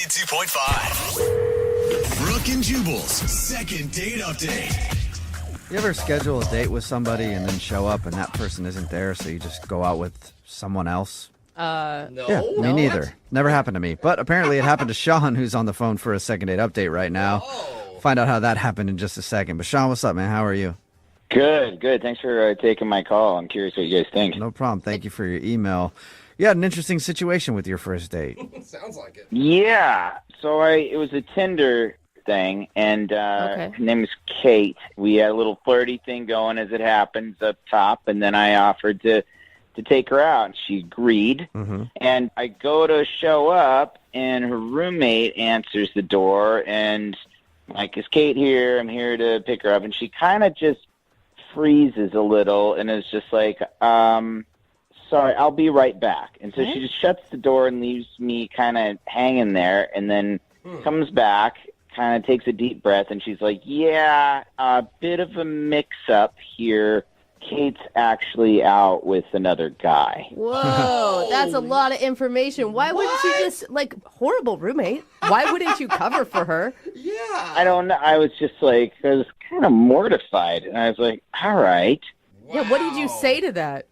92.5. Brooke and Jubal's second date update. You ever schedule a date with somebody and then show up and that person isn't there, so you just go out with someone else? No. Yeah, me neither. Never happened to me. But apparently it happened to Sean, who's on the phone for a second date update right now. Find out how that happened in just a second. But Sean, what's up, man? How are you? Good. Thanks for taking my call. I'm curious what you guys think. No problem. Thank you for your email. You had an interesting situation with your first date. Sounds like it. Yeah. So it was a Tinder thing, and her name is Kate. We had a little flirty thing going as it happens up top, and then I offered to take her out, and she agreed. Mm-hmm. And I go to show up, and her roommate answers the door, and I'm like, is Kate here? I'm here to pick her up. And she kind of just freezes a little and is just like, sorry, I'll be right back. And so she just shuts the door and leaves me kind of hanging there, and then comes back, kind of takes a deep breath, and she's like, yeah, a bit of a mix-up here. Kate's actually out with another guy. Whoa, that's a lot of information. Why wouldn't you just, horrible roommate, why wouldn't you cover for her? Yeah. I don't know. I was just like, I was kind of mortified. And I was like, all right. Wow. Yeah, what did you say to that?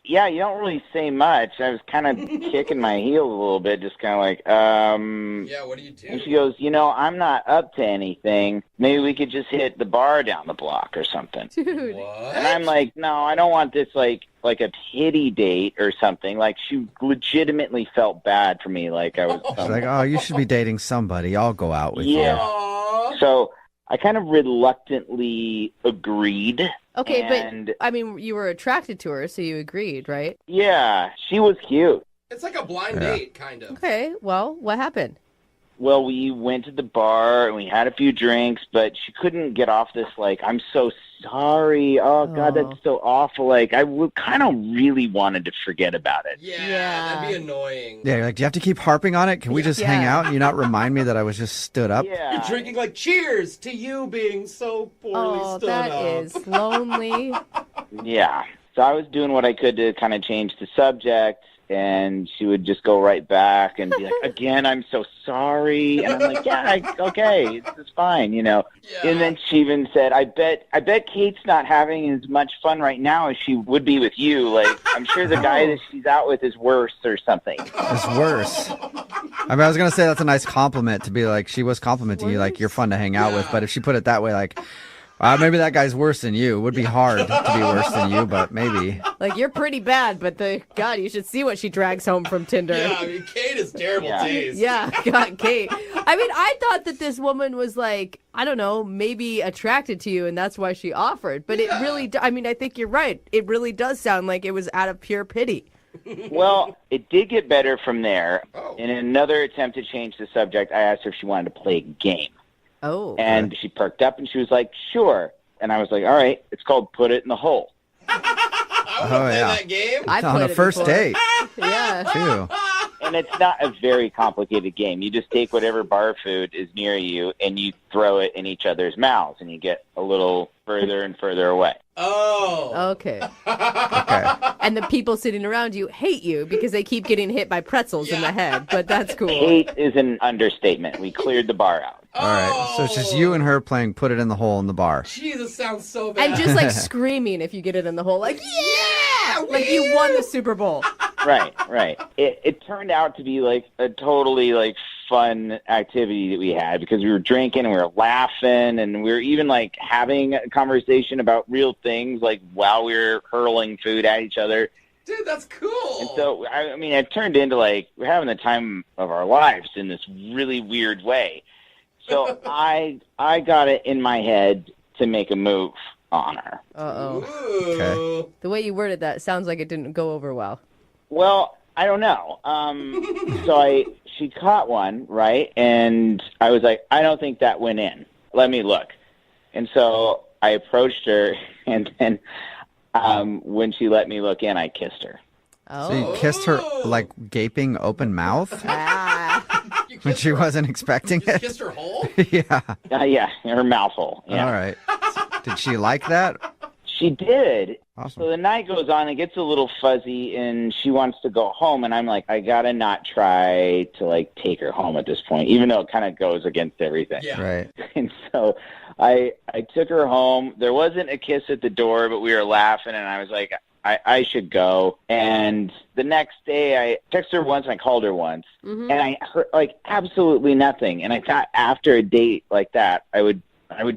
Yeah, you don't really say much. I was kind of kicking my heels a little bit, just kind of like, Yeah, what do you do? And she goes, I'm not up to anything. Maybe we could just hit the bar down the block or something. Dude. What? And I'm like, no, I don't want this like a pity date or something. Like, she legitimately felt bad for me. Like, I was She's like, oh, you should be dating somebody. I'll go out with Yeah. Aw. So I kind of reluctantly agreed. Okay, And but, you were attracted to her, so you agreed, right? yeah, she was cute. It's like a blind date, kind of. Okay, well, what happened? Well, we went to the bar and we had a few drinks, but she couldn't get off this, like, I'm so sorry. Oh, God, Oh. that's so awful. Like, I kind of really wanted to forget about it. Yeah, that'd be annoying. Yeah, you're like, do you have to keep harping on it? Can we just hang out and you not remind me that I was just stood up? Yeah. You're drinking like cheers to you being so poorly Oh, stood that up. is lonely. Yeah. So I was doing what I could to kind of change the subject, and she would just go right back and be like, again, I'm so sorry. And I'm like, yeah, okay, it's fine, Yeah. And then she even said, I bet Kate's not having as much fun right now as she would be with you. Like, I'm sure the guy that she's out with is worse or something. It's worse. I was going to say that's a nice compliment to be like, she was complimenting you, like, you're fun to hang out with. But if she put it that way, like, maybe that guy's worse than you. It would be hard to be worse than you, but maybe. Like, you're pretty bad, but God, you should see what she drags home from Tinder. Yeah, I mean, Kate is terrible taste. Yeah, God, Kate. I thought that this woman was like, I don't know, maybe attracted to you, and that's why she offered. But it really, I think you're right. It really does sound like it was out of pure pity. Well, it did get better from there. Oh. In another attempt to change the subject, I asked her if she wanted to play a game. Oh. And she perked up and she was like, sure. And I was like, all right, it's called Put It in the Hole. I want to play that game. I've On played a it first before. date, Yeah. too. And it's not a very complicated game. You just take whatever bar food is near you and you throw it in each other's mouths, and you get a little further and further away. Oh. Okay. Okay. And the people sitting around you hate you because they keep getting hit by pretzels in the head, but that's cool. Hate is an understatement. We cleared the bar out. All right. So it's just you and her playing Put It in the Hole in the bar. Jesus, sounds so bad. And just like screaming if you get it in the hole, like, yeah! Like you won the Super Bowl. Right. It turned out to be like a totally like fun activity that we had, because we were drinking and we were laughing, and we were even like having a conversation about real things, like while we were hurling food at each other. Dude, that's cool. And so, it turned into like we're having the time of our lives in this really weird way. So I got it in my head to make a move on her. Uh-oh. Ooh. Okay. The way you worded that sounds like it didn't go over well. Well, I don't know. So she caught one, right? And I was like, I don't think that went in. Let me look. And so I approached her, and then when she let me look in, I kissed her. Oh. So you kissed her, like, gaping open mouth Ah. You when kissed she her- wasn't expecting You just it? kissed her hole? Yeah. Yeah, her mouth hole. Yeah. All right. Did she like that? She did. Awesome. So the night goes on, it gets a little fuzzy, and she wants to go home, and I'm like, I gotta not try to, like, take her home at this point, even though it kind of goes against everything. Yeah. Right. And so I took her home. There wasn't a kiss at the door, but we were laughing, and I was like, I should go. And the next day, I texted her once and I called her once, and I heard, like, absolutely nothing. And I thought after a date like that, I would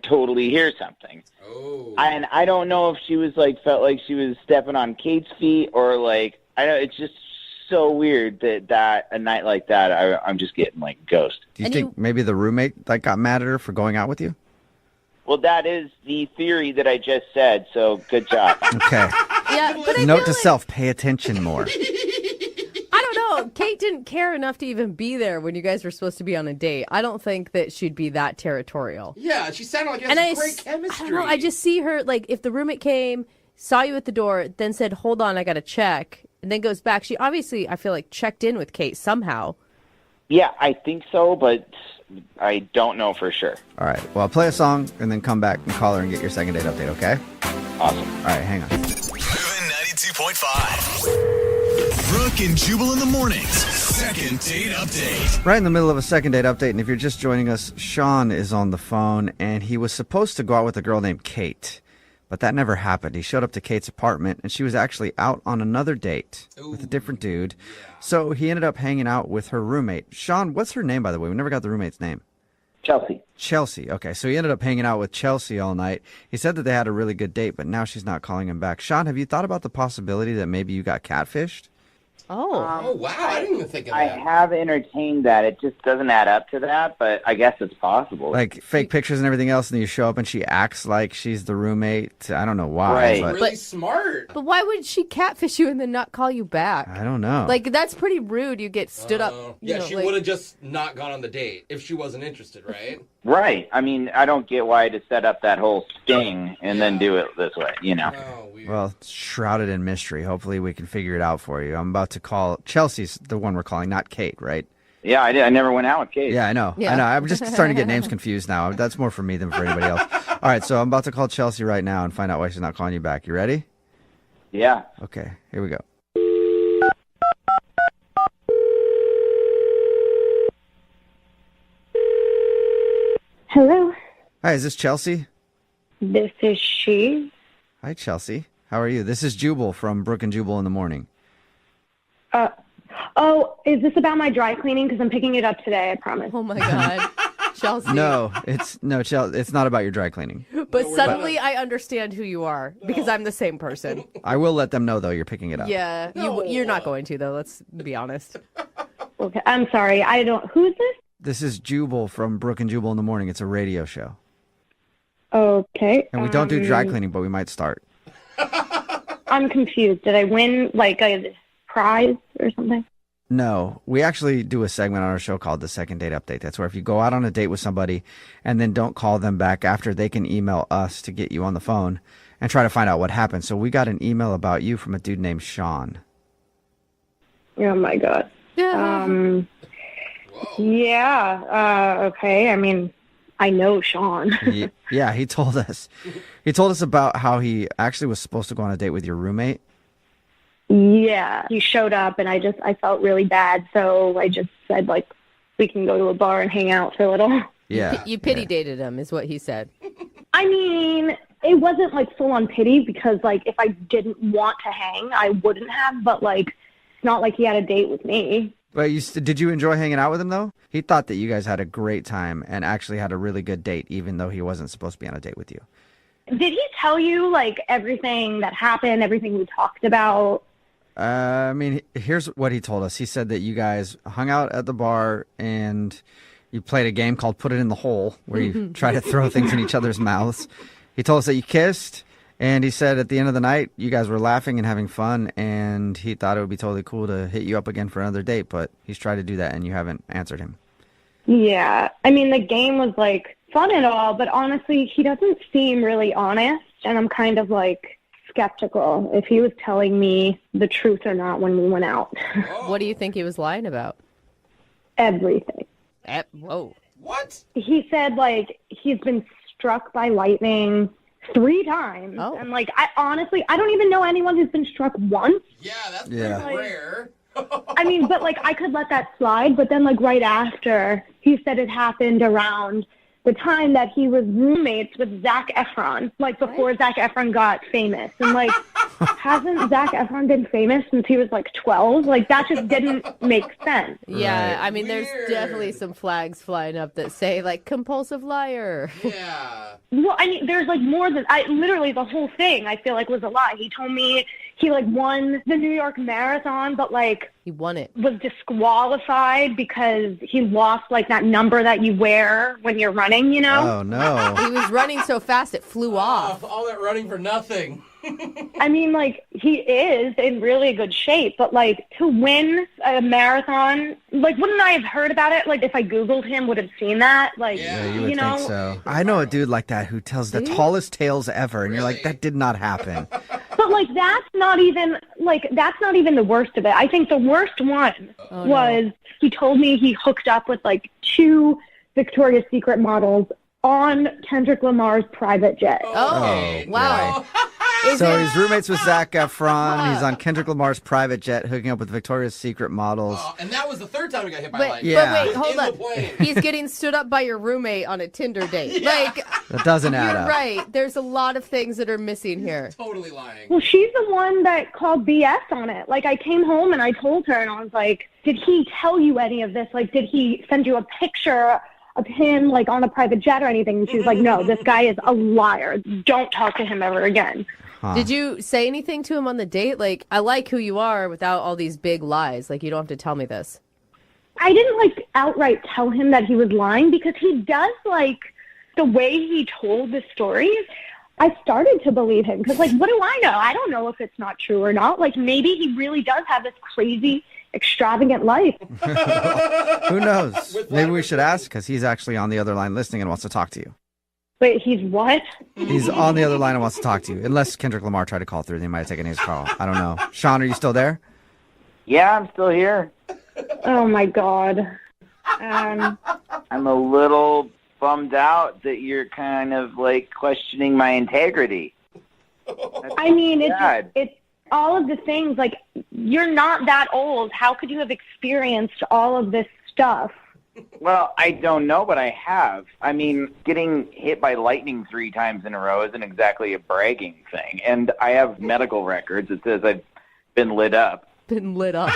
totally hear something. Oh. And I don't know if she was, like, felt like she was stepping on Kate's feet, or, like, I know it's just so weird that a night like that, I'm just getting, like, ghost. Do you think maybe the roommate like got mad at her for going out with you? Well, that is the theory that I just said, so good job. Okay. Yeah, but I Note feel to like, self, pay attention more. I don't know. Kate didn't care enough to even be there when you guys were supposed to be on a date. I don't think that she'd be that territorial. Yeah, she sounded like it And has great chemistry. I don't know. I just see her, like, if the roommate came, saw you at the door, then said, hold on, I got to check, and then goes back. She obviously, I feel like, checked in with Kate somehow. Yeah, I think so, but I don't know for sure. All right. Well, play a song and then come back and call her and get your second date update, okay? Awesome. All right, hang on. Moving 92.5. Brooke and Jubal in the mornings. Second date update. Right in the middle of a second date update, and if you're just joining us, Sean is on the phone, and he was supposed to go out with a girl named Kate, but that never happened. He showed up to Kate's apartment, and she was actually out on another date with a different dude. So he ended up hanging out with her roommate. Sean, what's her name, by the way? We never got the roommate's name. Chelsea. Chelsea. Okay, so he ended up hanging out with Chelsea all night. He said that they had a really good date, but now she's not calling him back. Sean, have you thought about the possibility that maybe you got catfished? Oh. Oh, wow. I didn't even think of I that. have entertained that. It just doesn't add up to that, but I guess it's possible. Like fake pictures and everything else, and then you show up and she acts like she's the roommate. I don't know why, Right. but Really smart. But why would she catfish you and then not call you back? I don't know. Like, that's pretty rude. You get stood up. Yeah, you know, she like- would have just not gone on the date if she wasn't interested, right? Right. I mean, I don't get why to set up that whole sting and then do it this way, you know. Oh, weird. Well, it's shrouded in mystery. Hopefully we can figure it out for you. I'm about to call. Chelsea's the one we're calling, not Kate, right? Yeah, I did. I never went out with Kate. Yeah, I know. Yeah. I know. I'm just starting to get names confused now. That's more for me than for anybody else. All right, so I'm about to call Chelsea right now and find out why she's not calling you back. You ready? Yeah. Okay, here we go. Hello, Hi, is this Chelsea? this is she. Hi, Chelsea. How are you? This is Jubal from Brooke and Jubal in the morning. Oh, is this about my dry cleaning? Because I'm picking it up today, I promise. Oh, my God. Chelsea. No, it's not about your dry cleaning. But suddenly I understand who you are because I'm the same person. I will let them know though you're picking it up. Yeah, you're not going to, though. Let's be honest. Okay, I'm sorry. I don't. Who's this? This is Jubal from Brooke and Jubal in the morning. It's a radio show. Okay. And we don't do dry cleaning, but we might start. I'm confused. Did I win like a prize or something? No, we actually do a segment on our show called the Second Date Update. That's where if you go out on a date with somebody and then don't call them back after, they can email us to get you on the phone and try to find out what happened. So we got an email about you from a dude named Sean. Oh my god. Yeah. Yeah. Okay. I mean, I know Sean. Yeah, he told us. He told us about how he actually was supposed to go on a date with your roommate. Yeah. He showed up, and I felt really bad, so I just said like, we can go to a bar and hang out for a little. Yeah. You pity dated him, is what he said. I mean, it wasn't like full on pity because like if I didn't want to hang, I wouldn't have. But like, it's not like he had a date with me. But did you enjoy hanging out with him, though? He thought that you guys had a great time and actually had a really good date, even though he wasn't supposed to be on a date with you. Did he tell you like everything that happened, everything we talked about? I mean, here's what he told us. He said that you guys hung out at the bar and you played a game called Put It in the Hole, where you try to throw things in each other's mouths. He told us that you kissed, and he said at the end of the night, you guys were laughing and having fun, and he thought it would be totally cool to hit you up again for another date, but he's tried to do that, and you haven't answered him. Yeah. I mean, the game was like fun and all, but honestly, he doesn't seem really honest, and I'm kind of like skeptical if he was telling me the truth or not when we went out. What do you think he was lying about? Everything. Whoa. What? He said like he's been struck by lightning 3 times. Oh. And like, I don't even know anyone who's been struck once. Yeah, that's Yeah. pretty rare. I mean, but like, I could let that slide, but then like right after, he said it happened around the time that he was roommates with Zac Efron, like before Zac Efron got famous. And like, hasn't Zac Efron been famous since he was like 12? Like, that just didn't make sense. Yeah, Right. I mean, there's definitely some flags flying up that say, like, compulsive liar. Yeah. Well, I mean, there's like more than literally the whole thing I feel like was a lie. He told me he like won the New York Marathon, but like He won it. was disqualified because he lost like that number that you wear when you're running, you know? Oh, no. He was running so fast it flew off. All that running for nothing. I mean, like, he is in really good shape, but like to win a marathon, like, wouldn't I have heard about it? Like, if I Googled him, would have seen that? Like, Yeah, Yeah, you would know, think so. I know a dude like that who tells the tallest tales ever, and you're like, Really? that did not happen. But like that's not even the worst of it. I think the worst one was he told me he hooked up with like 2 Victoria's Secret models on Kendrick Lamar's private jet. Oh, wow. Is So it- he's roommates with Zac Efron. He's on Kendrick Lamar's private jet, hooking up with Victoria's Secret models. And that was the 3rd time he got hit by But, lightning. Yeah. but wait, In hold the on. plane. He's getting stood up by your roommate on a Tinder date. Yeah. Like, That doesn't add you're up. right. There's a lot of things that are missing here. Totally lying. Well, she's the one that called BS on it. Like, I came home and I told her, and I was like, did he tell you any of this? Like, did he send you a picture of him, like, on a private jet or anything? And she was like, no, this guy is a liar. Don't talk to him ever again. Did you say anything to him on the date? Like, I like who you are without all these big lies. Like, you don't have to tell me this. I didn't, like, outright tell him that he was lying because he does, like, the way he told the stories. I started to believe him because, like, what do I know? I don't know if it's not true or not. Like, maybe he really does have this crazy, extravagant life. Who knows? Maybe we should ask because he's actually on the other line listening and wants to talk to you. Wait, he's what? He's on the other line and wants to talk to you. Unless Kendrick Lamar tried to call through, they might have taken his call. I don't know. Sean, are you still there? Yeah, I'm still here. Oh, my God. I'm a little bummed out that you're kind of like questioning my integrity. I mean, God. it's all of the things, like, you're not that old. How could you have experienced all of this stuff? Well, I don't know, but I have. I mean, getting hit by lightning 3 times in a row isn't exactly a bragging thing. And I have medical records that says I've been lit up. Been lit up.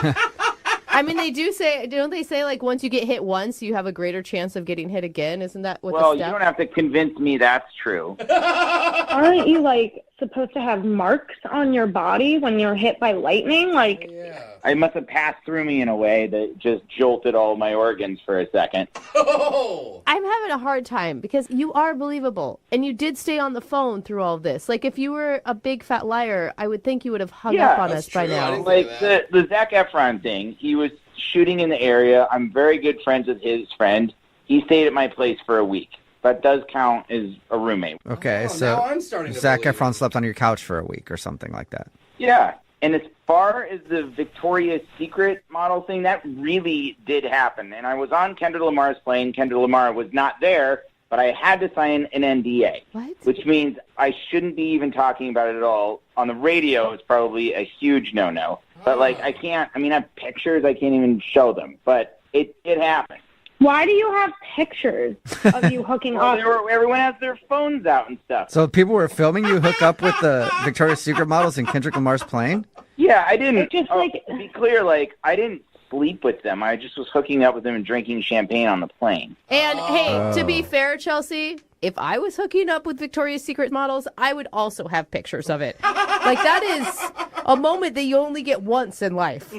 I mean, they do say, don't they say, like, once you get hit once, you have a greater chance of getting hit again? Isn't that what Well, the you step? don't have to convince me that's true. Aren't you, like, supposed to have marks on your body when you're hit by lightning? Like, Yeah. I must have passed through me in a way that just jolted all my organs for a second. Oh! I'm having a hard time because you are believable and you did stay on the phone through all this. Like, if you were a big fat liar, I would think you would have hung Yeah, up on that's us by true. I now. didn't- Like the Zac Efron thing, he was shooting in the area. I'm very good friends with his friend. He stayed at my place for a week. That does count as a roommate. Okay, Oh, now so I'm starting to Zac believe. Efron slept on your couch for a week or something like that. Yeah. And as far as the Victoria's Secret model thing, that really did happen. And I was on Kendrick Lamar's plane. Kendrick Lamar was not there, but I had to sign an NDA. What? Which means I shouldn't be even talking about it at all. On the radio, it's probably a huge no-no. But, like, I have pictures, I can't even show them. But it happened. why do you have pictures of you hooking up? Everyone has their phones out and stuff. So people were filming you hook up with the Victoria's Secret models in Kendrick Lamar's plane? Yeah, I didn't. It's just like- to be clear, like, I didn't sleep with them. I just was hooking up with them and drinking champagne on the plane. And hey, to be fair, Chelsea, if I was hooking up with Victoria's Secret models, I would also have pictures of it. Like, that is a moment that you only get once in life.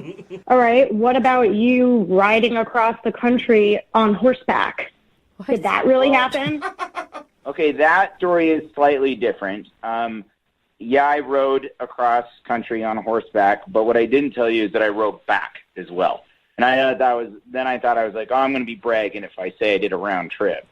All right, what about you riding across the country on horseback? Did that really happen? Okay, that story is slightly different. Yeah, I rode across country on horseback, but what I didn't tell you is that I rode back as well. And I thought I was like, oh, I'm going to be bragging if I say I did a round trip.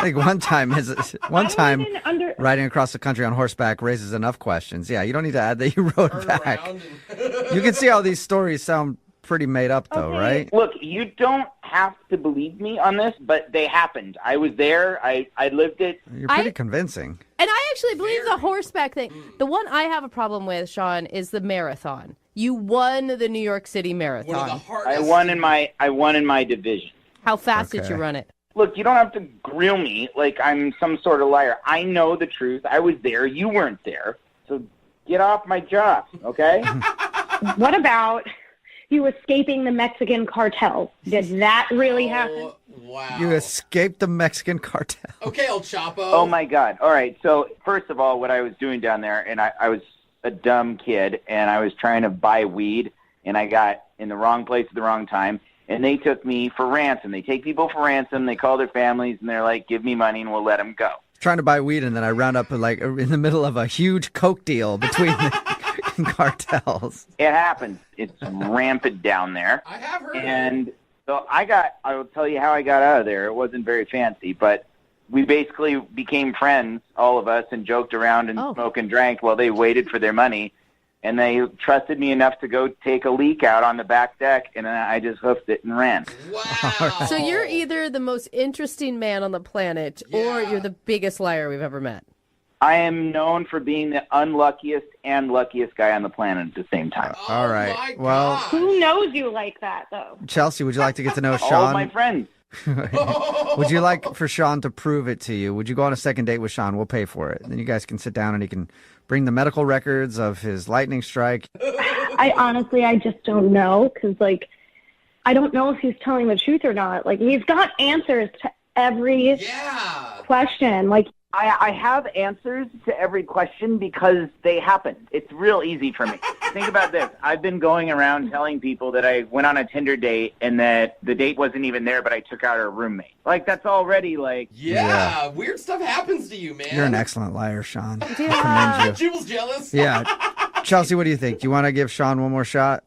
Like one time even riding across the country on horseback raises enough questions. Yeah, you don't need to add that you rode Turn back. around and- You can see how these stories sound pretty made up though, Okay. right? Look, you don't have to believe me on this, but they happened. I was there. I lived it. You're pretty convincing. And I actually believe the horseback thing. The one I have a problem with, Sean, is the marathon. You won the New York City Marathon. One of the hardest. I won in my division. How fast did you run it? Look, you don't have to grill me like I'm some sort of liar. I know the truth. I was there. You weren't there. So get off my job, okay? What about you escaping the Mexican cartel? Did that really happen? Wow. You escaped the Mexican cartel. Okay, El Chapo. Oh, my God. All right. So, first of all, what I was doing down there, and I was a dumb kid, and I was trying to buy weed, and I got in the wrong place at the wrong time, and they took me for ransom. They take people for ransom. They call their families, and they're like, give me money, and we'll let them go. Trying to buy weed, and then I round up like in the middle of a huge coke deal between the cartels. It happens. It's rampant down there. I have heard. And so I will tell you how I got out of there. It wasn't very fancy, but we basically became friends, all of us, and joked around and smoked and drank while they waited for their money. And they trusted me enough to go take a leak out on the back deck, and then I just hoofed it and ran. Wow. So you're either the most interesting man on the planet or you're the biggest liar we've ever met. I am known for being the unluckiest and luckiest guy on the planet at the same time. All right. My Well, gosh. Who knows you like that, though? Chelsea, would you like to get to know All Sean? of my friends. Would you like for Sean to prove it to you? Would you go on a second date with Sean? We'll pay for it. Then you guys can sit down and he can bring the medical records of his lightning strike. I just don't know because, like, I don't know if he's telling the truth or not. Like, he's got answers to every question. Like, I have answers to every question because they happened. It's real easy for me. Think about this. I've been going around telling people that I went on a Tinder date and that the date wasn't even there, but I took out her roommate. Like, that's already, like... Yeah, weird stuff happens to you, man. You're an excellent liar, Sean. I Yeah. commend you. Jubal's jealous. Yeah. Chelsea, what do you think? Do you want to give Sean one more shot?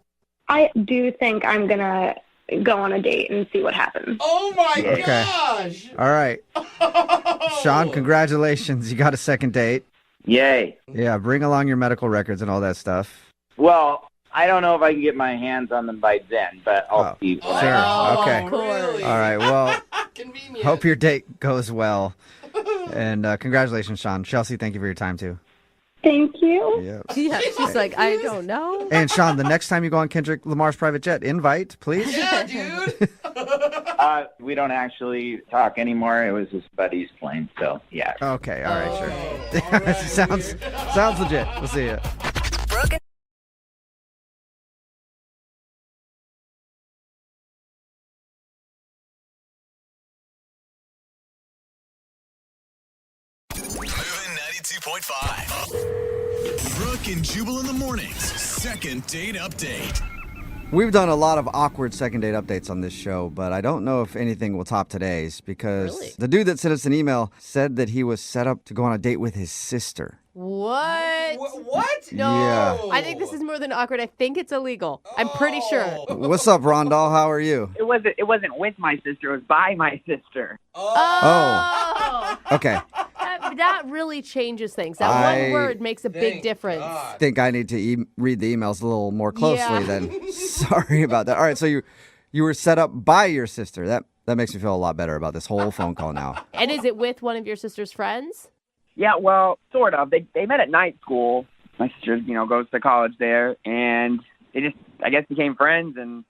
I do think I'm going to go on a date and see what happens. Oh, my Okay. gosh. All right. Sean, congratulations. You got a second date. Yay. Yeah, bring along your medical records and all that stuff. Well, I don't know if I can get my hands on them by then, but I'll see. Sure. Oh, Okay. really? All right. Well, Convenient. hope your date goes well. And congratulations, Sean. Chelsea, thank you for your time, too. Thank you. Yeah. Yeah, she's like, I don't know. And Sean, the next time you go on Kendrick Lamar's private jet, invite, please. Yeah, dude. We don't actually talk anymore. It was his buddy's plane, so yeah. Okay. All right. Sure. all right, sounds legit. We'll see you. Brooke and Moving 92.5. Brooke and Jubal in the mornings. Second date update. We've done a lot of awkward second date updates on this show, but I don't know if anything will top today's because Really? the dude that sent us an email said that he was set up to go on a date with his sister. What? What? No. Yeah. I think this is more than awkward. I think it's illegal. I'm pretty sure. What's up, Rondell? How are you? It wasn't with my sister. It was by my sister. Oh. Okay. That really changes things. That I- one word makes a big Thank difference. God. Think I need to read the emails a little more closely Yeah. then. Sorry about that. All right, so you were set up by your sister. That makes me feel a lot better about this whole phone call now. And is it with one of your sister's friends? Yeah, well, sort of. They met at night school. My sister, goes to college there, and they just, I guess, became friends, and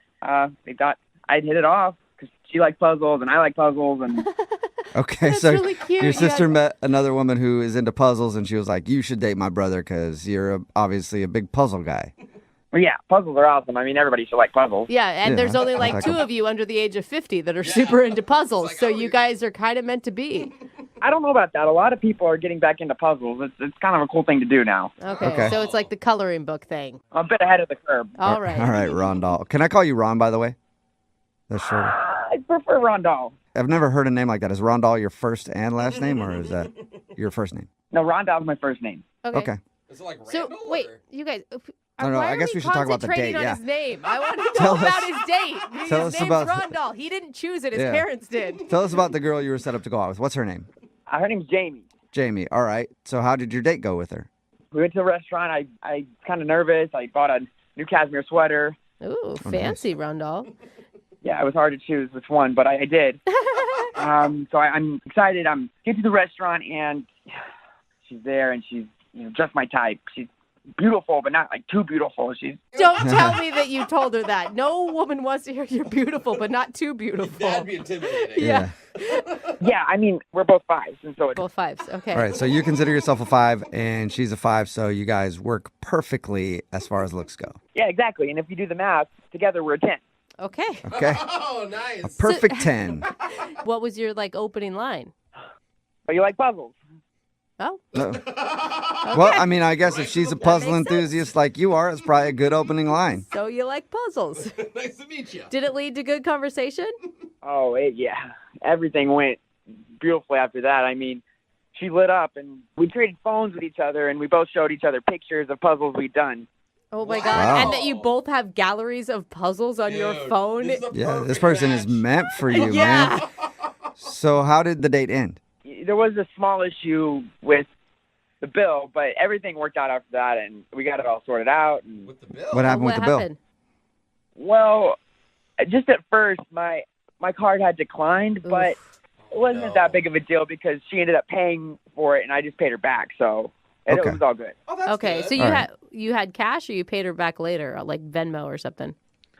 they thought I'd hit it off because she likes puzzles and I like puzzles, and Okay, That's so really cute. your sister Yeah. met another woman who is into puzzles, and she was like, "You should date my brother because you're obviously a big puzzle guy." well, yeah, puzzles are awesome. I mean, everybody should like puzzles. Yeah, and Yeah, there's only like like two a- of you under the age of 50 that are super into puzzles, It's so like, oh, you guys are kind of meant to be. I don't know about that. A lot of people are getting back into puzzles. It's kind of a cool thing to do now. Okay. So it's like the coloring book thing. I'm a bit ahead of the curve. All right. All right, Rondell. Can I call you Ron, by the way? That's short. I prefer Rondell. I've never heard a name like that. Is Rondell your first and last name, or is that your first name? No, Rondell's my first name. Okay. Is it like So Randall, wait, or- you guys. No, why I are guess we should talk about the concentrating date, on yeah. his name. I want to Tell know about us- his date. tell His us name's about- Rondell. He didn't choose it. His Yeah. parents did. Tell us about the girl you were set up to go out with. What's her name? Her name's Jamie. Jamie. All right. So how did your date go with her? We went to a restaurant. I kind of nervous. I bought a new cashmere sweater. Ooh, fancy, Rondell. Yeah, it was hard to choose which one, but I did. So I'm excited. I'm getting to the restaurant, and she's there, and she's just my type. She's beautiful, but not like too beautiful. Don't tell me that you told her that. No woman wants to hear you're beautiful, but not too beautiful. That'd be intimidating. Yeah. Yeah, I mean, we're both 5s, and so it's Both 5s. Okay. All right, so you consider yourself a 5, and she's a 5, so you guys work perfectly as far as looks go. yeah, exactly. And if you do the math, together we're a 10. Okay. Okay? Oh, nice. Perfect 10. What was your opening line? But you like puzzles. Oh. No. Well, I mean, I guess if she's a puzzle makes sense. enthusiast like you are, it's probably a good opening line. So you like puzzles. Nice to meet you. Did it lead to good conversation? Oh, yeah. Everything went beautifully after that. I mean, she lit up, and we traded phones with each other, and we both showed each other pictures of puzzles we'd done. Oh, my Wow. God. Wow. And that you both have galleries of puzzles on your Dude, phone. this is a Yeah, this perfect person match. is meant for you, Yeah. man. So how did the date end? There was a small issue with the bill, but everything worked out after that, and we got it all sorted out. And With the bill. What happened What with the bill? happened? well, just at first, my card had declined, but it wasn't no. that big of a deal because she ended up paying for it, and I just paid her back, so it Okay. was all good. Oh, that's Okay, good. so All right. you had cash or you paid her back later, like Venmo or something?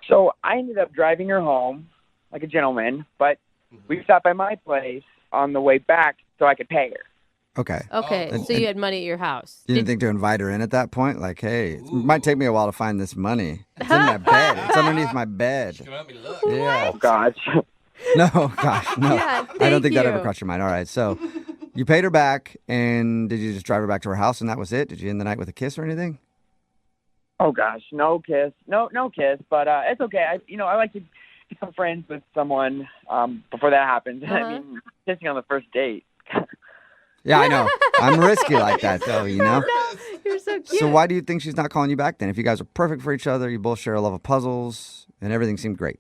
So I ended up driving her home like a gentleman, but we stopped by my place on the way back so I could pay her. Okay. Okay, Oh. so you had money at your house. You didn't think to invite her in at that point? Like, hey, it might take me a while to find this money. It's in my bed. It's underneath my bed. Come help me look. Yeah. Oh, gosh. No, gosh, no. Yeah, I don't thank think that you. ever crossed your mind. All right, so you paid her back, and did you just drive her back to her house, and that was it? Did you end the night with a kiss or anything? Oh, gosh. No kiss. No kiss, but it's okay. I like to become friends with someone before that happens. I Uh-huh. mean, kissing on the first date. Yeah, I know. I'm risky like that, though, you know? You're so cute. So why do you think she's not calling you back then? If you guys are perfect for each other, you both share a love of puzzles, and everything seemed great.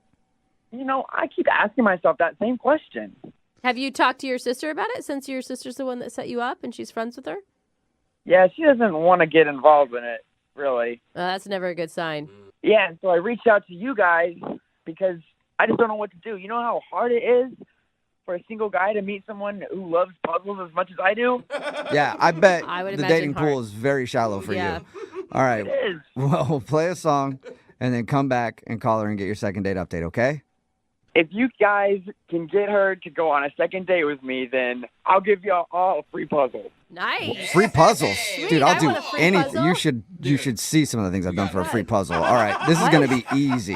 I keep asking myself that same question. Have you talked to your sister about it since your sister's the one that set you up and she's friends with her? Yeah, she doesn't want to get involved in it, really. That's never a good sign. Yeah, and so I reached out to you guys because I just don't know what to do. You know how hard it is for a single guy to meet someone who loves puzzles as much as I do? Yeah, I bet I would the imagine dating pool hard. is very shallow for Yeah. you. All right, It is. well, play a song, and then come back and call her and get your second date update, okay? If you guys can get her to go on a second date with me, then I'll give y'all all a free puzzle. Nice. Free puzzles, dude. I'll I do want a free anything. puzzle. You should see some of the things I've done for a free puzzle. All right, this is gonna be easy.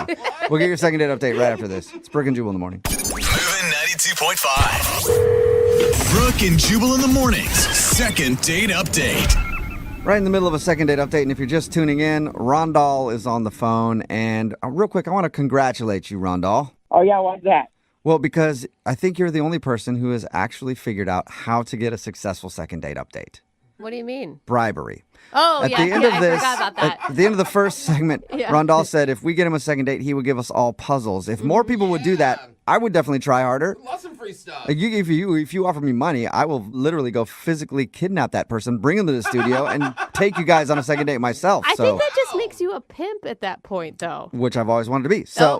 We'll get your second date update right after this. It's Brooke and Jubal in the morning. Moving 92.5. Brooke and Jubal in the mornings. Second date update. Right in the middle of a second date update, and if you're just tuning in, Rondal is on the phone. And real quick, I want to congratulate you, Rondal. Oh, yeah, why's that? Well, because I think you're the only person who has actually figured out how to get a successful second date update. What do you mean? Bribery. Oh, At yeah, the end yeah, of I this, forgot about that. at the end of the first segment, Yeah. Rondal said if we get him a second date, he would give us all puzzles. If more people would do that, I would definitely try harder. Lots of free stuff. If you offer me money, I will literally go physically kidnap that person, bring him to the studio, and take you guys on a second date myself. I So, think that just makes you a pimp at that point, though. which I've always wanted to be. So,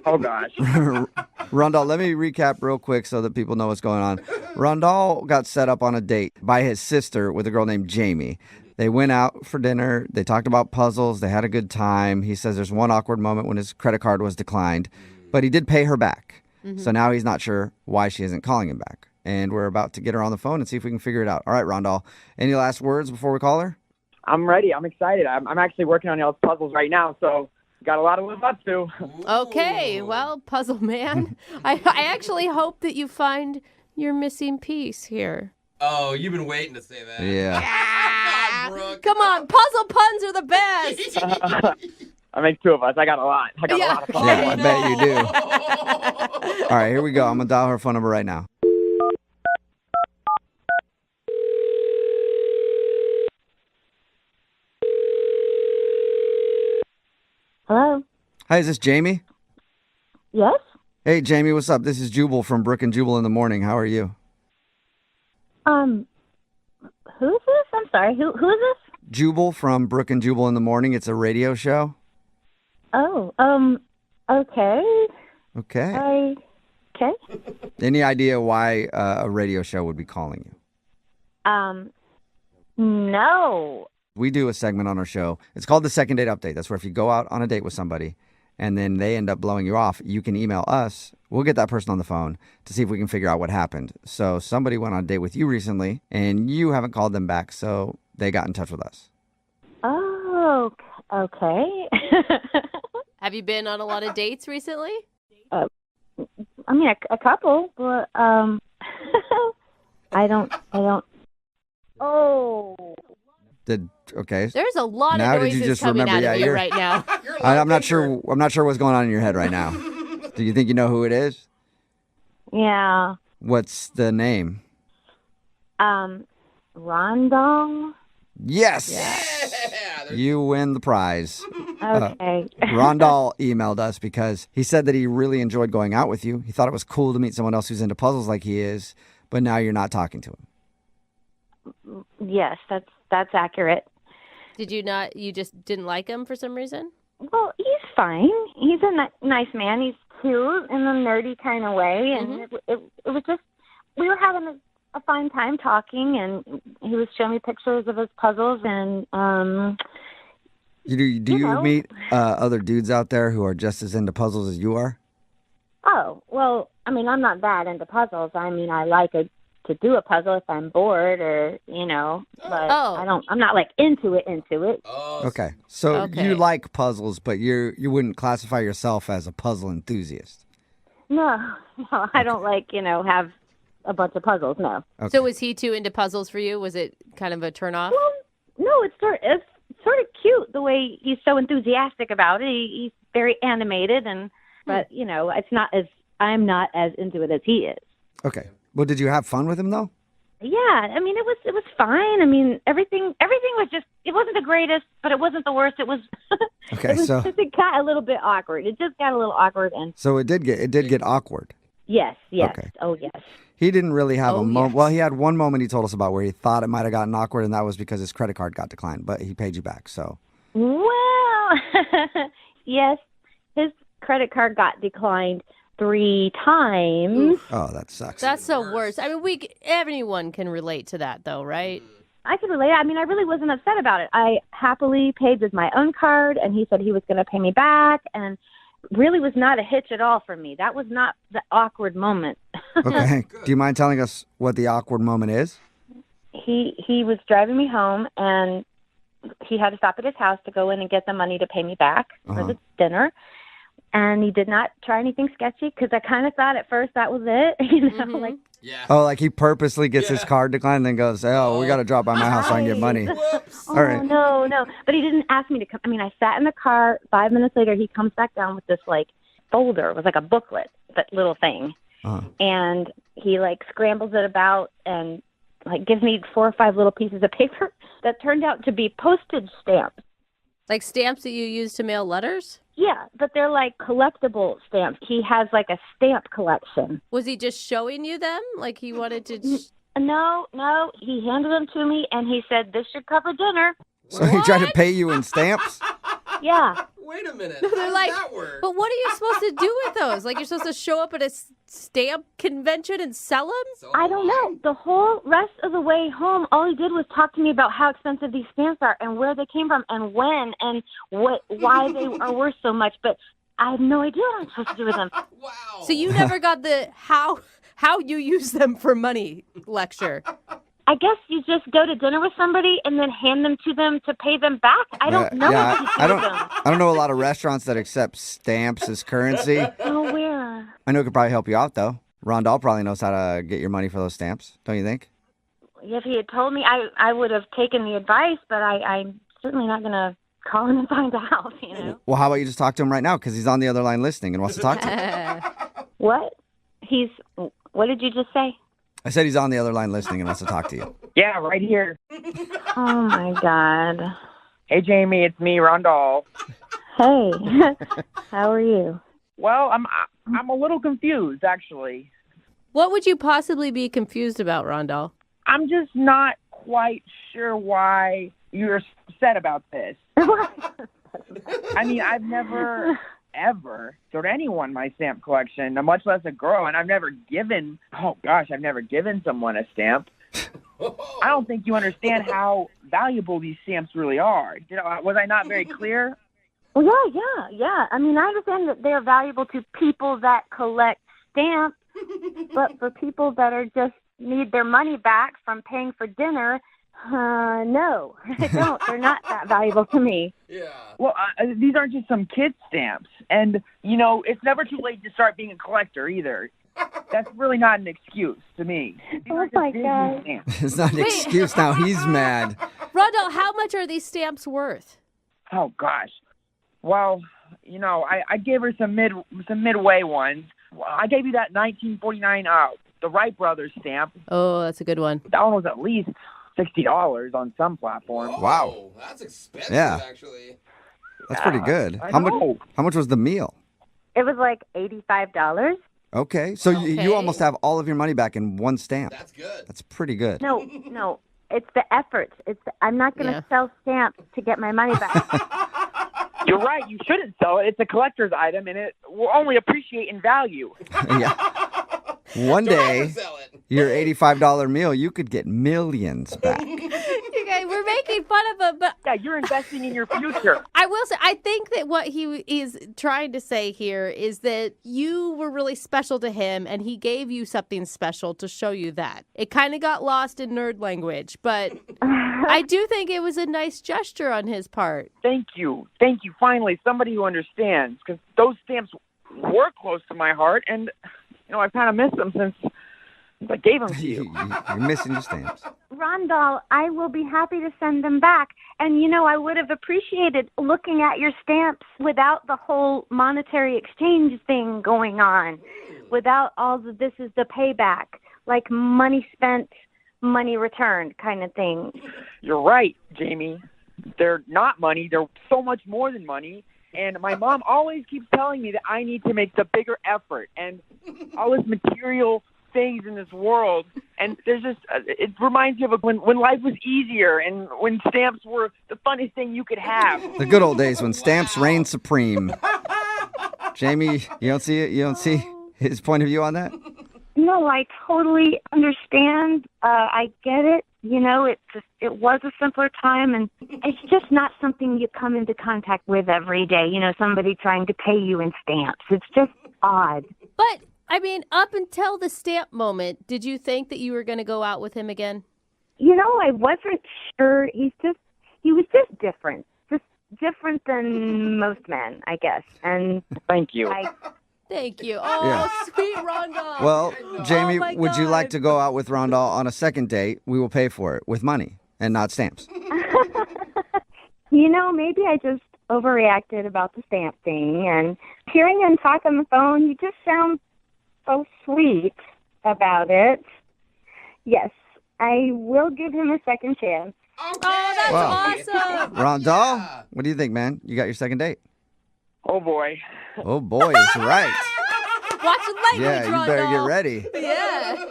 Oh, gosh. Rondal, let me recap real quick so that people know what's going on. Rondal got set up on a date by his sister with a girl named Jamie. They went out for dinner. They talked about puzzles. They had a good time. He says there's one awkward moment when his credit card was declined, but he did pay her back. So now he's not sure why she isn't calling him back. And we're about to get her on the phone and see if we can figure it out. All right, Rondal, any last words before we call her? I'm ready. I'm excited. I'm actually working on y'all's puzzles right now, so got a lot to live up to. Okay, well, puzzle man, I actually hope that you find your missing piece here. Oh, you've been waiting to say that. Yeah. Ah, Brooke. Come on, puzzle puns are the best. I make two of us. I got a lot. I got a lot of puzzles. Yeah, I bet you do. All right, here we go. I'm going to dial her phone number right now. Hello? Hi, is this Jamie? Yes? Hey, Jamie, what's up? This is Jubal from Brooke and Jubal in the morning. How are you? Who is this? I'm sorry. Who is this? Jubal from Brooke and Jubal in the morning. It's a radio show. Oh, okay. Okay. Okay. Any idea why a radio show would be calling you? No. We do a segment on our show. It's called the Second Date Update. That's where if you go out on a date with somebody and then they end up blowing you off, you can email us. We'll get that person on the phone to see if we can figure out what happened. So somebody went on a date with you recently and you haven't called them back, so they got in touch with us. Oh, okay. Have you been on a lot of dates recently? I mean, a couple, but I don't. Oh. Okay. There's a lot Now of did you noises just coming remember? out of Yeah, you you're- right now. I'm not sure. I'm not sure what's going on in your head right now. Do you think you know who it is? Yeah. What's the name? Rondong. Yes. Yeah. You win the prize. Okay. Rondal emailed us because he said that he really enjoyed going out with you. He thought it was cool to meet someone else who's into puzzles like he is, but now you're not talking to him. Yes, that's accurate. Did you not? You just didn't like him for some reason? Well, he's fine. He's a nice man. He's cute in a nerdy kind of way, and it was just we were having a fine time talking, and he was showing me pictures of his puzzles, and Do you meet other dudes out there who are just as into puzzles as you are? Oh, well, I mean, I'm not that into puzzles. I mean, I like to do a puzzle if I'm bored or, but I'm not like into it. Okay. So you like puzzles, but you wouldn't classify yourself as a puzzle enthusiast. No, I don't like, have a bunch of puzzles, no. Okay. So was he too into puzzles for you? Was it kind of a turnoff? Well, no, it's sort of cute the way he's so enthusiastic about it. He's very animated, but it's not I'm not as into it as he is. Okay. Well, did you have fun with him though? Yeah, I mean it was fine. I mean everything was just it wasn't the greatest, but it wasn't the worst. It was Okay, it got a little bit awkward. It just got a little awkward and so it did get awkward. Yes. Okay. Oh yes. He didn't really have a moment. yes. Well, he had one moment he told us about where he thought it might have gotten awkward, and that was because his credit card got declined, but he paid you back. So. Well, yes, his credit card got declined 3 times. Oh, that sucks. That's the worst. I mean, everyone can relate to that, though, right? I could relate. I mean, I really wasn't upset about it. I happily paid with my own card, and he said he was going to pay me back, and really was not a hitch at all for me. That was not the awkward moment. Okay. Do you mind telling us what the awkward moment is? He was driving me home, and he had to stop at his house to go in and get the money to pay me back for the dinner. And he did not try anything sketchy because I kind of thought at first that was it. Like. Yeah. Oh, like he purposely gets his card declined and then goes, oh, we got to drop by my house so I can get money. Whoops. All right. No. But he didn't ask me to come. I mean, I sat in the car. 5 minutes later, he comes back down with this, folder. It was like a booklet, that little thing. And he, scrambles it about and, gives me 4 or 5 little pieces of paper that turned out to be postage stamps. Like stamps that you use to mail letters? Yeah, but they're collectible stamps. He has a stamp collection. Was he just showing you them? Like he wanted to... No, he handed them to me and he said, this should cover dinner. So he tried to pay you in stamps? Yeah. Wait a minute. They're How does like, that work? but what are you supposed to do with those? Like you're supposed to show up at a stamp convention and sell them? So I don't know. The whole rest of the way home, all he did was talk to me about how expensive these stamps are and where they came from and when and why they are worth so much. But I have no idea what I'm supposed to do with them. Wow. So you never got the how you use them for money lecture. I guess you just go to dinner with somebody and then hand them to them to pay them back. I don't know what to do I with them. don't know a lot of restaurants that accept stamps as currency. Oh, where? I know it could probably help you out, though. Rondell probably knows how to get your money for those stamps, don't you think? If he had told me, I would have taken the advice, but I'm certainly not going to call him and find out, Well, how about you just talk to him right now because he's on the other line listening and wants to talk to you. What? What did you just say? I said he's on the other line listening and wants to talk to you. Yeah, right here. Oh, my God. Hey, Jamie, it's me, Rondal. Hey, how are you? Well, I'm a little confused, actually. What would you possibly be confused about, Rondell? I'm just not quite sure why you're upset about this. I mean, I've never ever showed anyone my stamp collection, much less a girl. And I've never given someone a stamp. I don't think you understand how valuable these stamps really are. Was I not very clear? Well, yeah. I mean, I understand that they're valuable to people that collect stamps, but for people that are just need their money back from paying for dinner, no, I don't. They're not that valuable to me. Yeah. Well, these aren't just some kid stamps. And, it's never too late to start being a collector either. That's really not an excuse to me. Oh, my God. It's not an excuse now. He's mad. Rondell, how much are these stamps worth? Oh, gosh. Well, I gave her some midway ones. I gave you that 1949 the Wright Brothers stamp. Oh, that's a good one. That one was at least $60 on some platforms. Wow. That's expensive, Yeah. actually. That's pretty good. I How know. much was the meal? It was like $85. Okay. So Okay. you almost have all of your money back in one stamp. That's good. That's pretty good. No. It's the effort. I'm not going to sell stamps to get my money back. You're right. You shouldn't sell it. It's a collector's item, and it will only appreciate in value. Yeah. One day, Sell it. your $85 meal, you could get millions back. You guys, we're making fun of him, but Yeah, you're investing in your future. I will say, I think that what he is trying to say here is that you were really special to him and he gave you something special to show you that. It kind of got lost in nerd language, but I do think it was a nice gesture on his part. Thank you. Finally, somebody who understands, because those stamps were close to my heart, and I've kind of missed them since I gave them to you. You're missing your stamps. Rondell, I will be happy to send them back. And, I would have appreciated looking at your stamps without the whole monetary exchange thing going on, without all the this is the payback, like money spent, money returned kind of thing. You're right, Jamie. They're not money. They're so much more than money. And my mom always keeps telling me that I need to make the bigger effort and all this material things in this world. And there's just, it reminds you of when life was easier and when stamps were the funnest thing you could have. The good old days when stamps reigned supreme. Jamie, you don't see it? You don't see his point of view on that? No, I totally understand. I get it. It was a simpler time, and it's just not something you come into contact with every day. Somebody trying to pay you in stamps. It's just odd. But, I mean, up until the stamp moment, did you think that you were going to go out with him again? I wasn't sure. He was just different. Just different than most men, I guess. And Thank you. Thank you. Oh, Yeah. sweet Rondell. Well, Jamie, my would you like God. to go out with Rondell on a second date? We will pay for it with money and not stamps. Maybe I just overreacted about the stamp thing. And hearing him talk on the phone, he just sounds so sweet about it. Yes, I will give him a second chance. Oh, that's Wow. awesome. Rondell, what do you think, man? You got your second date? Oh, boy. Oh, boy, is right. Watch the language, Yeah, you better get ready. Yeah.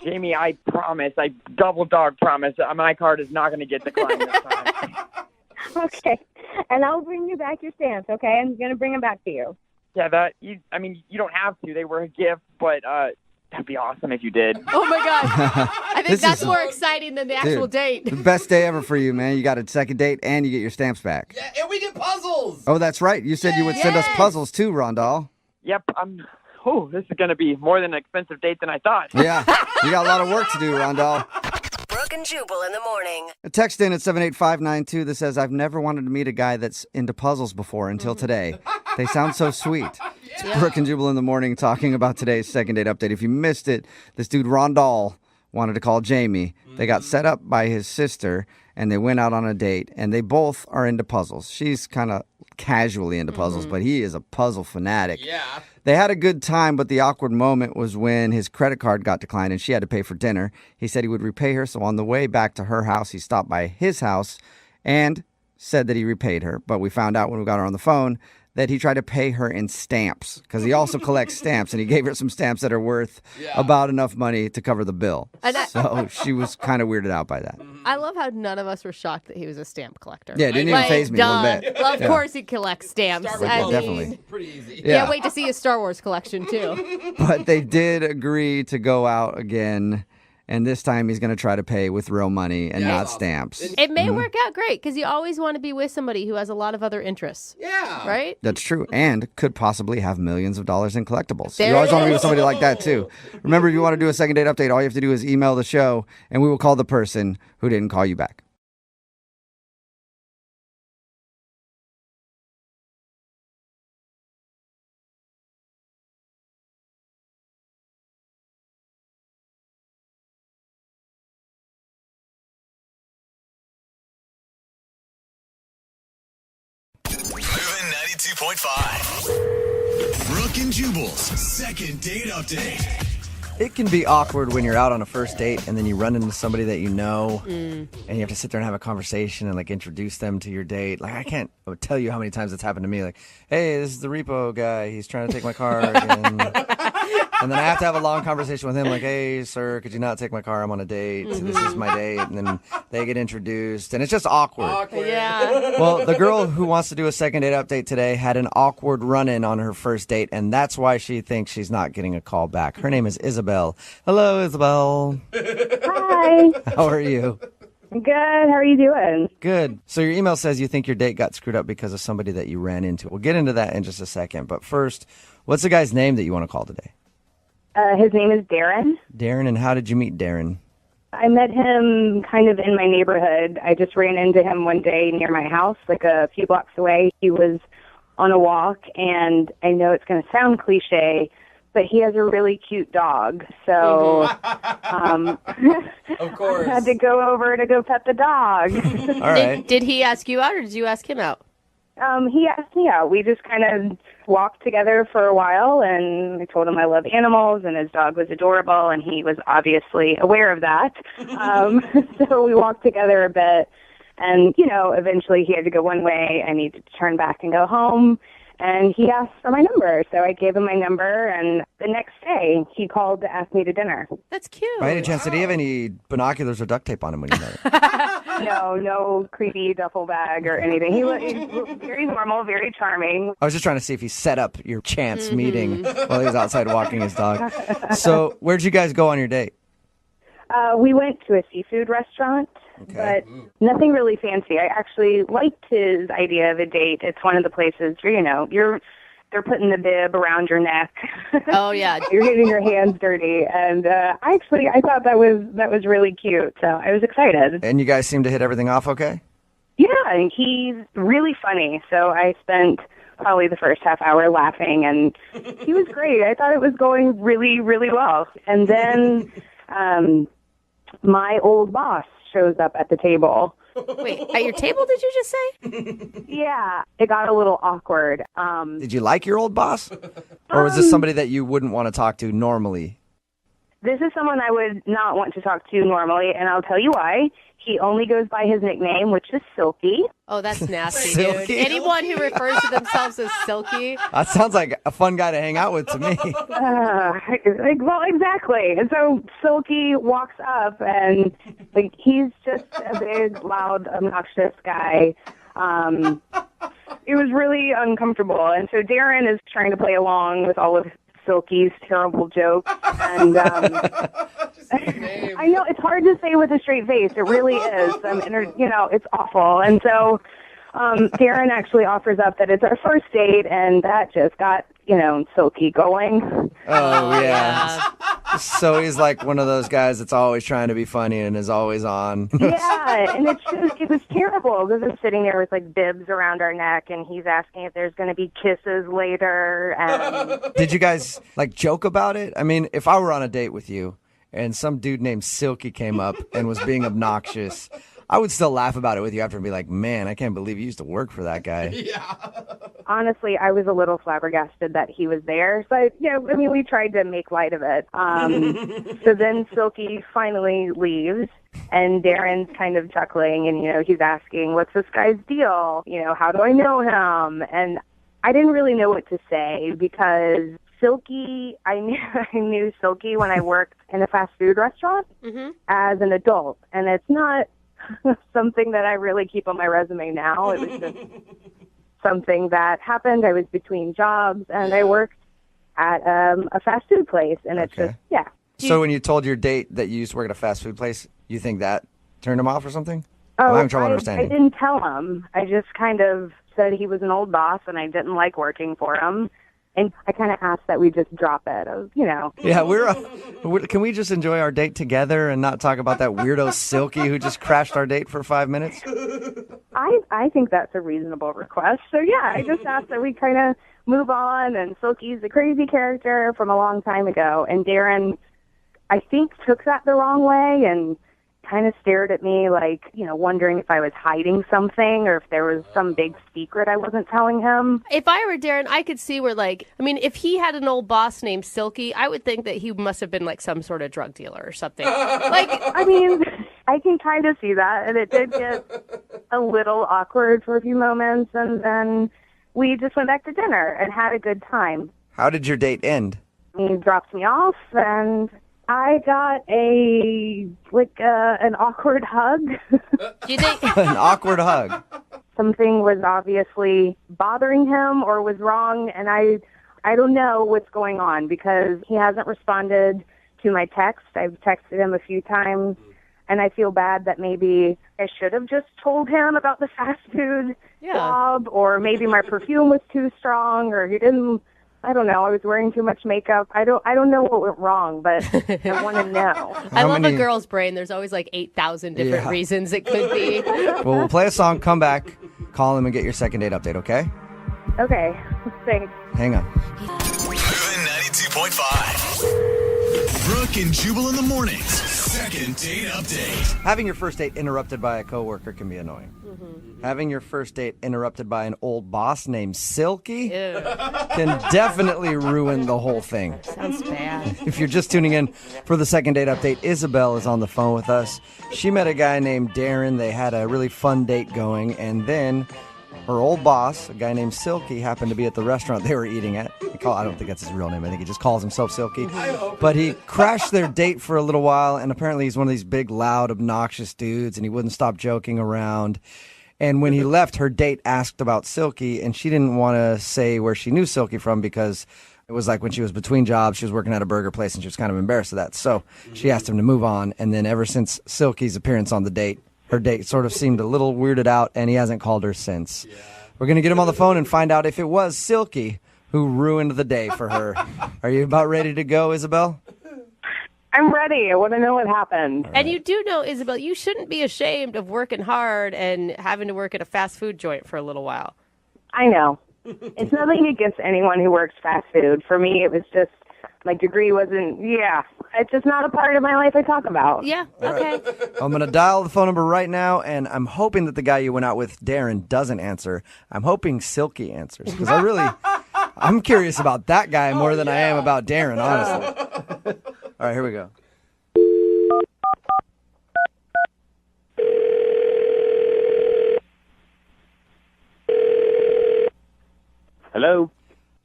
Jamie, I promise, I double dog promise, my card is not going to get declined this time. Okay. And I'll bring you back your stamps, okay? I'm going to bring them back to you. Yeah, you don't have to. They were a gift, but that'd be awesome if you did. Oh, my God. I think This that's is- more exciting than the actual Dude, date. The best day ever for you, man. You got a second date and you get your stamps back. Yeah, and we get puzzles. Oh, that's right. You said you would send us Yes. puzzles too, Rondell. Yep, this is going to be more than an expensive date than I thought. Yeah, you got a lot of work to do, Rondell. Brooke and Jubal in the morning. A text in at 78592 that says, I've never wanted to meet a guy that's into puzzles before until today. They sound so sweet. It's Brooke and Jubal in the morning talking about today's second date update. If you missed it, this dude Rondell wanted to call Jamie. They got set up by his sister and they went out on a date, and they both are into puzzles. She's kind of casually into puzzles, but he is a puzzle fanatic. Yeah. They had a good time, but the awkward moment was when his credit card got declined and she had to pay for dinner. He said he would repay her, so on the way back to her house, he stopped by his house and said that he repaid her. But we found out when we got her on the phone that he tried to pay her in stamps because he also collects stamps, and he gave her some stamps that are worth about enough money to cover the bill. So she was kind of weirded out by that. I love how none of us were shocked that he was a stamp collector. Yeah, it didn't even faze me one bit. Well, of course he collects stamps. Definitely. Pretty easy. Can't wait to see his Star Wars collection, too. But they did agree to go out again. And this time he's going to try to pay with real money and not stamps. It may work out great because you always want to be with somebody who has a lot of other interests. Yeah. Right? That's true. And could possibly have millions of dollars in collectibles. You always want to be with somebody like that, too. Remember, if you want to do a second date update, all you have to do is email the show, and we will call the person who didn't call you back. Moving 92.5. Brooke and Jubal's second date update. It can be awkward when you're out on a first date and then you run into somebody that you know and you have to sit there and have a conversation and like introduce them to your date. Like I can't tell you how many times it's happened to me. Like, hey, this is the repo guy. He's trying to take my car. And then I have to have a long conversation with him like, hey, sir, could you not take my car? I'm on a date. This is my date. And then they get introduced and it's just awkward. Yeah. Well, the girl who wants to do a second date update today had an awkward run-in on her first date, and that's why she thinks she's not getting a call back. Her name is Isabel. Hello, Isabel. Hi. How are you? Good. How are you doing? Good. So your email says you think your date got screwed up because of somebody that you ran into. We'll get into that in just a second. But first, what's the guy's name that you want to call today? His name is Darren. Darren, and how did you meet Darren? I met him kind of in my neighborhood. I just ran into him one day near my house, like a few blocks away. He was on a walk, and I know it's going to sound cliche, but he has a really cute dog. So Of course. I had to go over to go pet the dog. All right. Did he ask you out or did you ask him out? He asked me out. We just kind of walked together for a while, and I told him I love animals, and his dog was adorable, and he was obviously aware of that. So we walked together a bit, and, eventually he had to go one way. I needed to turn back and go home, and he asked for my number. So I gave him my number, and the next day he called to ask me to dinner. That's cute. By any chance, did he have any binoculars or duct tape on him when you met him? No creepy duffel bag or anything. He was very normal, very charming. I was just trying to see if he set up your chance meeting while he was outside walking his dog. So where'd you guys go on your date? We went to a seafood restaurant, but nothing really fancy. I actually liked his idea of a date. It's one of the places where, they're putting the bib around your neck. Oh, yeah. You're getting your hands dirty. And I thought that was really cute. So I was excited. And you guys seem to hit everything off okay? Yeah, and he's really funny. So I spent probably the first half hour laughing, and he was great. I thought it was going really, really well. And then my old boss shows up at the table. Wait, at your table, did you just say? Yeah, it got a little awkward. Did you like your old boss? Or was this somebody that you wouldn't want to talk to normally? This is someone I would not want to talk to normally, and I'll tell you why. He only goes by his nickname, which is Silky. Oh, that's nasty, Silky? dude. Anyone who refers to themselves as Silky. That sounds like a fun guy to hang out with to me. Well, exactly. And so Silky walks up, and he's just a big, loud, obnoxious guy. It was really uncomfortable, and so Darren is trying to play along with all of Silky's terrible jokes, and I know it's hard to say with a straight face. It really is. It's awful. And so Darren actually offers up that it's our first date, and that just got Silky going. Oh, yeah. So he's like one of those guys that's always trying to be funny and is always on. Yeah, and it was terrible because I'm sitting there with bibs around our neck, and he's asking if there's going to be kisses later. And Did you guys joke about it? I mean, if I were on a date with you and some dude named Silky came up and was being obnoxious, I would still laugh about it with you after and be like, man, I can't believe you used to work for that guy. Yeah. honestly, I was a little flabbergasted that he was there. But, we tried to make light of it. So then Silky finally leaves, and Darren's kind of chuckling, and, he's asking, what's this guy's deal? How do I know him? And I didn't really know what to say because Silky, I knew Silky when I worked in a fast food restaurant as an adult, and it's not something that I really keep on my resume now. It was just something that happened. I was between jobs, and I worked at a fast food place, and it's just, yeah. So when you told your date that you used to work at a fast food place, you think that turned him off or something? Oh, I'm having trouble understanding. I didn't tell him. I just kind of said he was an old boss, and I didn't like working for him. And I kind of asked that we just drop it. Yeah, can we just enjoy our date together and not talk about that weirdo Silky who just crashed our date for 5 minutes? I think that's a reasonable request. So, yeah, I just asked that we kind of move on. And Silky's a crazy character from a long time ago. And Darren, I think, took that the wrong way and kind of stared at me like, wondering if I was hiding something or if there was some big secret I wasn't telling him. If I were Darren, I could see where, if he had an old boss named Silky, I would think that he must have been like some sort of drug dealer or something. I can kind of see that, and it did get a little awkward for a few moments, and then we just went back to dinner and had a good time. How did your date end? He dropped me off, and I got an awkward hug. Do you think an awkward hug? Something was obviously bothering him or was wrong, and I don't know what's going on because he hasn't responded to my text. I've texted him a few times, and I feel bad that maybe I should have just told him about the fast food job, or maybe my perfume was too strong, or he didn't. I don't know. I was wearing too much makeup. I don't know what went wrong, but I want to know. I love a girl's brain. There's always 8,000 different reasons it could be. Well, we'll play a song, come back, call him, and get your second date update, okay? Okay. Thanks. Hang on. Moving 92.5. Brooke and Jubal in the mornings. Second date update. Having your first date interrupted by a coworker can be annoying. Having your first date interrupted by an old boss named Silky can definitely ruin the whole thing. Sounds bad. If you're just tuning in for the second date update, Isabel is on the phone with us. She met a guy named Darren. They had a really fun date going, and then her old boss, a guy named Silky, happened to be at the restaurant they were eating at. I don't think that's his real name. I think he just calls himself Silky. But he crashed their date for a little while, and apparently he's one of these big, loud, obnoxious dudes, and he wouldn't stop joking around. And when he left, her date asked about Silky, and she didn't want to say where she knew Silky from because it was like when she was between jobs, she was working at a burger place, and she was kind of embarrassed of that. So she asked him to move on, and then ever since Silky's appearance on the date, her date sort of seemed a little weirded out, and he hasn't called her since. Yeah. We're going to get him on the phone and find out if it was Silky who ruined the day for her. Are you about ready to go, Isabel? I'm ready. I want to know what happened. Right. And you do know, Isabel, you shouldn't be ashamed of working hard and having to work at a fast food joint for a little while. I know. It's nothing against anyone who works fast food. For me, it was just, my degree wasn't, it's just not a part of my life I talk about. Yeah, okay. Right. I'm going to dial the phone number right now, and I'm hoping that the guy you went out with, Darren, doesn't answer. I'm hoping Silky answers, because I'm curious about that guy more than I am about Darren, honestly. All right, here we go. Hello?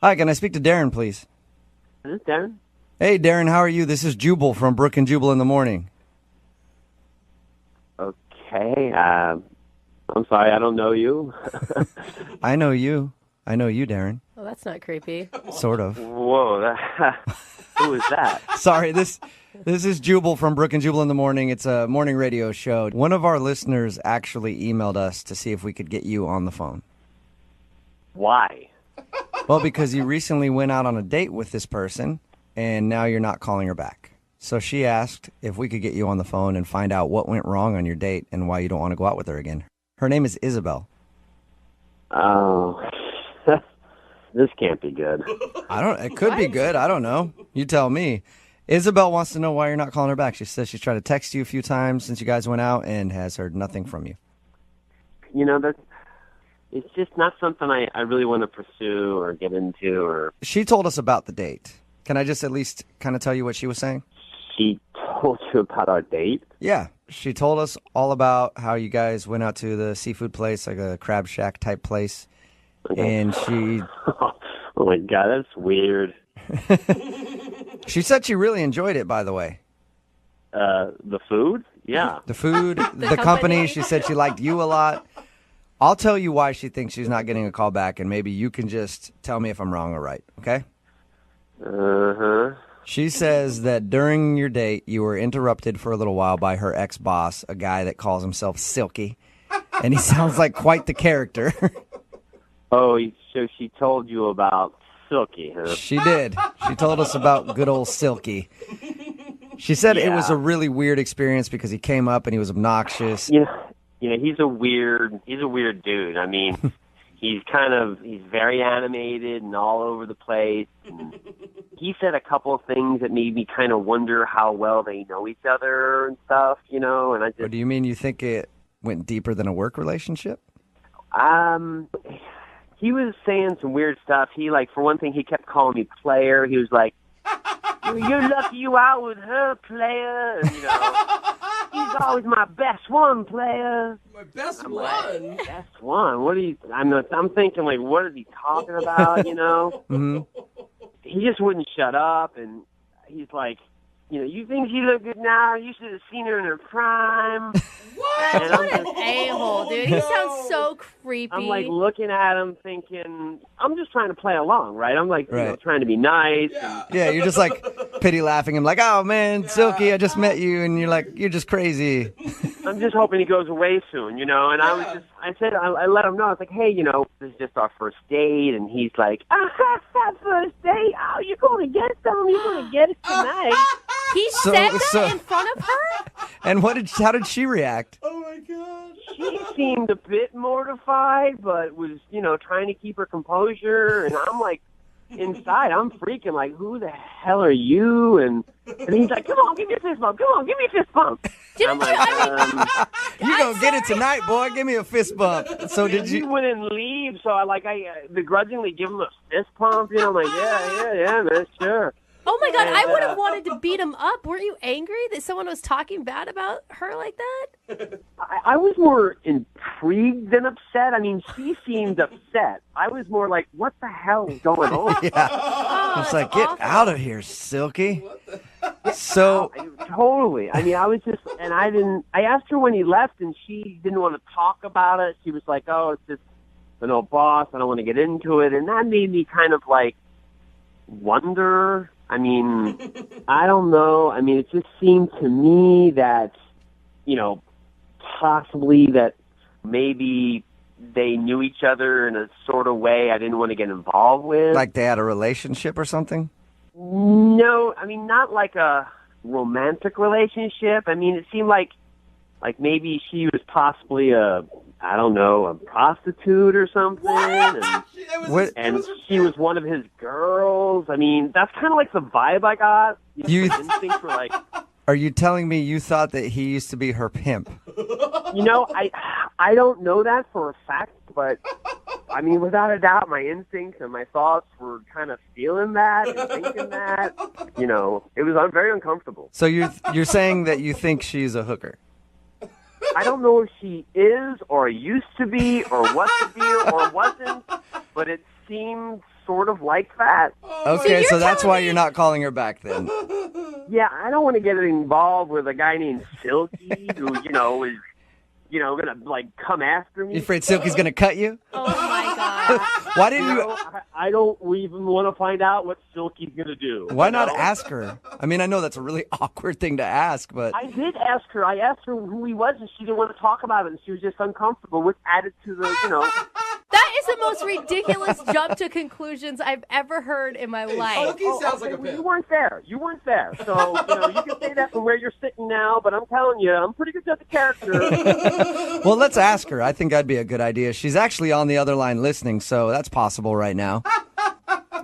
Hi, can I speak to Darren, please? Is this Darren? Hey, Darren, how are you? This is Jubal from Brooke and Jubal in the morning. Okay, I'm sorry, I don't know you. I know you. I know you, Darren. Well, that's not creepy. Sort of. Whoa, who is that? Sorry, this is Jubal from Brooke and Jubal in the morning. It's a morning radio show. One of our listeners actually emailed us to see if we could get you on the phone. Why? Well, because you recently went out on a date with this person, and now you're not calling her back. So she asked if we could get you on the phone and find out what went wrong on your date and why you don't want to go out with her again. Her name is Isabel. Oh, this can't be good. It could be good. I don't know. You tell me. Isabel wants to know why you're not calling her back. She says she's tried to text you a few times since you guys went out and has heard nothing from you. It's just not something I really want to pursue or get into. Or She told us about the date. Can I just at least kind of tell you what she was saying? She told you about our date? Yeah. She told us all about how you guys went out to the seafood place, like a crab shack type place. Okay. And she Oh my God, that's weird. she said she really enjoyed it, by the way. The food? Yeah. The food, the company. She said she liked you a lot. I'll tell you why she thinks she's not getting a call back, and maybe you can just tell me if I'm wrong or right, okay? Uh-huh. She says that during your date, you were interrupted for a little while by her ex-boss, a guy that calls himself Silky, and he sounds like quite the character. Oh, so she told you about Silky, huh? She did. She told us about good old Silky. She said it was a really weird experience because he came up and he was obnoxious. You know, he's a weird dude. I mean, he's very animated and all over the place. And he said a couple of things that made me kind of wonder how well they know each other and stuff, you know, and I just... Or do you mean you think it went deeper than a work relationship? He was saying some weird stuff. He, for one thing, he kept calling me player. He was like, you're lucky you out with her, player. And, you know, he's always my best one, player. My best one? Like, best one? What are you... I'm thinking, what is he talking about, you know? Mm-hmm. He just wouldn't shut up, and he's like, you know, you think she look good now? You should have seen her in her prime. What? And What an a-hole, dude. He sounds so creepy. I'm looking at him thinking, I'm just trying to play along, right? I'm you know, Right. trying to be nice. Yeah, you're just pity laughing him oh man, Silky, I just met you, and you're just crazy. I'm just hoping he goes away soon, you know, and I let him know, I was like, hey, you know, this is just our first date, and he's like, first date? Oh, you're going to get some, you're going to get it tonight. He said that in front of her? And how did she react? Oh my God. She seemed a bit mortified, but was, you know, trying to keep her composure, and I'm inside, I'm freaking who the hell are you? And he's like, come on, give me a fist bump. Come on, give me a fist bump. I'm you gonna get it tonight, boy. Give me a fist bump. So did you? He wouldn't leave, so I begrudgingly give him a fist pump. You know, I'm like, yeah, man, sure. Oh my God, I would have wanted to beat him up. Weren't you angry that someone was talking bad about her like that? I was more intrigued than upset. I mean, she seemed upset. I was more like, what the hell is going on? Yeah. It's like, get out of here, Silky. So totally. I mean, I was just, and I asked her when he left, and she didn't want to talk about it. She was like, oh, it's just an old boss. I don't want to get into it. And that made me kind of wonder. I mean, I don't know. I mean, it just seemed to me that, you know, possibly that maybe they knew each other in a sort of way I didn't want to get involved with. Like they had a relationship or something? No, I mean, not like a romantic relationship. I mean, it seemed like maybe she was possibly a prostitute or something. And she was one of his girls. I mean, that's kind of like the vibe I got. You instincts were Are you telling me you thought that he used to be her pimp? You know, I don't know that for a fact, but I mean, without a doubt, my instincts and my thoughts were kind of feeling that and thinking that. You know, it was very uncomfortable. So you're saying that you think she's a hooker? I don't know if she is or used to be or what the deal or wasn't, but it seemed sort of like that. Okay, so that's why you're not calling her back then. Yeah, I don't want to get involved with a guy named Silky who, you know, is, you know, going to, come after me. You afraid Silky's going to cut you? Oh, my God. Why didn't you... I don't even want to find out what Silky's going to do. Why not ask her? I mean, I know that's a really awkward thing to ask, but... I did ask her. I asked her who he was, and she didn't want to talk about it, and she was just uncomfortable, which added to the, you know... That is the most ridiculous jump to conclusions I've ever heard in my life. Silky sounds like a pimp. You weren't there. You weren't there. So, you know, you can say that from where you're sitting now, but I'm telling you, I'm pretty good at the character. Well, let's ask her. I think that'd be a good idea. She's actually on the other line listening, so that's possible right now.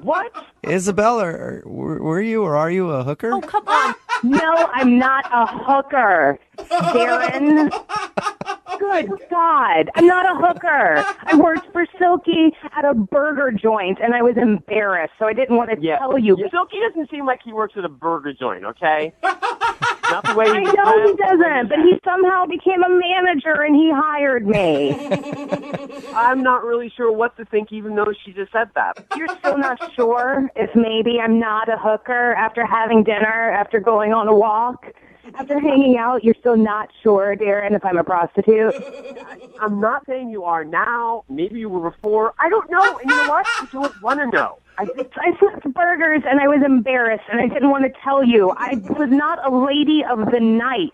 What? Isabel, or were you or are you a hooker? Oh, come on. No, I'm not a hooker, Darren. Good God. I'm not a hooker. I worked for Silky at a burger joint, and I was embarrassed, so I didn't want to tell you. Silky doesn't seem like he works at a burger joint, okay? Not the way I know he doesn't, but he somehow became a manager and he hired me. I'm not really sure what to think, even though she just said that. You're still not sure if maybe I'm not a hooker after having dinner, after going on a walk, after hanging out? You're still not sure, Darren, if I'm a prostitute? I'm not saying you are now. Maybe you were before. I don't know. And you know what? I don't want to know. I flipped burgers and I was embarrassed and I didn't want to tell you. I was not a lady of the night.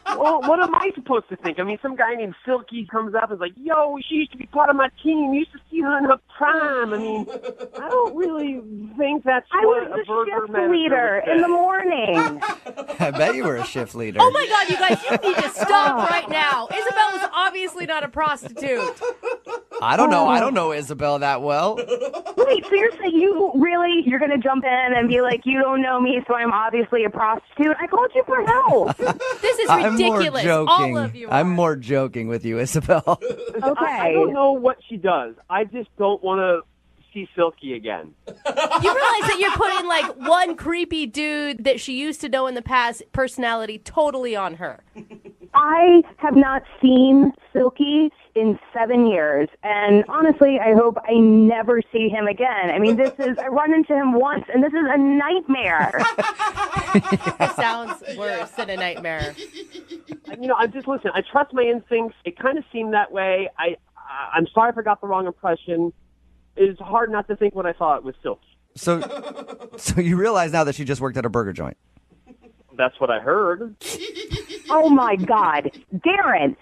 Well, what am I supposed to think? I mean, some guy named Silky comes up and is like, yo, she used to be part of my team. You used to see her in her prime. I mean, I don't really think that's what a burger shift leader in the morning. I bet you were a shift leader. Oh my God, you guys, you need to stop right now. Isabel was obviously not a prostitute. I don't know. I don't know Isabel that well. Wait, so you're saying you're going to jump in and be like, you don't know me, so I'm obviously a prostitute? I called you for help. This is I'm ridiculous. more joking. All of you I'm are. more joking with you, Isabel. Okay. I don't know what she does. I just don't want to see Silky again. You realize that you're putting like one creepy dude that she used to know in the past personality totally on her. I have not seen Silky in 7 years, and honestly, I hope I never see him again. I mean, I run into him once, and this is a nightmare. It sounds worse than a nightmare. You know, listen, I trust my instincts. It kind of seemed that way. I'm sorry if I got the wrong impression. It's hard not to think what I thought with Silky. So you realize now that she just worked at a burger joint. That's what I heard. Oh, my God. Darren,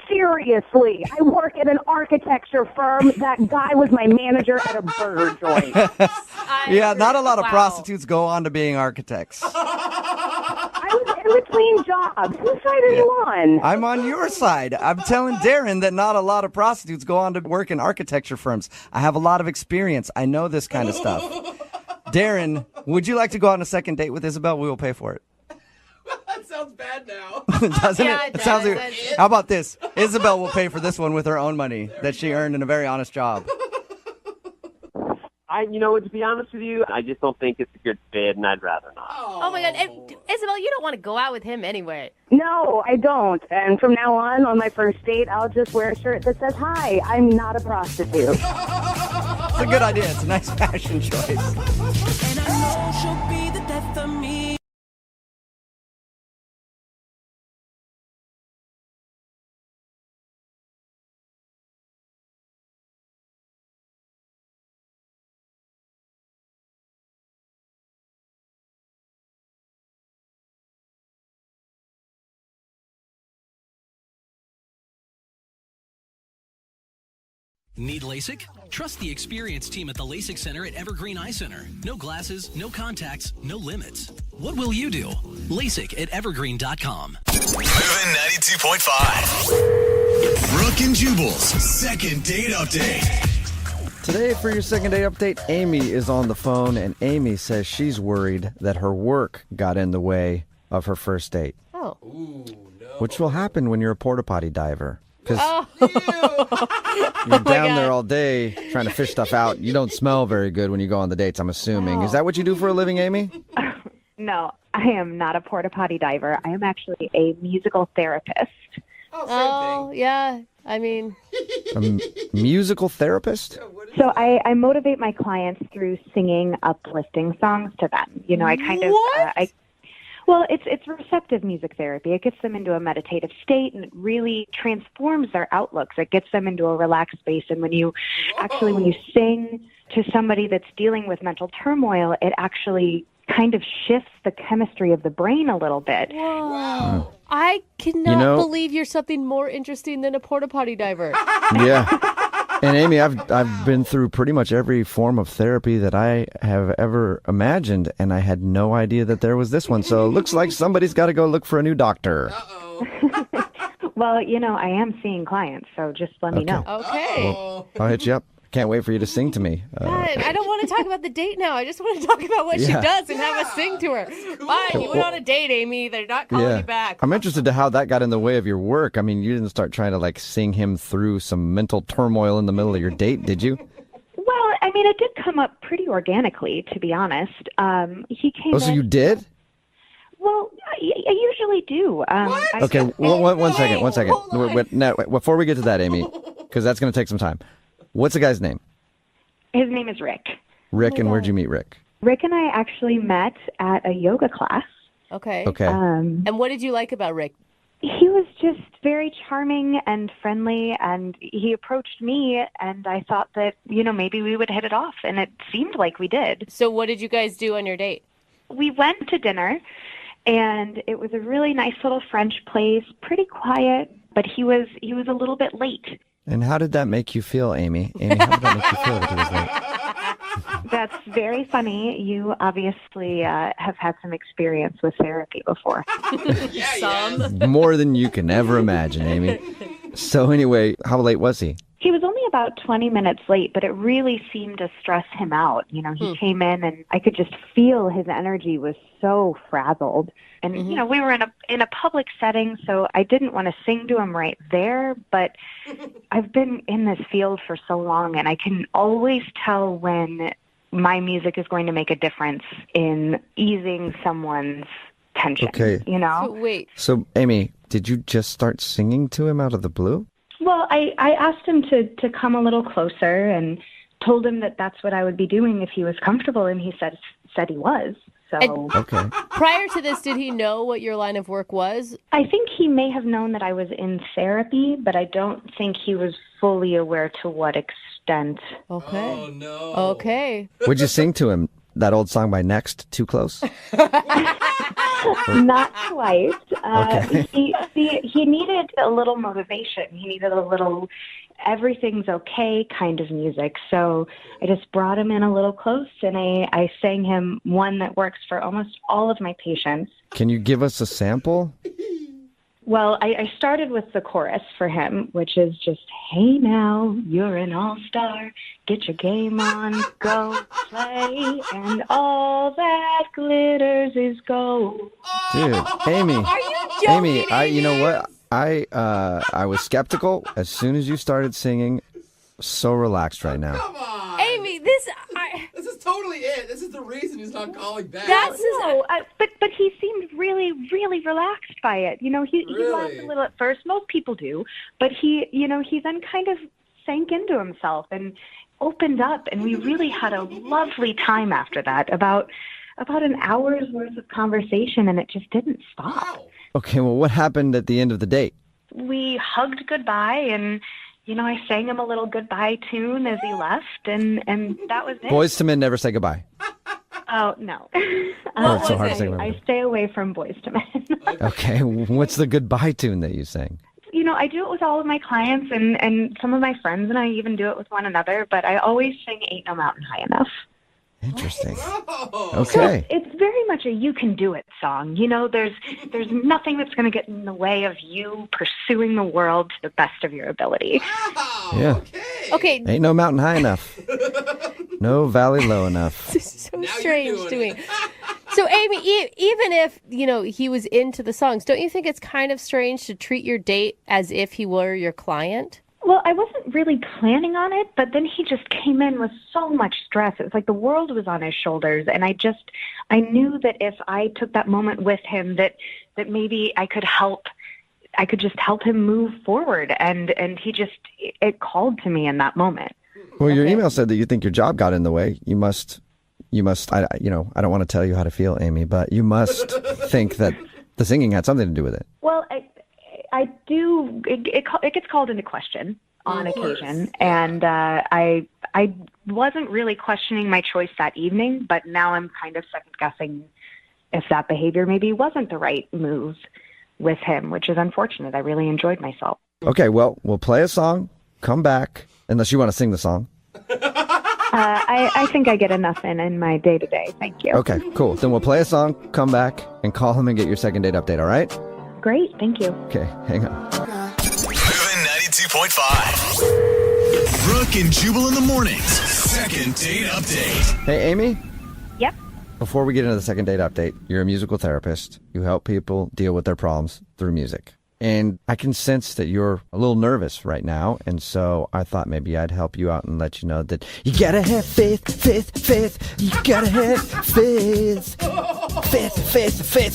seriously, I work at an architecture firm. That guy was my manager at a burger joint. Yeah, not a lot of prostitutes go on to being architects. I was in between jobs. Whose side are you on? I'm on your side. I'm telling Darren that not a lot of prostitutes go on to work in architecture firms. I have a lot of experience. I know this kind of stuff. Darren, would you like to go on a second date with Isabel? We will pay for it. That sounds bad now. Doesn't Yeah, it? it Sounds does. like, how about this? Isabel will pay for this one with her own money that she earned in a very honest job. To be honest with you, I just don't think it's a good fit, and I'd rather not. Oh my God. And, Isabel, you don't want to go out with him anyway. No, I don't. And from now on my first date, I'll just wear a shirt that says, "Hi, I'm not a prostitute." It's a good idea. It's a nice fashion choice. And I know she'll be the death of me. Need LASIK? Trust the experienced team at the LASIK Center at Evergreen Eye Center. No glasses, no contacts, no limits. What will you do? LASIK at evergreen.com. Moving 92.5. Brooke and Jubal's second date update. Today, for your second date update, Amy is on the phone, and Amy says she's worried that her work got in the way of her first date. Oh. Ooh, no. Which will happen when you're a porta potty diver. Because you're Oh down there all day trying to fish stuff out. You don't smell very good when you go on the dates, I'm assuming. Is that what you do for a living, Amy? No, I am not a porta potty diver. I am actually a musical therapist. Oh, yeah. I mean, A musical therapist? So I motivate my clients through singing uplifting songs to them. You know, I kind of well, it's receptive music therapy. It gets them into a meditative state, and it really transforms their outlooks. It gets them into a relaxed space. And when you sing to somebody that's dealing with mental turmoil, it actually kind of shifts the chemistry of the brain a little bit. whoa. I cannot believe you're something more interesting than a porta potty diver. Yeah. And Amy, I've been through pretty much every form of therapy that I have ever imagined, and I had no idea that there was this one. So it looks like somebody's got to go look for a new doctor. Well, you know, I am seeing clients, so just let me know. Okay. Well, I'll hit you up. Can't wait for you to sing to me. God, I don't want to talk about the date now. I just want to talk about what she does and have us sing to her. Fine, you went on a date, Amy. They're not calling you back. I'm interested to how that got in the way of your work. I mean, you didn't start trying to sing him through some mental turmoil in the middle of your date, did you? Well, I mean, it did come up pretty organically, to be honest. He came Oh, so you did? Well, I usually do. Okay, one second. Before we get to that, Amy, because that's going to take some time. What's the guy's name? His name is Rick. Rick, and where'd you meet Rick? Rick and I actually met at a yoga class. Okay. Okay. And what did you like about Rick? He was just very charming and friendly, and he approached me, and I thought that, maybe we would hit it off, and it seemed like we did. So what did you guys do on your date? We went to dinner, and it was a really nice little French place, pretty quiet, but he was a little bit late. And how did that make you feel, Amy? Amy, how did that make you feel that he was late? That's very funny. You obviously have had some experience with therapy before. More than you can ever imagine, Amy. So anyway, how late was he? He was only about 20 minutes late, but it really seemed to stress him out. He came in and I could just feel his energy was so frazzled. And, we were in a public setting, so I didn't want to sing to him right there, but I've been in this field for so long, and I can always tell when my music is going to make a difference in easing someone's tension, Okay. So, wait. So, Amy, did you just start singing to him out of the blue? Well, I asked him to come a little closer and told him that that's what I would be doing if he was comfortable, and he said he was. So Okay. Prior to this, did he know what your line of work was? I think he may have known that I was in therapy, but I don't think he was fully aware to what extent. Okay. Oh, no. Okay. Would you sing to him that old song by Next, Too Close? Not quite. Okay. He needed a little motivation. He needed a little everything's okay kind of music. So I just brought him in a little close, and I sang him one that works for almost all of my patients. Can you give us a sample? Well, I started with the chorus for him, which is just, hey now, you're an all-star, get your game on, go play, and all that glitters is gold. Dude, Amy. Are you joking? Amy, you know what? I was skeptical as soon as you started singing. So relaxed right now. Come on. Amy, This is totally it. This is the reason he's not calling back. But he seemed really, really relaxed by it. He laughed a little at first. Most people do, but he then kind of sank into himself and opened up, and we really had a lovely time after that. About an hour's worth of conversation, and it just didn't stop. Wow. Okay, well, what happened at the end of the date? We hugged goodbye, and I sang him a little goodbye tune as he left, and that was it. Boys to Men never say goodbye. Oh, no. Oh, it's so hard to say goodbye. I stay away from Boys to Men. Okay, what's the goodbye tune that you sang? I do it with all of my clients, and some of my friends, and I even do it with one another, but I always sing Ain't No Mountain High Enough. Interesting. Oh. Okay. So it's very much a you can do it song. There's nothing that's going to get in the way of you pursuing the world to the best of your ability. Wow. Yeah. Okay. Ain't no mountain high enough. No valley low enough. This is so Now you're strange doing to me. it. So, Amy, even if, he was into the songs, don't you think it's kind of strange to treat your date as if he were your client? Well, I wasn't really planning on it, but then he just came in with so much stress. It was like the world was on his shoulders, and I knew that if I took that moment with him, that maybe I could just help him move forward, and it called to me in that moment. Well, your email said that you think your job got in the way. You must. I don't want to tell you how to feel, Amy, but you must think that the singing had something to do with it. Well, I do. It gets called into question on occasion, and I wasn't really questioning my choice that evening, but now I'm kind of second guessing if that behavior maybe wasn't the right move with him, which is unfortunate. I really enjoyed myself. Okay, well, we'll play a song, come back, unless you want to sing the song. I think I get enough in my day-to-day. Thank you. Okay, cool. Then we'll play a song, come back, and call him and get your second date update, all right? Great, thank you. Okay, hang on. Moving 92.5. Brooke and Jubal in the mornings. Second date update. Hey, Amy? Yep. Before we get into the second date update, you're a musical therapist. You help people deal with their problems through music. And I can sense that you're a little nervous right now. And so I thought maybe I'd help you out and let you know that you gotta have faith. You gotta have faith. Faith.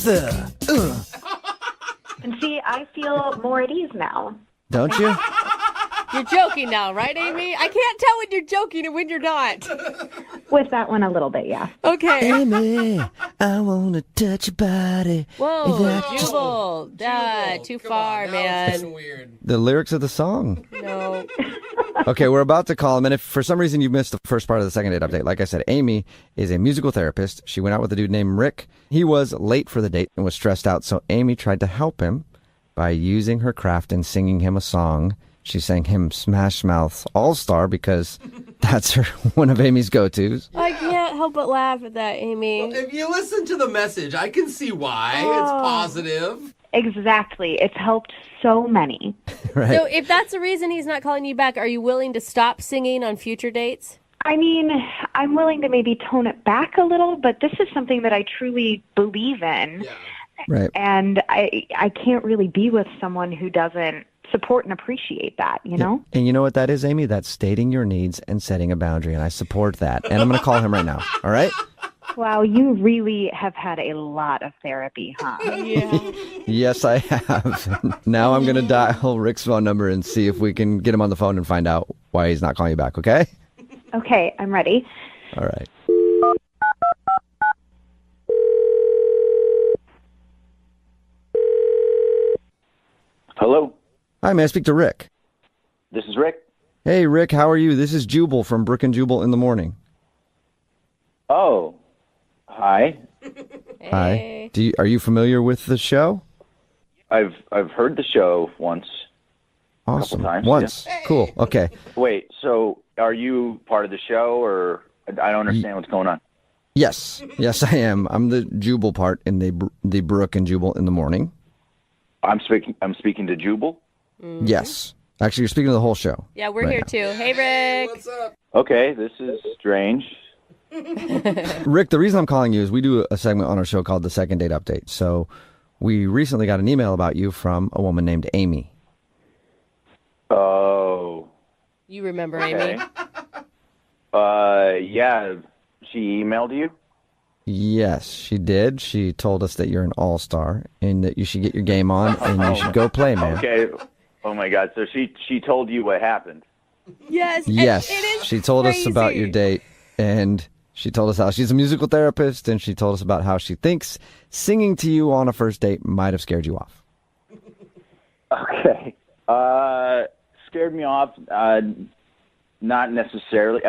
And see, I feel more at ease now. Don't you? You're joking now, right, Amy? I can't tell when you're joking and when you're not. With that one a little bit, yeah. Okay. Amy, I wanna touch your body. Whoa, Jubal. Too far, man. Weird. The lyrics of the song. No. Okay, we're about to call him. And if for some reason you missed the first part of the second date update, like I said, Amy is a musical therapist. She went out with a dude named Rick. He was late for the date and was stressed out. So Amy tried to help him by using her craft and singing him a song. She sang him Smash Mouth's All-Star because that's one of Amy's go-tos. I can't help but laugh at that, Amy. Well, if you listen to the message, I can see why. It's positive. Exactly. It's helped so many. Right. So if that's the reason he's not calling you back, are you willing to stop singing on future dates? I mean, I'm willing to maybe tone it back a little, but this is something that I truly believe in. Yeah. Right. And I can't really be with someone who doesn't support and appreciate that, you know? And you know what that is, Amy? That's stating your needs and setting a boundary, and I support that. And I'm going to call him right now, all right? Wow, you really have had a lot of therapy, huh? Yeah. Yes, I have. Now I'm going to dial Rick's phone number and see if we can get him on the phone and find out why he's not calling you back, okay? Okay, I'm ready. All right. Hello, Hi, may I speak to Rick? this is Rick. Hey, Rick, how are you? This is Jubal from Brooke And Jubal in the Morning. Oh, hi. Hi. Are you familiar with the show? I've heard the show once. Awesome. times, Once. Cool. Okay. Wait, so are you part of the show, or I don't understand what's going on? Yes. Yes, I am. I'm the Jubal part in the Brooke And Jubal in the Morning. I'm speaking to Jubal. Yes. Actually, you're speaking to the whole show. Yeah, we're right here now. too. Hey, Rick. What's up? Okay, this is strange. Rick, the reason I'm calling you is we do a segment on our show called The Second Date Update. So we recently got an email about you from a woman named Amy. Oh. You remember Okay. Amy? Yeah. She emailed you? Yes, she did. She told us that you're an all-star and that you should get your game on and you should go play, man. Okay. Oh my God. So she told you what happened. Yes. and Yes, it is she told us about crazy. your date, and she told us how she's a musical therapist, and she told us about how she thinks singing to you on a first date might have scared you off. Okay. Scared me off. Not necessarily.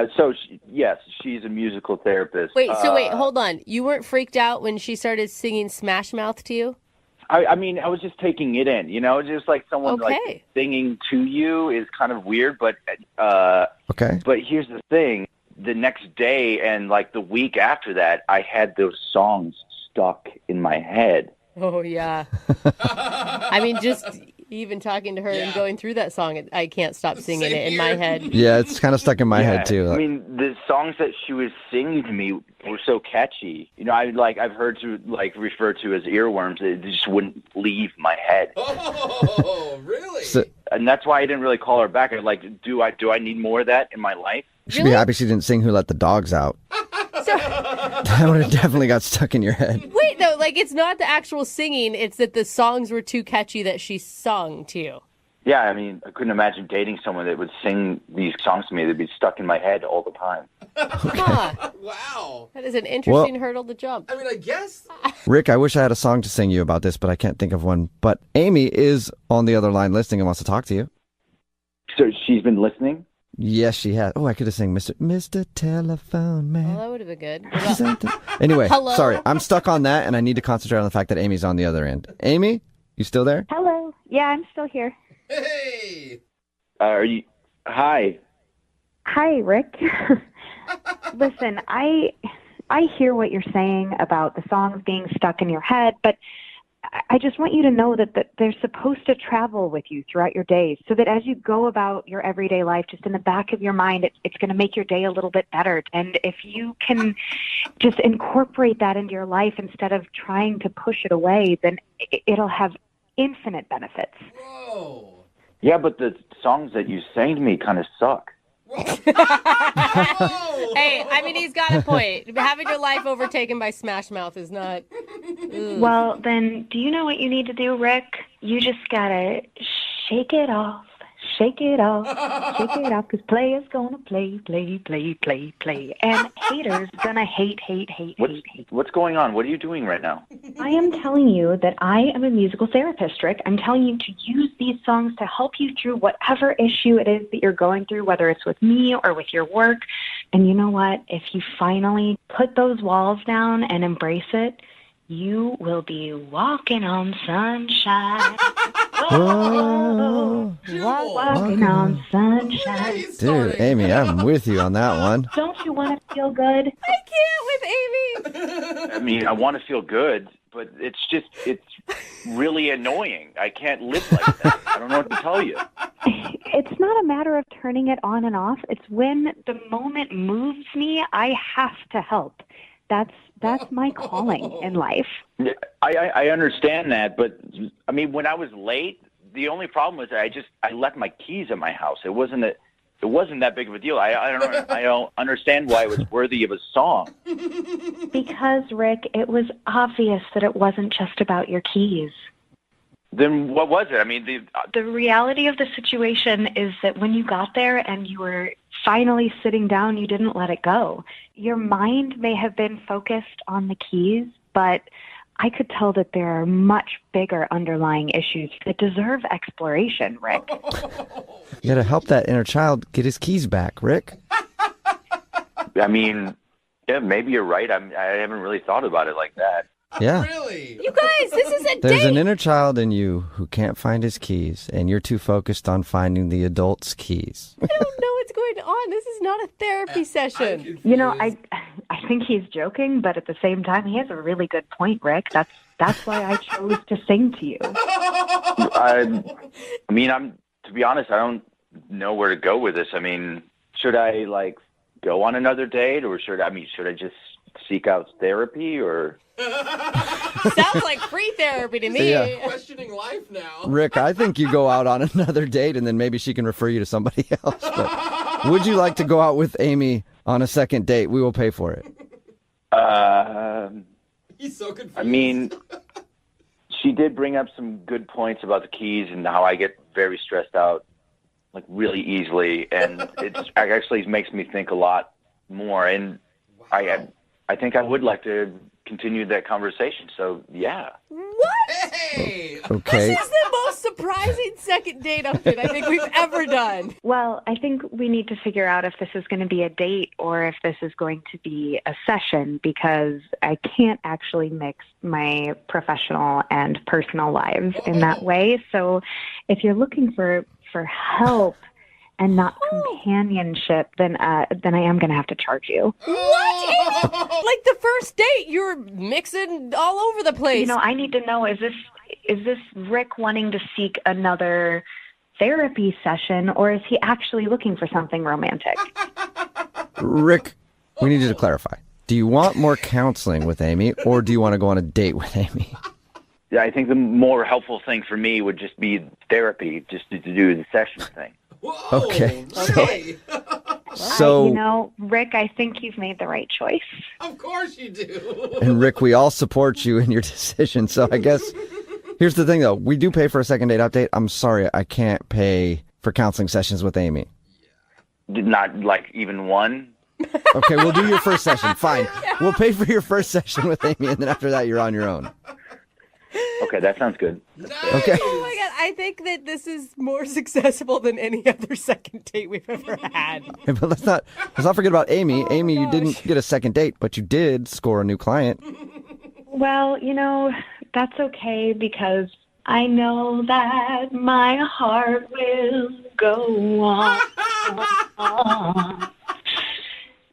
Yes, she's a musical therapist. Wait, hold on. You weren't freaked out when she started singing Smash Mouth to you? I mean, I was just taking it in, just like someone Okay. like singing to you is kind of weird, but Okay. but here's the thing: the next day and like the week after that, I had those songs stuck in my head. Oh, yeah. I mean, just even talking to her and going through that song, I can't stop singing it in my head. Yeah, it's kind of stuck in my head, too. I mean, the songs that she was singing to me were so catchy. I've heard to refer to as earworms. They just wouldn't leave my head. Oh, really? So, And that's why I didn't really call her back. Do I need more of that in my life? you should be happy she didn't sing Who Let the Dogs Out. That would have definitely got stuck in your head. Wait, no, it's not the actual singing. It's that the songs were too catchy that she sung to you. Yeah, I mean, I couldn't imagine dating someone that would sing these songs to me. They'd be stuck in my head all the time. Huh. Wow. That is an interesting hurdle to jump. I mean, I guess. Rick, I wish I had a song to sing you about this, but I can't think of one. But Amy is on the other line listening and wants to talk to you. So she's been listening? Yes, she has. Oh, I could have sang Mr. Telephone Man. Well, that would have been good. Anyway, Hello? sorry. I'm stuck on that, and I need to concentrate on the fact that Amy's on the other end. Amy, you still there? Hello. Yeah, I'm still here. Hey. Are you? Hi. Hi, Rick. Listen, I hear what you're saying about the songs being stuck in your head, but I just want you to know that they're supposed to travel with you throughout your days so that as you go about your everyday life, just in the back of your mind, it's going to make your day a little bit better. And if you can just incorporate that into your life instead of trying to push it away, then it'll have infinite benefits. Whoa. Yeah, but the songs that you sang to me kind of suck. Hey, I mean, he's got a point. Having your life overtaken by Smash Mouth is not... Well, then, do you know what you need to do, Rick? You just gotta shake it off. Shake it off, because players gonna play. And haters gonna hate. What's going on? What are you doing right now? I am telling you that I am a musical therapist, Rick. I'm telling you to use these songs to help you through whatever issue it is that you're going through, whether it's with me or with your work. And you know what? If you finally put those walls down and embrace it, you will be walking on sunshine. Walking on sunshine. Dude, Amy, I'm with you on that one. Don't you want to feel good? I can't with Amy. I mean, I want to feel good, but it's really annoying. I can't live like that. I don't know what to tell you. It's not a matter of turning it on and off. It's when the moment moves me, I have to help. That's my calling in life. I understand that, but I mean, when I was late, the only problem was I left my keys at my house. It wasn't that big of a deal. I don't understand why it was worthy of a song. Because, Rick, it was obvious that it wasn't just about your keys. Then what was it? I mean, the reality of the situation is that when you got there and you were finally sitting down, you didn't let it go. Your mind may have been focused on the keys, but I could tell that there are much bigger underlying issues that deserve exploration, Rick. You got to help that inner child get his keys back, Rick. I mean, yeah, maybe you're right. I haven't really thought about it like that. Yeah. Really? You guys, this is a There's date. an inner child in you who can't find his keys, and you're too focused on finding the adult's keys. I don't know what's going on. This is not a therapy session. You know, I think he's joking, but at the same time, he has a really good point, Rick. That's why I chose to sing to you. I mean, to be honest, I don't know where to go with this. I mean, should I go on another date, or should I just seek out therapy, or? Sounds like free therapy to me. Yeah. Questioning life now. Rick, I think you go out on another date, and then maybe she can refer you to somebody else. But would you like to go out with Amy on a second date? We will pay for it. He's so confused. I mean, she did bring up some good points about the keys and how I get very stressed out, really easily, and it actually makes me think a lot more. And I think I would like to continue that conversation. So, yeah. What? Hey! Okay. This is the most surprising second date update I think we've ever done. Well, I think we need to figure out if this is going to be a date or if this is going to be a session, because I can't actually mix my professional and personal lives in that way. So if you're looking for help and not companionship, then I am going to have to charge you. What? Like the first date, you're mixing all over the place. You know, I need to know, is this Rick wanting to seek another therapy session, or is he actually looking for something romantic? Rick, we need you to clarify. Do you want more counseling with Amy, or do you want to go on a date with Amy? Yeah, I think the more helpful thing for me would just be therapy, just to do the session thing. Whoa, Okay. really? So, you know, Rick, I think you've made the right choice. Of course you do. and Rick, we all support you in your decision. So I guess here's the thing, though. We do pay for a second date update. I'm sorry, I can't pay for counseling sessions with Amy. Not even one? Okay, we'll do your first session. Fine. We'll pay for your first session with Amy, and then after that, you're on your own. Okay, that sounds good. Okay. Oh my God, I think that this is more successful than any other second date we've ever had. But let's not forget about Amy. Amy, you didn't get a second date, but you did score a new client. Well, you know, that's okay, because I know that my heart will go on.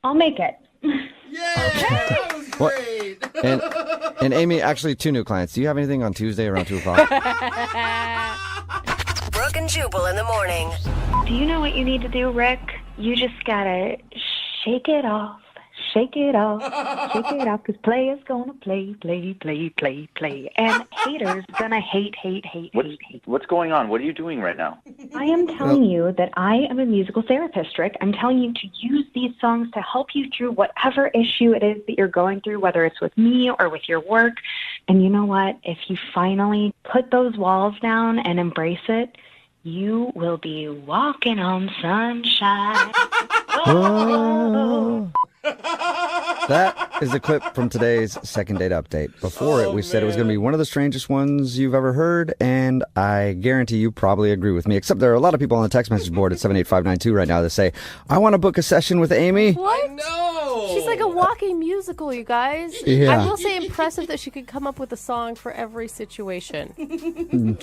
I'll make it. Yay! That was What? great. And Amy, actually 2 new clients. Do you have anything on Tuesday around 2 o'clock? Brooke and Jubal in the morning. Do you know what you need to do, Rick? You just gotta shake it off. shake it off, 'cause players gonna play, and haters gonna hate. What's going on? What are you doing right now? I am telling you that I am a musical therapist, Rick. I'm telling you to use these songs to help you through whatever issue it is that you're going through, whether it's with me or with your work. And you know what? If you finally put those walls down and embrace it, you will be walking on sunshine. Oh. That is a clip from today's second date update. Before it, we said it was going to be one of the strangest ones you've ever heard, and I guarantee you probably agree with me, except there are a lot of people on the text message board at 78592 right now that say, I want to book a session with Amy. What? No. She's like a walking musical, you guys. Yeah. I will say impressive that she could come up with a song for every situation.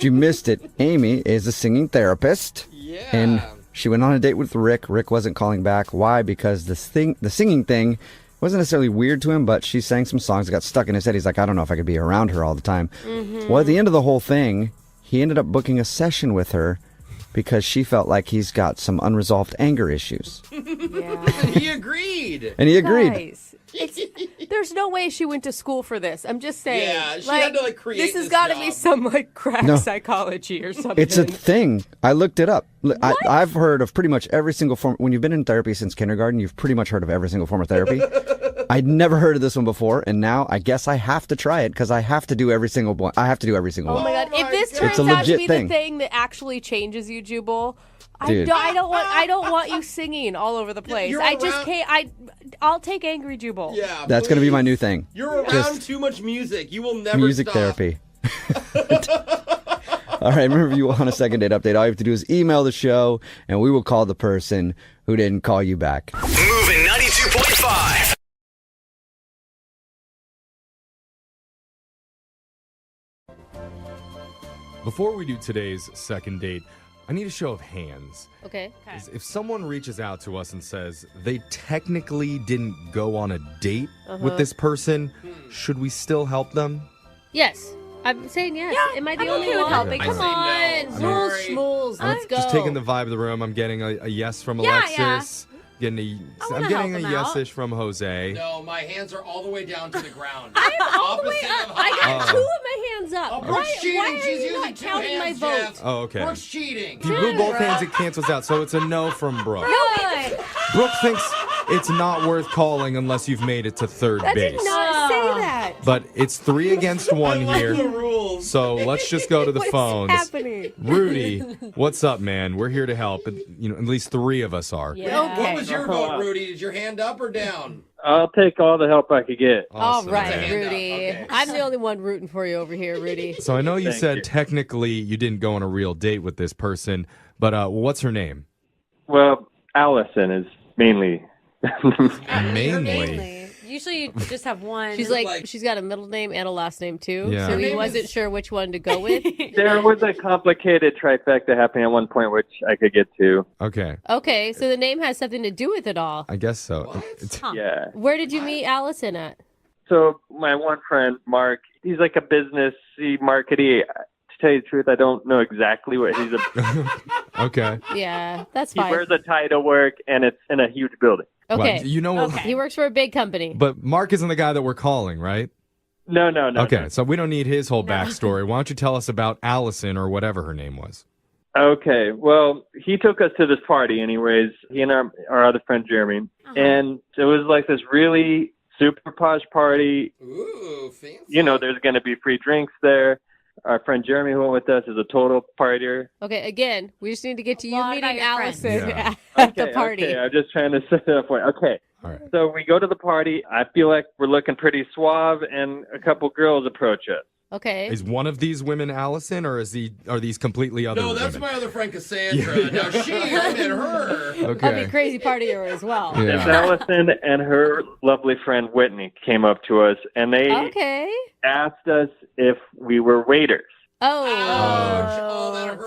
You missed it. Amy is a singing therapist. Yeah. And she went on a date with Rick. Rick wasn't calling back. Why? Because the singing thing wasn't necessarily weird to him, but she sang some songs that got stuck in his head. He's like, I don't know if I could be around her all the time. Mm-hmm. Well, at the end of the whole thing, he ended up booking a session with her because she felt like he's got some unresolved anger issues. Yeah. He agreed. And he agreed. Guys, there's no way she went to school for this. I'm just saying. Yeah, she had to create this has this got to job. be some crack psychology or something. It's a thing. I looked it up. I've heard of pretty much every single form. When you've been in therapy since kindergarten, you've pretty much heard of every single form of therapy. I'd never heard of this one before, and now I guess I have to try it because I have to do every single one. I have to do every single one. Oh my God. If this turns out to be the thing that actually changes you, Jubal, I don't want you singing all over the place. I just can't. I'll take angry Jubal. Yeah, that's going to be my new thing. You're around too much music. You will never music stop. Therapy. All right, remember, if you want a second date update, all you have to do is email the show, and we will call the person who didn't call you back. Moving 92.5. Before we do today's second date, I need a show of hands. Okay. If someone reaches out to us and says they technically didn't go on a date with this person, should we still help them? Yes. I'm saying yes. Yeah, Am I the only one helping? Come on. No. Schmools. Let's go. Just taking the vibe of the room. I'm getting a yes from Alexis. Yeah. I'm getting a yes-ish from Jose. No, my hands are all the way down to the ground. I'm all the way up. I got two of my hands up. Oh, Brooke's cheating. Why are She's you using not two counting hands, my vote? Jeff. Oh, okay. Brooke's cheating. If you move both hands, it cancels out, so it's a no from Brooke. No. Brooke thinks it's not worth calling unless you've made it to third I base. did not say that. But it's 3 against 1 here. The rules. So let's just go to the phones. What's happening? Rudy, what's up, man? We're here to help. At least 3 of us are. Yeah. What was your vote, Rudy? Is your hand up or down? I'll take all the help I could get. Awesome. All right, Hand up. Rudy. Okay. I'm the only one rooting for you over here, Rudy. So I know you Thank said you. technically you didn't go on a real date with this person, but what's her name? Well, Allison is mainly. Mainly. Usually you just have one. She's got a middle name and a last name too. Yeah. So he wasn't sure which one to go with. There was a complicated trifecta happening at one point, which I could get to. Okay. Okay, so the name has something to do with it all. I guess so. Yeah. Where did you meet Allison at? So my one friend, Mark, he's like a businessy, markety. To tell you the truth, I don't know exactly what he's Okay. Yeah, that's He fine. wears a tie to work, and it's in a huge building. Okay. Well, you know what? He works for a big company. But Mark isn't the guy that we're calling, right? No. Okay, so we don't need his whole backstory. Why don't you tell us about Allison or whatever her name was? Okay, well, he took us to this party anyways, he and our other friend Jeremy, and it was like this really super posh party. Ooh, fancy. There's going to be free drinks there. Our friend Jeremy, who went with us, is a total partier. Okay, again, we just need to get to you Lot meeting about your friends. Allison Yeah. at the party. Okay, I'm just trying to set it up for you. Okay, All right. so we go to the party. I feel like we're looking pretty suave, and a couple girls approach us. Okay. Is one of these women Allison, or are these completely other No, that's women? my other friend Cassandra. Now I met her. Okay. I'd be crazy partier as well. Yeah. Miss Allison and her lovely friend Whitney came up to us, and they Okay. asked us if we were waiters.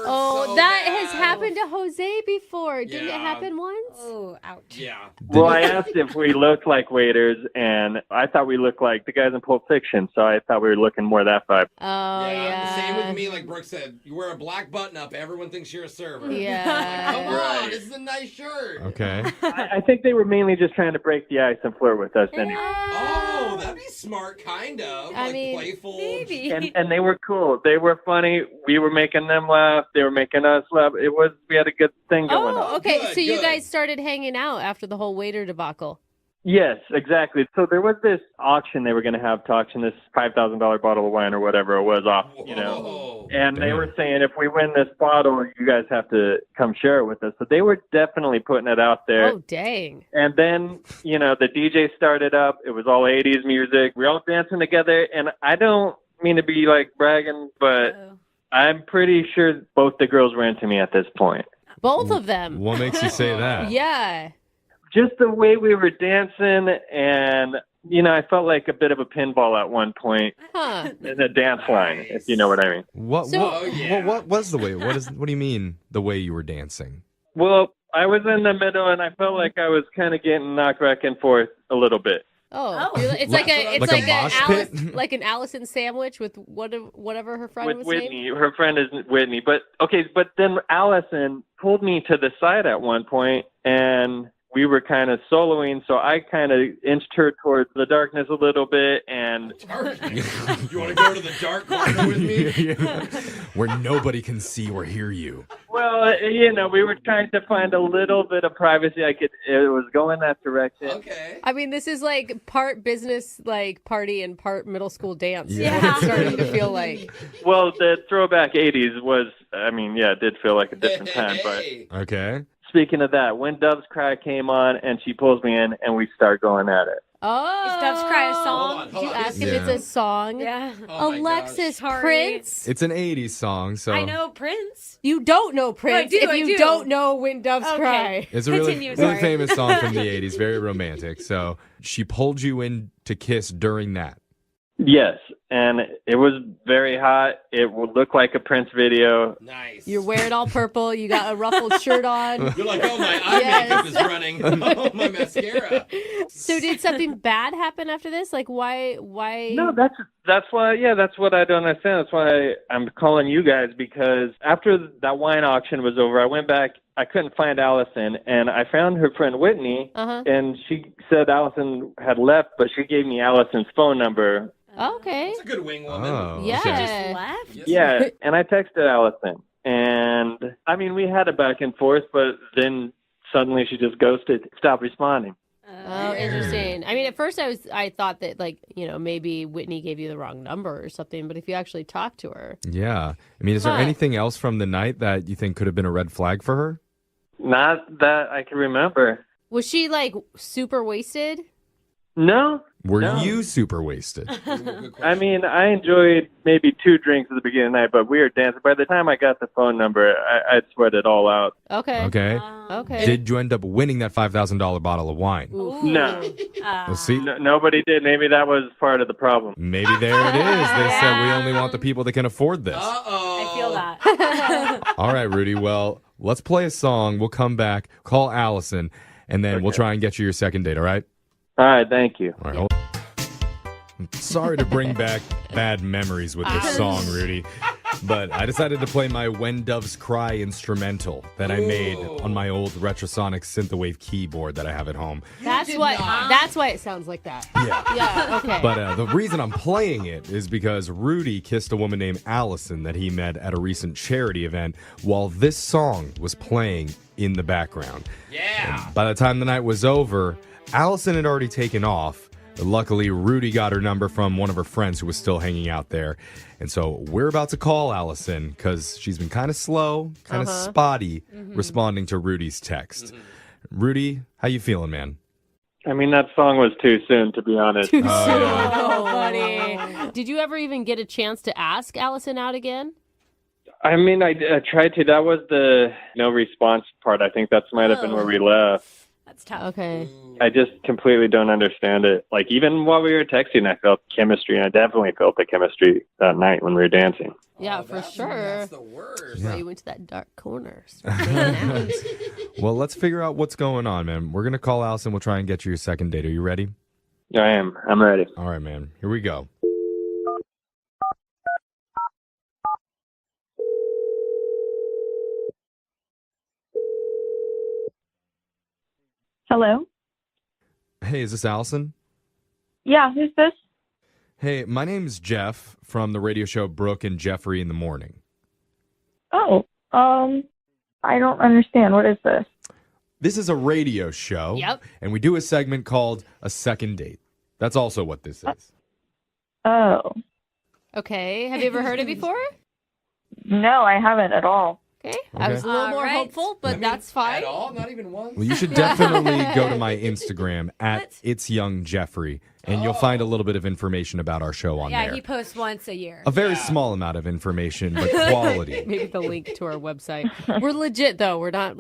Oh, that has happened to Jose before. Didn't it happen once? Oh, ouch. Yeah. Well, I asked if we looked like waiters, and I thought we looked like the guys in Pulp Fiction, so I thought we were looking more that vibe. Oh, yeah. Same with me, like Brooke said. You wear a black button-up, everyone thinks you're a server. Yeah. Like, come on, this is a nice shirt. Okay. I think they were mainly just trying to break the ice and flirt with us. And, Oh, that'd be smart, kind of. I like mean, playful. maybe. and they were cool. They were funny. We were making them laugh. They were making us laugh. We had a good thing going on. Oh, okay. Good, So you good. guys started hanging out after the whole waiter debacle. Yes, exactly. So there was this auction they were going to have to auction this $5,000 bottle of wine or whatever it was off, Whoa. And they were saying, if we win this bottle, you guys have to come share it with us. So they were definitely putting it out there. Oh, dang. And then, the DJ started up. It was all 80s music. We were all dancing together. And I don't mean to be like bragging, but I'm pretty sure both the girls were into me at this point. Both of them. What makes you say that? Yeah. Just the way we were dancing, and I felt like a bit of a pinball at one point Huh. in the dance line, if you know what I mean. What was the way? What do you mean the way you were dancing? Well, I was in the middle, and I felt like I was kind of getting knocked back and forth a little bit. Oh, it's like an Allison sandwich with whatever her friend With was Whitney, named. her friend is Whitney, but then Allison pulled me to the side at one point, and we were kind of soloing, so I kind of inched her towards the darkness a little bit, and You want to go to the dark corner with me? Where nobody can see or hear you. well, we were trying to find a little bit of privacy. It was going that direction. Okay. I mean, this is like part business, like party, and part middle school dance. Yeah. It's starting to feel like. Well, the throwback 80s was, it did feel like a different time, but Okay. speaking of that, when Doves Cry came on and she pulls me in and we start going at it. Oh, Is Doves Cry a song? Hold Did you on. ask if Yeah. it's a song? Yeah. Oh my Alexis gosh. Prince. It's an 80s song, so I know Prince. You don't know Prince do, if I you do. don't know When Doves Okay. Cry. it's a really, Continue, really sorry. famous song from the 80s, very romantic. So she pulled you in to kiss during that. Yes, and it was very hot. It would look like a Prince video. Nice. You're wearing all purple. You got a ruffled shirt on. You're like, oh, my eye Yes. makeup is running. Oh, my mascara. So did something bad happen after this? Like why? No, that's why. Yeah, that's what I don't understand. That's why I'm calling you guys, because after that wine auction was over, I went back. I couldn't find Allison, and I found her friend Whitney, and she said Allison had left, but she gave me Allison's phone number. Okay. That's a good wing woman. Oh, Yeah. okay. Just left? Yes. Yeah, and I texted Allison, and we had a back and forth, but then suddenly she just ghosted, stopped responding. Oh, interesting. I mean, at first I thought that maybe Whitney gave you the wrong number or something, but if you actually talked to her. Yeah. I mean, is there Huh. anything else from the night that you think could have been a red flag for her? Not that I can remember. Was she like super wasted? No. Were No. you super wasted? I mean, I enjoyed maybe 2 drinks at the beginning of the night, but we were dancing. By the time I got the phone number, I'd sweat it all out. Okay. Okay. Okay. Did you end up winning that $5,000 bottle of wine? No. Well, see, Nobody did. Maybe that was part of the problem. maybe there it is. They said we only want the people that can afford this. I feel that. All right, Rudy. Well, let's play a song. We'll come back, call Allison, and then we'll try and get you your second date, all right? All right, thank you. All right. I'm sorry to bring back bad memories with this song, Rudy, but I decided to play my When Doves Cry instrumental that I made on my old Retrosonic Synthwave keyboard that I have at home. That's why it sounds like that. Yeah. Yeah, okay. But the reason I'm playing it is because Rudy kissed a woman named Allison that he met at a recent charity event while this song was playing in the background. Yeah. And by the time the night was over, Allison had already taken off. Luckily, Rudy got her number from one of her friends who was still hanging out there. And so we're about to call Allison because she's been kind of slow, kind of spotty responding to Rudy's text. Rudy, how you feeling, man? I mean, that song was too soon, to be honest. Too soon. Oh, buddy. Did you ever even get a chance to ask Allison out again? I mean, I tried to. That was the no response part. I think that might have been where we left. That's tough. Okay. I just completely don't understand it. Like, even while we were texting, I felt chemistry, and I definitely felt the chemistry that night when we were dancing. Yeah, for sure. That's the worst. So you went to that dark corner. Started hanging out. Well, let's figure out what's going on, man. We're going to call Allison. We'll try and get you your second date. Are you ready? Yeah, I am. I'm ready. All right, man. Here we go. Hello? Hey, is this Allison? Yeah, who's this? Hey, my name's Jeff from the radio show Brooke and Jeffrey in the Morning. Oh, I don't understand. What is this? This is a radio show. Yep. And we do a segment called A Second Date. That's also what this is. Oh. Okay. Have you ever heard it before? No, I haven't at all. Okay. I was a little more hopeful, but that's fine. At all? Not even once? Well, you should definitely go to my Instagram at It's Young Jeffrey, and you'll find a little bit of information about our show on Yeah, there. he posts once a year. A very small amount of information, but quality. Maybe the link to our website. We're legit though. We're not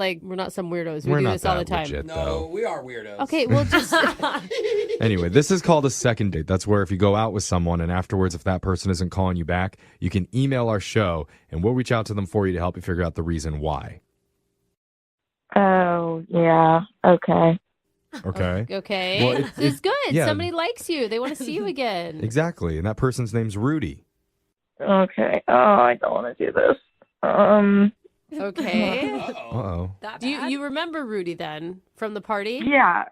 some weirdos. We We're do not this all the that time. legit, No, though. we are weirdos. Okay, well just Anyway, this is called a second date. That's where if you go out with someone and afterwards, if that person isn't calling you back, you can email our show and we'll reach out to them for you to help you figure out the reason why. Oh, yeah. Okay. Okay? okay. Well, It's good. yeah. Somebody likes you. They want to see you again. Exactly. And that person's name's Rudy. Okay. Oh, I don't want to do this. Okay. Uh-oh. Do you remember Rudy then from the party? Yeah.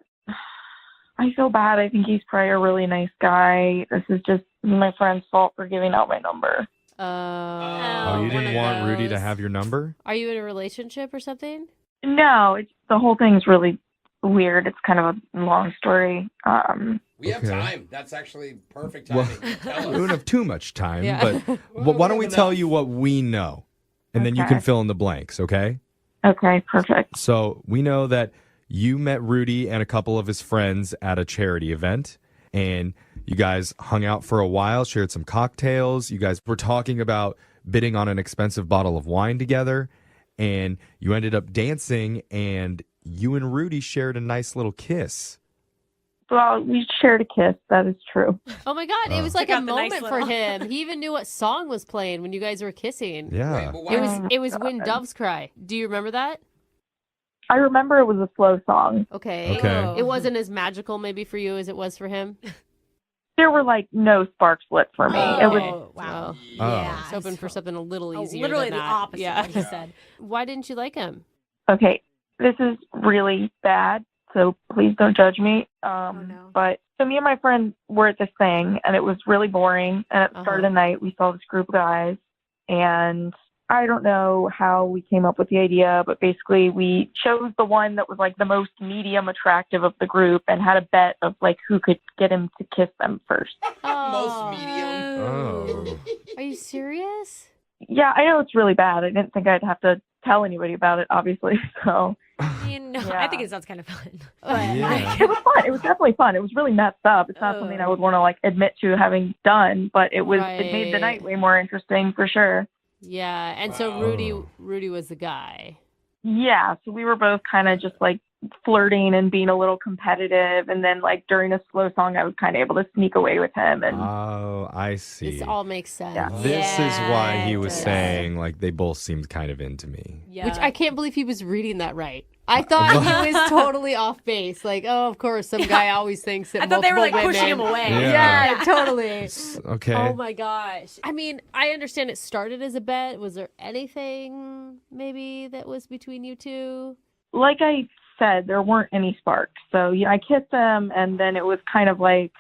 I feel bad. I think he's probably a really nice guy. This is just my friend's fault for giving out my number. Oh, you didn't want Rudy to have your number? Are you in a relationship or something? No, the whole thing's really weird. It's kind of a long story. We have Okay. time. That's actually perfect Well, timing. Tell we us. don't have too much time, Yeah. but why don't we tell you what we know? And then you can Okay. fill in the blanks, okay? Okay, perfect. So we know that you met Rudy and a couple of his friends at a charity event, and you guys hung out for a while, shared some cocktails. You guys were talking about bidding on an expensive bottle of wine together, and you ended up dancing, and you and Rudy shared a nice little kiss. Well, we shared a kiss. That is true. Oh my God! It was Took like a out the nice moment for little- him. He even knew what song was playing when you guys were kissing. Yeah. But It why- was it was When Doves Cry. Do you remember that? I remember it was a slow song. Okay. Okay. It wasn't as magical maybe for you as it was for him. There were like no sparks lit for me. It was Oh, wow. Oh. Oh. Yeah. I was hoping for something a little Oh, easier. literally than the that. opposite Yeah. of what he said. Why didn't you like him? okay. This is really bad, so please don't judge me. no. But so me and my friend were at this thing, and it was really boring. And at the start of the night, we saw this group of guys, and I don't know how we came up with the idea, but basically we chose the one that was like the most medium attractive of the group and had a bet of like who could get him to kiss them first. Most medium. Oh. Are you serious? Yeah, I know it's really bad. I didn't think I'd have to tell anybody about it, obviously. So You know, Yeah. I think it sounds kind of fun. Yeah. it was fun. It was definitely fun. It was really messed up. It's not something I would want to like admit to having done, but it was. It made the night way more interesting for sure. Yeah. And so Rudy was the guy. Yeah, so we were both kind of just like flirting and being a little competitive, and then like during a slow song, I was kind of able to sneak away with him. And Oh, I see. This all makes sense. Yeah. This is why he was does. saying, like, they both seemed kind of into me. Yeah. Which I can't believe he was reading that right. I thought he was totally off base. Like, oh, of course, some guy always thinks that I thought they were like multiple pushing him women- away. Yeah. Yeah, totally. Okay. Oh my gosh. I mean, I understand it started as a bet. Was there anything maybe that was between you two? like I said, there weren't any sparks. So yeah, I kissed him, and then it was kind of like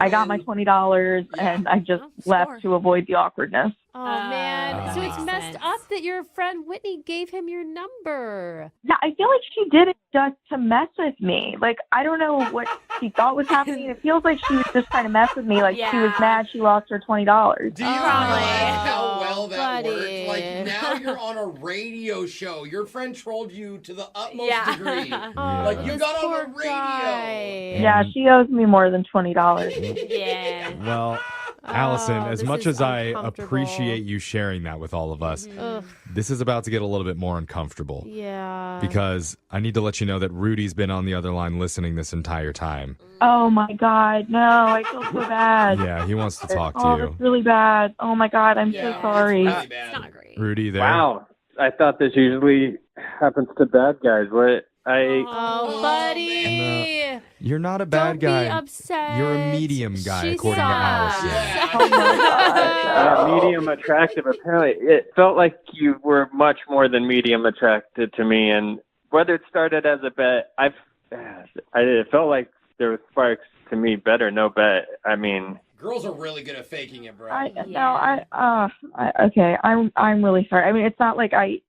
I got my $20, and I just left to avoid the awkwardness. Oh, man. So it's makes messed sense. up that your friend Whitney gave him your number. Yeah, I feel like she did it just to mess with me. Like, I don't know what she thought was happening. It feels like she was just trying to mess with me. Like, she was Yeah. mad she lost her $20. Do you Probably. realize how well that buddy. worked? Like, now you're on a radio show. Your friend trolled you to the utmost Yeah. degree. Yeah. Like, you This got on poor the radio. guy. Yeah, she owes me more than $20. Yeah. Well, Allison, as this much is as I uncomfortable. appreciate you sharing that with all of us, Ugh. this is about to get a little bit more uncomfortable. Yeah. Because I need to let you know that Rudy's been on the other line listening this entire time. Oh my God, no, I feel so bad. Yeah, he wants to talk Oh, to that's you. really bad. Oh my God, I'm so sorry. It's not great. Rudy, there. Wow. I thought this usually happens to bad guys. Oh, buddy. You're not a bad Don't guy. be upset. You're a medium guy, She according sucks. to Allison. medium attractive. Apparently, it felt like you were much more than medium attracted to me. And whether it started as a bet, it felt like there was sparks to me. Better no bet. I mean, Girls are really good at faking it, bro. Okay, I'm really sorry. I mean, it's not like I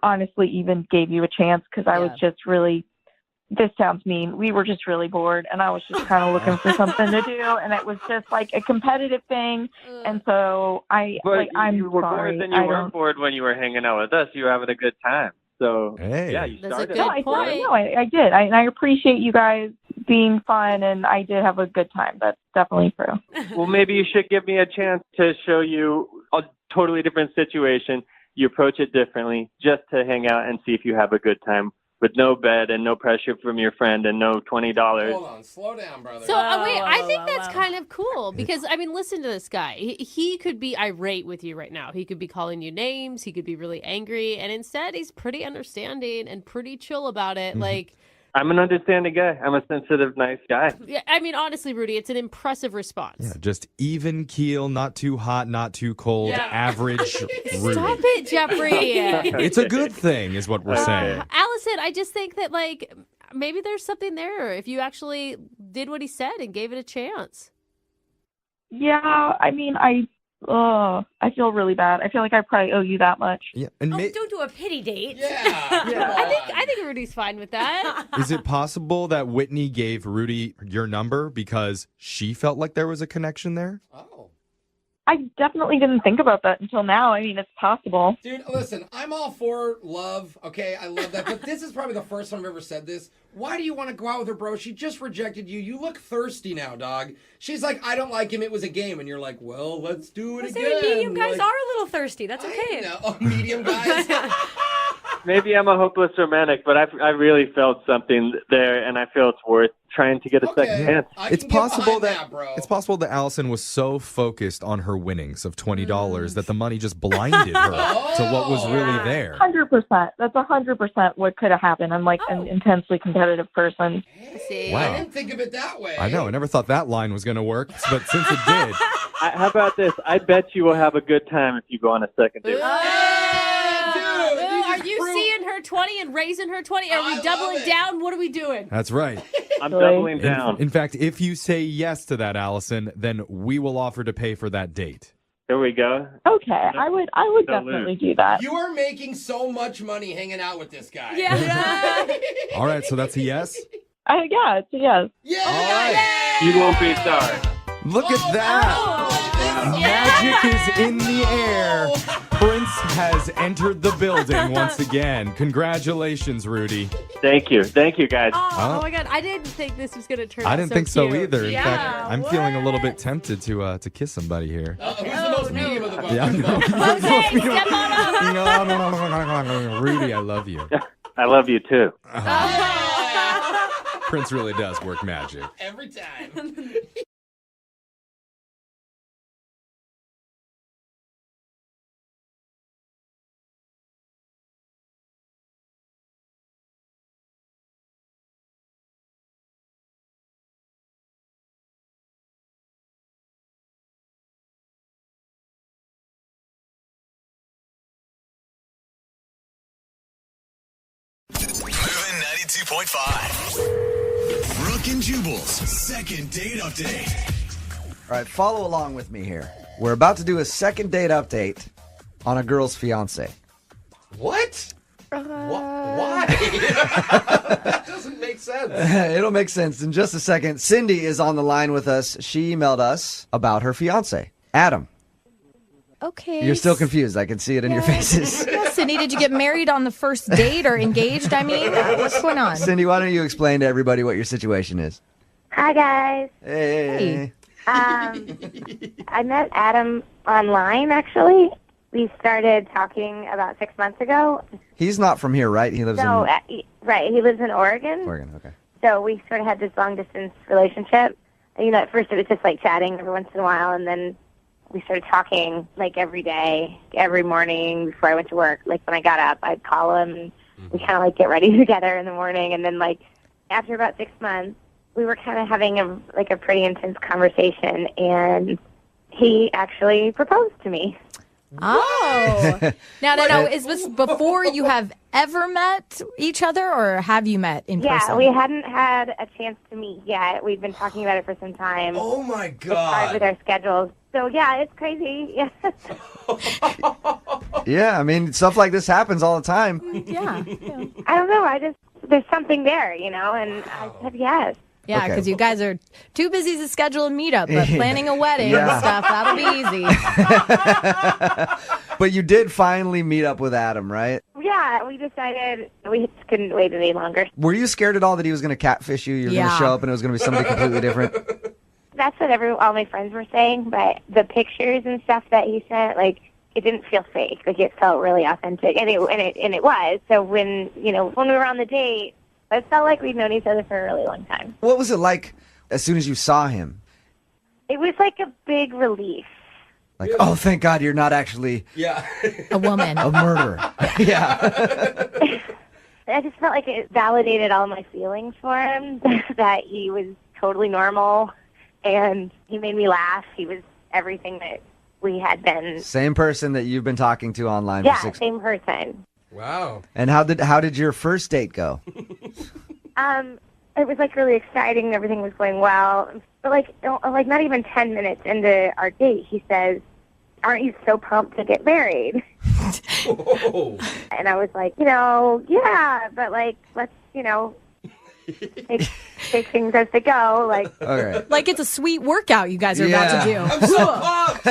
honestly even gave you a chance because I was just really. This sounds mean. We were just really bored, and I was just kind of looking for something to do, and it was just like a competitive thing. And so I'm you were sorry. bored, then you weren't bored when you were hanging out with us. You were having a good time. So yeah, you started. I did. I appreciate you guys being fun, and I did have a good time. That's definitely true. Well, maybe you should give me a chance to show you a totally different situation. You approach it differently, just to hang out and see if you have a good time. With no bed and no pressure from your friend and no $20. Hold on, slow down, brother. So wait, I think that's kind of cool because I mean, listen to this guy. He could be irate with you right now. He could be calling you names. He could be really angry, and instead, he's pretty understanding and pretty chill about it. Like, I'm an understanding guy. I'm a sensitive, nice guy. yeah, I mean, honestly, Rudy, it's an impressive response. Yeah, just even keel, not too hot, not too cold, Yeah. average Rudy. Stop it, Jeffrey. It's a good thing, is what we're saying. Allison, I just think that like maybe there's something there if you actually did what he said and gave it a chance. Yeah, I mean, I feel really bad. I feel like I probably owe you that much. Yeah, and Don't do a pity date. I think Rudy's fine with that. is it possible that Whitney gave Rudy your number because she felt like there was a connection there? I definitely didn't think about that until now. I mean, it's possible. Dude, listen, I'm all for love, okay? I love that. But this is probably the first time I've ever said this. Why do you want to go out with her, bro? She just rejected you. You look thirsty now, dog. She's like, I don't like him. It was a game. And you're like, well, let's do it again. Medium guys Like, are a little thirsty. That's okay. Medium guys. Maybe I'm a hopeless romantic, but I really felt something there, and I feel it's worth trying to get a second chance. It's possible that Allison was so focused on her winnings of $20 that the money just blinded her to what was really there. 100%. That's 100% what could have happened. I'm like an intensely competitive person. See, Wow. I didn't think of it that way. I know. I never thought that line was going to work, but since it did. How about this? I bet you will have a good time if you go on a second date. Are you seeing her 20 and raising her 20? Are we doubling down? What are we doing? That's right. I'm doubling down. In fact, if you say yes to that, Allison, then we will offer to pay for that date. There we go. Okay, I would definitely do that. You are making so much money hanging out with this guy. Yeah. All right, so that's a yes? Yeah, it's a yes. Yeah. You won't be sorry. Look at that. Magic is in the air. Prince has entered the building once again. Congratulations, Rudy. Thank you. Thank you, guys. Oh my God. I didn't think this was going to turn out I didn't think so cute. either. In Yeah, fact, I'm feeling a little bit tempted to kiss somebody here. Who's the most medium of the bunch? Yeah, I know. Jose, step on up. Rudy, I love you. I love you, too. Prince really does work magic. Every time. Moving 92.5. Brooke and Jubal's second date update. All right, follow along with me here. We're about to do a second date update on a girl's fiance. What? Why? That doesn't make sense. It'll make sense in just a second. Cindy is on the line with us. She emailed us about her fiance, Adam. Okay. You're still confused. I can see it in your faces. Yeah, Cindy, did you get married on the first date or engaged? I mean, what's going on? Cindy, why don't you explain to everybody what your situation is? Hi, guys. Hey. I met Adam online, actually. We started talking about 6 months ago. He's not from here, right? He lives in Right, he lives in Oregon. Oregon. Okay. So we sort of had this long-distance relationship. You know, at first it was just like chatting every once in a while, and then we started talking like every day, every morning before I went to work. Like when I got up, I'd call him, and we kind of like get ready together in the morning. And then like after about 6 months, we were kind of having a pretty intense conversation, and he actually proposed to me. Oh. Now, is this before you have ever met each other, or have you met in person? Yeah, we hadn't had a chance to meet yet. We've been talking about it for some time. Oh, my It's hard with God. our schedules. So, yeah, it's crazy. Yeah. Yeah, I mean, stuff like this happens all the time. Yeah. I don't know. There's something there, you know, and I said yes. Yeah, Okay. because you guys are too busy to schedule a meetup, but planning a wedding and Yeah. stuff, that'll be easy. But you did finally meet up with Adam, right? Yeah, we decided we just couldn't wait any longer. Were you scared at all that he was going to catfish you? You were going to Yeah. show up and it was going to be somebody completely different? That's what all my friends were saying, but the pictures and stuff that he sent, like, it didn't feel fake. Like, it felt really authentic, and it was. So when we were on the date, it felt like we'd known each other for a really long time. What was it like as soon as you saw him? It was like a big relief. Like, oh, thank God you're not actually a woman. a murderer. Yeah. I just felt like it validated all my feelings for him, that he was totally normal, and he made me laugh. He was everything that we had been. Same person that you've been talking to online Yeah, for 6 same person. Wow. And how did your first date go? It was like really exciting. Everything was going well. But like not even 10 minutes into our date, he says, "Aren't you so pumped to get married?" And I was like, yeah, but like, let's, take things as they go. Like, Like it's a sweet workout you guys are about to do. I'm so pumped.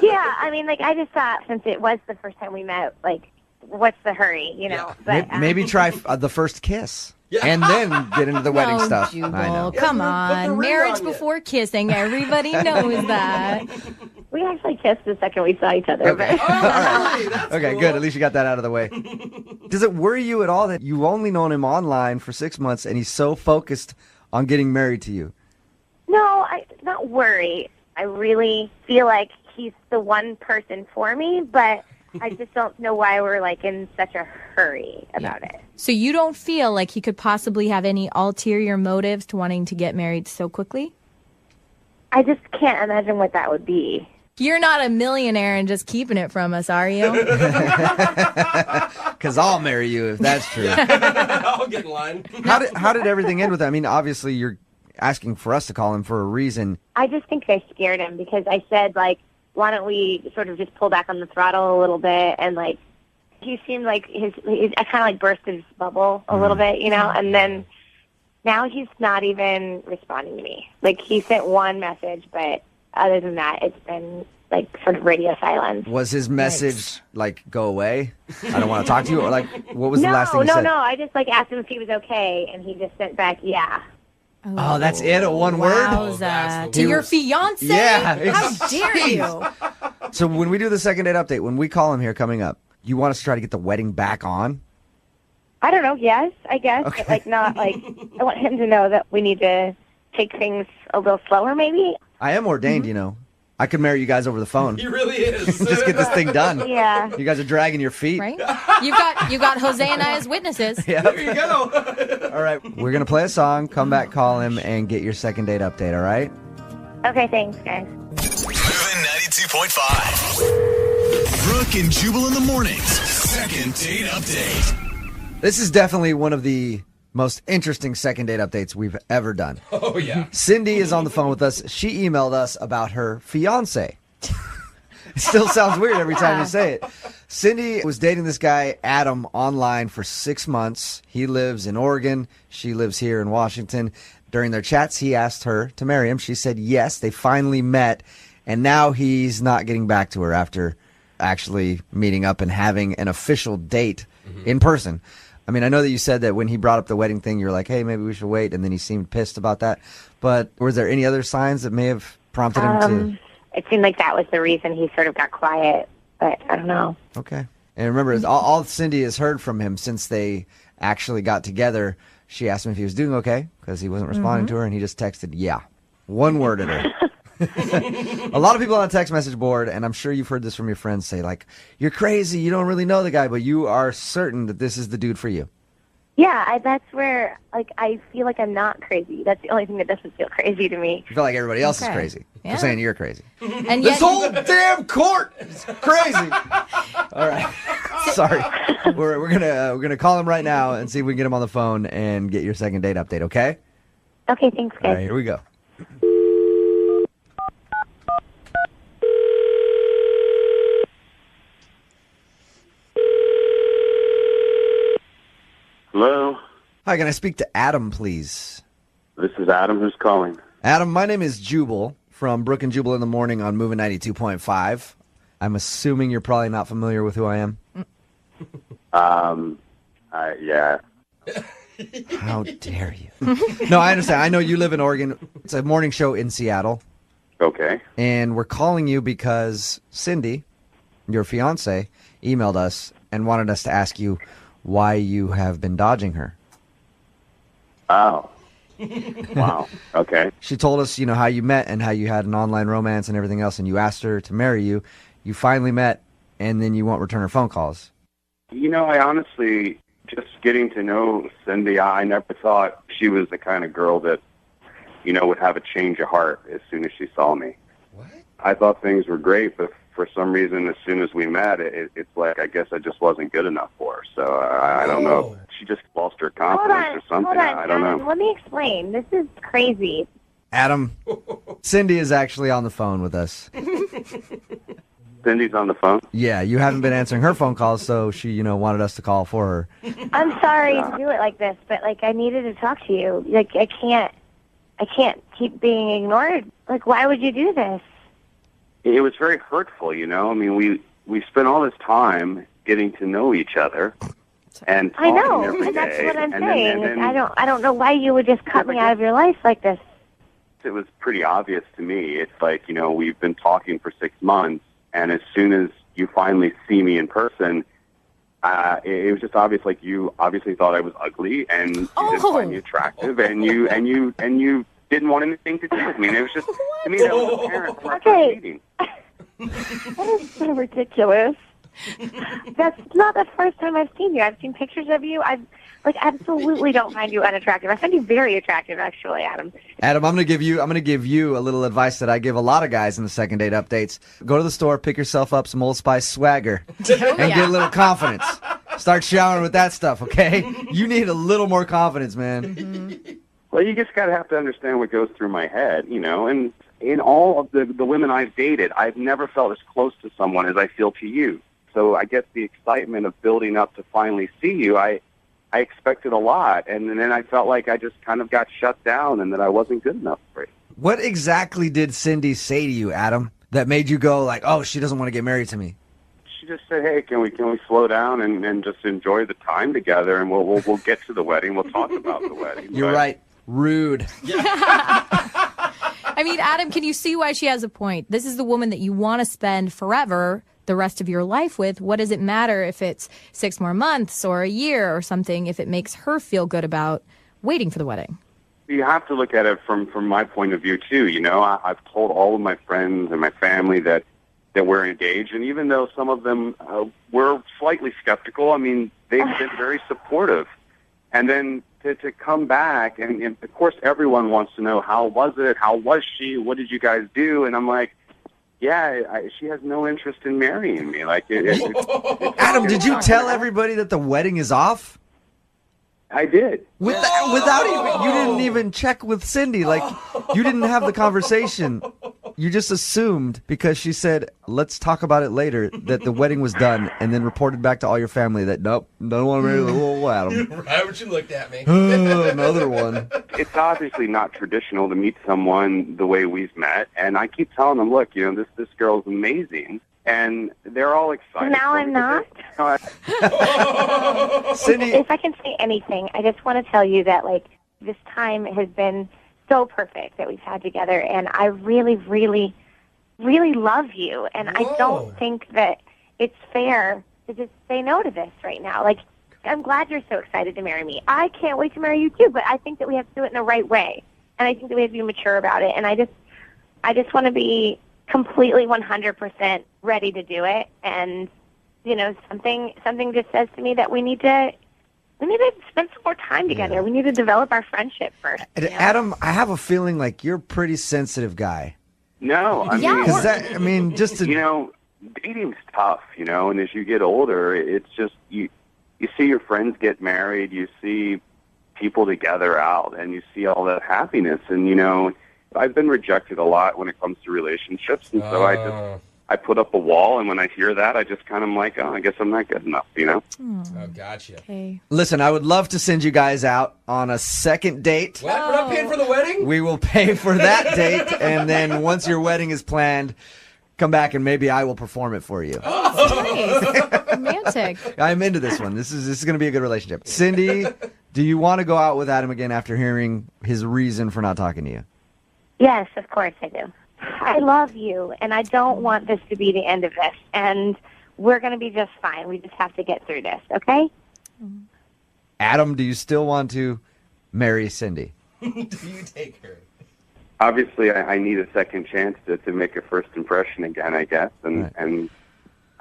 yeah, I mean, like, I just thought since it was the first time we met, like, what's the hurry, But Maybe try the first kiss. And then get into the wedding No, stuff. Jubal, I know. come the on. ring Marriage on you. before kissing. Everybody knows that. we actually kissed the second we saw each other. Okay. But Okay, good. At least you got that out of the way. Does it worry you at all that you've only known him online for 6 months and he's so focused on getting married to you? no, not worry. I really feel like he's the one person for me, but I just don't know why we're like in such a hurry about it. So you don't feel like he could possibly have any ulterior motives to wanting to get married so quickly? I just can't imagine what that would be. You're not a millionaire and just keeping it from us, are you? Because I'll marry you if that's true. I'll get in line. How did everything end with that? I mean, obviously you're asking for us to call him for a reason. I just think I scared him because I said, like, why don't we sort of just pull back on the throttle a little bit? And, like, he seemed like I kind of, like, burst his bubble a little bit, and then now he's not even responding to me. Like, he sent one message, but other than that, it's been, like, sort of radio silence. Was his message like, go away? I don't want to talk to you? Or, like, what was the last thing he No, said? I just, like, asked him if he was okay, and he just sent back, yeah. Oh, that's it? A one word? Wowza. To your fiance? Yeah. How dare you? So when we do the second date update, when we call him here coming up, you want us to try to get the wedding back on? I don't know, yes, I guess. Okay. But, like, not, like, I want him to know that we need to take things a little slower, maybe. I am ordained, I could marry you guys over the phone. He really is. Just get this thing done. Yeah. You guys are dragging your feet. Right? You got Jose and I as witnesses. Yeah. There you go. All right. We're going to play a song, come back, call him, and get your second date update, all right? Okay, thanks, guys. Moving 92.5. Brooke and Jubal in the mornings. Second date update. This is definitely one of the most interesting second date updates we've ever done. Oh, yeah. Cindy is on the phone with us. She emailed us about her fiance. It still sounds weird every time you say it. Cindy was dating this guy, Adam, online for 6 months. He lives in Oregon. She lives here in Washington. During their chats, he asked her to marry him. She said yes. They finally met. And now he's not getting back to her after actually meeting up and having an official date in person. I mean, I know that you said that when he brought up the wedding thing, you were like, hey, maybe we should wait, and then he seemed pissed about that. But was there any other signs that may have prompted him to... It seemed like that was the reason he sort of got quiet, but I don't know. Okay. And remember, all Cindy has heard from him since they actually got together, she asked him if he was doing okay, because he wasn't responding to her, and he just texted, yeah. One word at her. A lot of people on the text message board, and I'm sure you've heard this from your friends, say, like, you're crazy, you don't really know the guy, but you are certain that this is the dude for you. Yeah, that's where, like, I feel like I'm not crazy. That's the only thing that doesn't feel crazy to me. You feel like everybody else is Okay. crazy Yeah. for saying you're crazy. And This yet, whole damn court is crazy. All right. Sorry. We're gonna call him right now and see if we can get him on the phone and get your second date update, okay? Okay, thanks, guys. All right, here we go. Hello, Hi, can I speak to Adam, please? this is Adam. Who's calling? Adam, my name is Jubal from Brooke and Jubal in the Morning on Moving 92.5. I'm assuming you're probably not familiar with who I am. Yeah. How dare you? No, I understand. I know you live in Oregon. It's a morning show in Seattle. Okay. And we're calling you because Cindy, your fiance, emailed us and wanted us to ask you why you have been dodging her. Oh. Wow. Okay. She told us, how you met and how you had an online romance and everything else, and you asked her to marry you. You finally met, and then you won't return her phone calls. I honestly, just getting to know Cindy, I never thought she was the kind of girl that, would have a change of heart as soon as she saw me. What? I thought things were great, but for some reason, as soon as we met, it's like I guess I just wasn't good enough for her. So I don't know. She just lost her confidence or something. I don't know. Let me explain. This is crazy. Adam, Cindy is actually on the phone with us. Cindy's on the phone? Yeah, you haven't been answering her phone calls, so she, wanted us to call for her. I'm sorry to do it like this, but I needed to talk to you. I can't keep being ignored. Why would you do this? It was very hurtful, I mean, we spent all this time getting to know each other and I talking know, every and that's day. what I'm And saying. then I don't know why you would just cut me out of your life like this. it was pretty obvious to me. It's like, we've been talking for 6 months, and as soon as you finally see me in person, it was just obvious. Like, you obviously thought I was ugly, and you didn't find me attractive, and you didn't want anything to do with me. And it was just, to me, that was apparent from our first meeting. That is so ridiculous. That's not the first time I've seen you. I've seen pictures of you. I absolutely don't find you unattractive. I find you very attractive, actually, Adam. Adam, I'm gonna give you a little advice that I give a lot of guys in the second date updates. Go to the store, pick yourself up some Old Spice swagger, and get a little confidence. Start showering with that stuff, okay? You need a little more confidence, man. Well, you just got to have to understand what goes through my head, and in all of the women I've dated, I've never felt as close to someone as I feel to you. So I guess the excitement of building up to finally see you, I expected a lot, and then I felt like I just kind of got shut down and that I wasn't good enough for you. What exactly did Cindy say to you, Adam, that made you go like, oh, she doesn't want to get married to me? She just said, hey, can we slow down and just enjoy the time together, and we'll get to the wedding. We'll talk about the wedding. You're right. Rude. I mean, Adam, can you see why she has a point? This is the woman that you want to spend forever, the rest of your life with. What does it matter if it's 6 more months or a year or something, if it makes her feel good about waiting for the wedding? You have to look at it from my point of view, too. I've told all of my friends and my family that we're engaged, and even though some of them were slightly skeptical, I mean, they've been very supportive. And then to come back, and of course everyone wants to know, how was it? How was she? What did you guys do? And I'm like, yeah, she has no interest in marrying me. Adam, did you tell everybody that the wedding is off? I did. Without even, you didn't even check with Cindy. You didn't have the conversation. You just assumed because she said, let's talk about it later, that the wedding was done, and then reported back to all your family that, nope, don't want to marry the little Adam. Right when she looked at me. Another one. It's obviously not traditional to meet someone the way we've met, and I keep telling them, look, this girl's amazing, and they're all excited. Now I'm not? Cindy. If I can say anything, I just want to tell you that, like, this time has been so perfect that we've had together, and I really, really, really love you, and I don't think that it's fair to just say no to this right now. Like, I'm glad you're so excited to marry me. I can't wait to marry you too, but I think that we have to do it in the right way, and I think that we have to be mature about it, and I just want to be completely 100% ready to do it, and you know, something just says to me that we need to spend some more time together. We need to develop our friendship first. And Adam, I have a feeling like you're a pretty sensitive guy. No, I mean, just to... you know, dating's tough, you know, and as you get older, it's just you see your friends get married, you see people together out, and you see all that happiness, and you know, I've been rejected a lot when it comes to relationships, and so I put up a wall, and when I hear that, I just kind of like, oh, I guess I'm not good enough, you know? Oh, gotcha. Okay. Listen, I would love to send you guys out on a second date. What? We're not paying for the wedding? We will pay for that date, and then once your wedding is planned, come back and maybe I will perform it for you. Nice. Romantic. I'm into this one. This is going to be a good relationship. Cindy, do you want to go out with Adam again after hearing his reason for not talking to you? Yes, of course I do. I love you, and I don't want this to be the end of this, and we're going to be just fine. We just have to get through this, okay? Adam, do you still want to marry Cindy? Do you take her? Obviously, I need a second chance to make a first impression again, I guess, and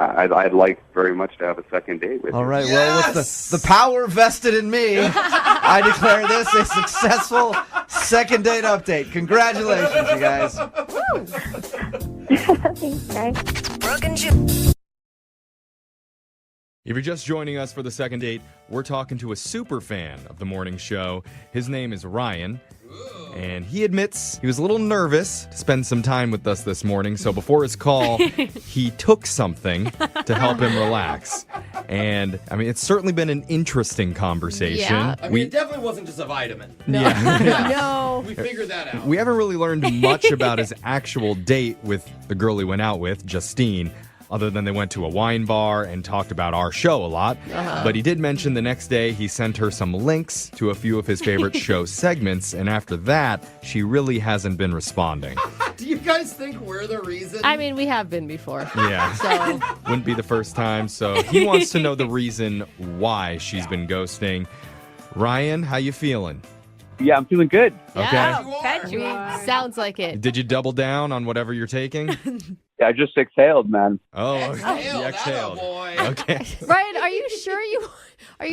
I'd like very much to have a second date with you. All right, well, with the power vested in me, I declare this a successful second date update. Congratulations, you guys. Thanks, guys. Brooke and Jubal. If you're just joining us for the second date, we're talking to a super fan of the morning show. His name is Ryan, and he admits he was a little nervous to spend some time with us this morning. So before his call, he took something to help him relax. And, I mean, it's certainly been an interesting conversation. Yeah. I mean, it definitely wasn't just a vitamin. Yeah. No. We figured that out. We haven't really learned much about his actual date with the girl he went out with, Justine, other than they went to a wine bar and talked about our show a lot. But he did mention the next day he sent her some links to a few of his favorite show segments, and after that, she really hasn't been responding. Do you guys think we're the reason? I mean, we have been before. Yeah. So wouldn't be the first time. So he wants to know the reason why she's been ghosting. Ryan, how you feeling? Yeah, I'm feeling good. Okay. Sounds like it. Did you double down on whatever you're taking? Yeah, I just exhaled, man. Oh, Exhaled, exhaled. boy. Okay. Ryan, are you